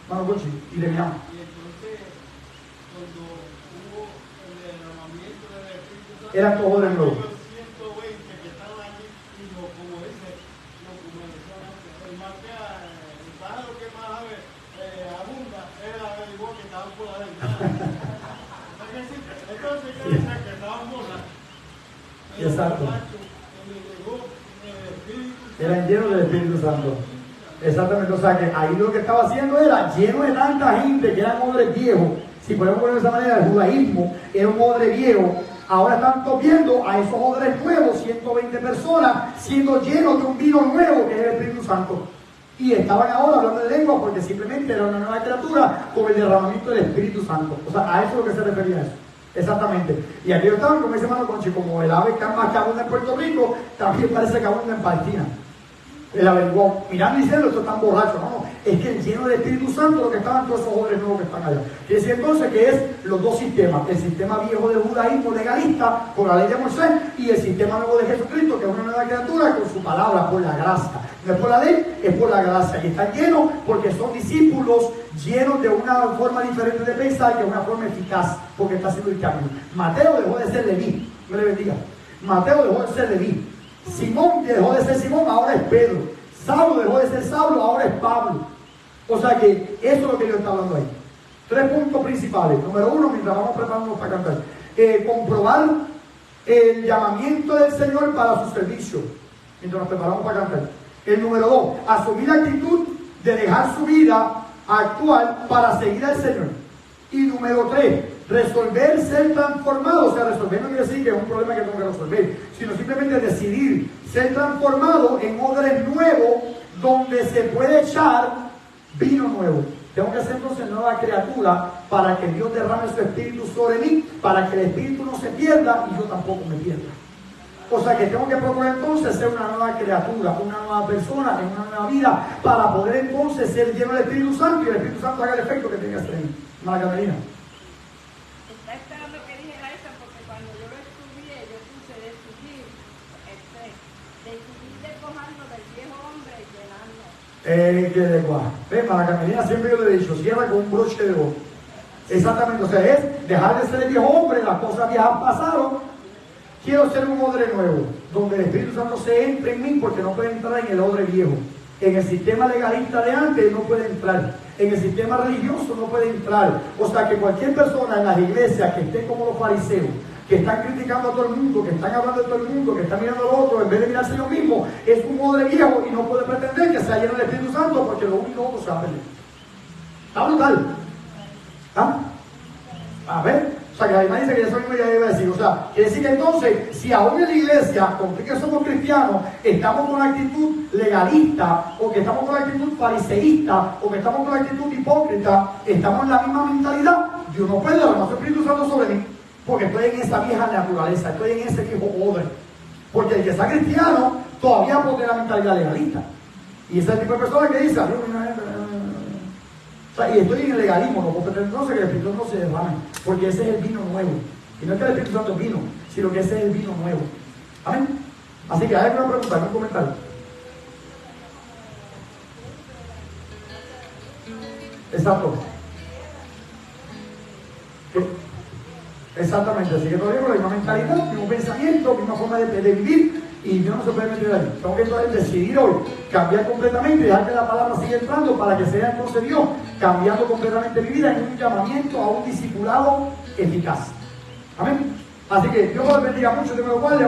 Vamos, Conchi, y terminamos. Y entonces, cuando hubo el derramamiento del Espíritu Santo, Eran todos odres nuevos. Exacto. Eran llenos del Espíritu Santo. Exactamente. O sea que ahí lo que estaba haciendo era lleno de tanta gente que eran odres viejos. Si podemos poner de esa manera, el judaísmo era un odre viejo ahora están todos viendo a esos odres nuevos, 120 personas, siendo llenos de un vino nuevo que es el Espíritu Santo. Y estaban ahora hablando de lengua porque simplemente era una nueva criatura con el derramamiento del Espíritu Santo. O sea, a eso es lo que se refería a eso. Exactamente. Y aquí estaban, como dice hermano Conchi, como el ave que más que abunda en Puerto Rico, también parece que abunda en Palestina. El averiguó, mirando y diciendo, estos están borrachos. No, es que el lleno del Espíritu Santo lo que estaban todos esos jóvenes nuevos que están allá. Quiere decir entonces que es los dos sistemas, el sistema viejo del judaísmo legalista con la ley de Moisés y el sistema nuevo de Jesucristo, que es una nueva criatura con su palabra, por la gracia. No es por la ley, es por la gracia. Y están llenos porque son discípulos llenos de una forma diferente de pensar, que es una forma eficaz, porque está haciendo el cambio. Mateo dejó de ser Leví, Dios le bendiga. Mateo dejó de ser Leví. Simón dejó de ser Simón, ahora es Pedro. Saulo dejó de ser Saulo, ahora es Pablo. O sea que eso es lo que yo está hablando ahí. 3 puntos principales. Número 1, mientras vamos preparándonos para cantar. Comprobar el llamamiento del Señor para su servicio, mientras nos preparamos para cantar. El número 2, asumir la actitud de dejar su vida actual para seguir al Señor. Y número 3, resolver ser transformado. O sea, resolver no quiere decir que es un problema que tengo que resolver, sino simplemente decidir ser transformado en odres nuevos donde se puede echar vino nuevo. Tengo que ser entonces nueva criatura para que Dios derrame su espíritu sobre mí, para que el espíritu no se pierda y yo tampoco me pierda. O sea que tengo que procurar entonces ser una nueva criatura, una nueva persona, en una nueva vida, para poder entonces ser lleno del Espíritu Santo y el Espíritu Santo haga el efecto que tenga que hacer en mí. Hermana Catalina. Está esperando que dijera eso porque cuando yo lo estudié, yo puse decidir despojarnos del viejo hombre y llenarnos. Que lenguaje. Hermana Catalina, siempre yo le he dicho, cierra con un broche de oro. Exactamente, o sea, es dejar de ser el viejo hombre, las cosas viejas pasaron. Quiero ser un odre nuevo, donde el Espíritu Santo se entre en mí, porque no puede entrar en el odre viejo. En el sistema legalista de antes no puede entrar. En el sistema religioso no puede entrar. O sea que cualquier persona en las iglesias que esté como los fariseos, que están criticando a todo el mundo, que están hablando de todo el mundo, que están mirando al otro, en vez de mirarse ellos mismos, es un odre viejo y no puede pretender que sea lleno del Espíritu Santo, porque lo único otro se va a perder. Está brutal. ¿Ah? A ver. O sea, que la Biblia dice que eso mismo ya iba a decir. O sea, quiere decir que entonces, si aún en la iglesia, con que somos cristianos, estamos con una actitud legalista, o que estamos con una actitud fariseísta, o que estamos con una actitud hipócrita, estamos en la misma mentalidad, Dios no puede derramar su Espíritu Santo sobre mí, porque estoy en esa vieja naturaleza, estoy en ese viejo odre. Porque el que sea cristiano todavía puede tener la mentalidad legalista. Y ese tipo de personas que dice, o sea, y estoy en el legalismo, no puedo pretender que el Espíritu no se derrame, porque ese es el vino nuevo. Y no es que el Espíritu Santo es vino, sino que ese es el vino nuevo. Amén. Así que hay alguna pregunta, algún comentario. Exacto. Exactamente, así que todavía con la misma mentalidad, mismo pensamiento, misma forma de vivir, y Dios no se puede meter ahí. Tengo que entonces decidir hoy, cambiar completamente, dejar que la palabra siga entrando para que sea entonces Dios cambiando completamente mi vida en un llamamiento a un discipulado eficaz. Amén. Así que Dios los bendiga mucho, de lo cual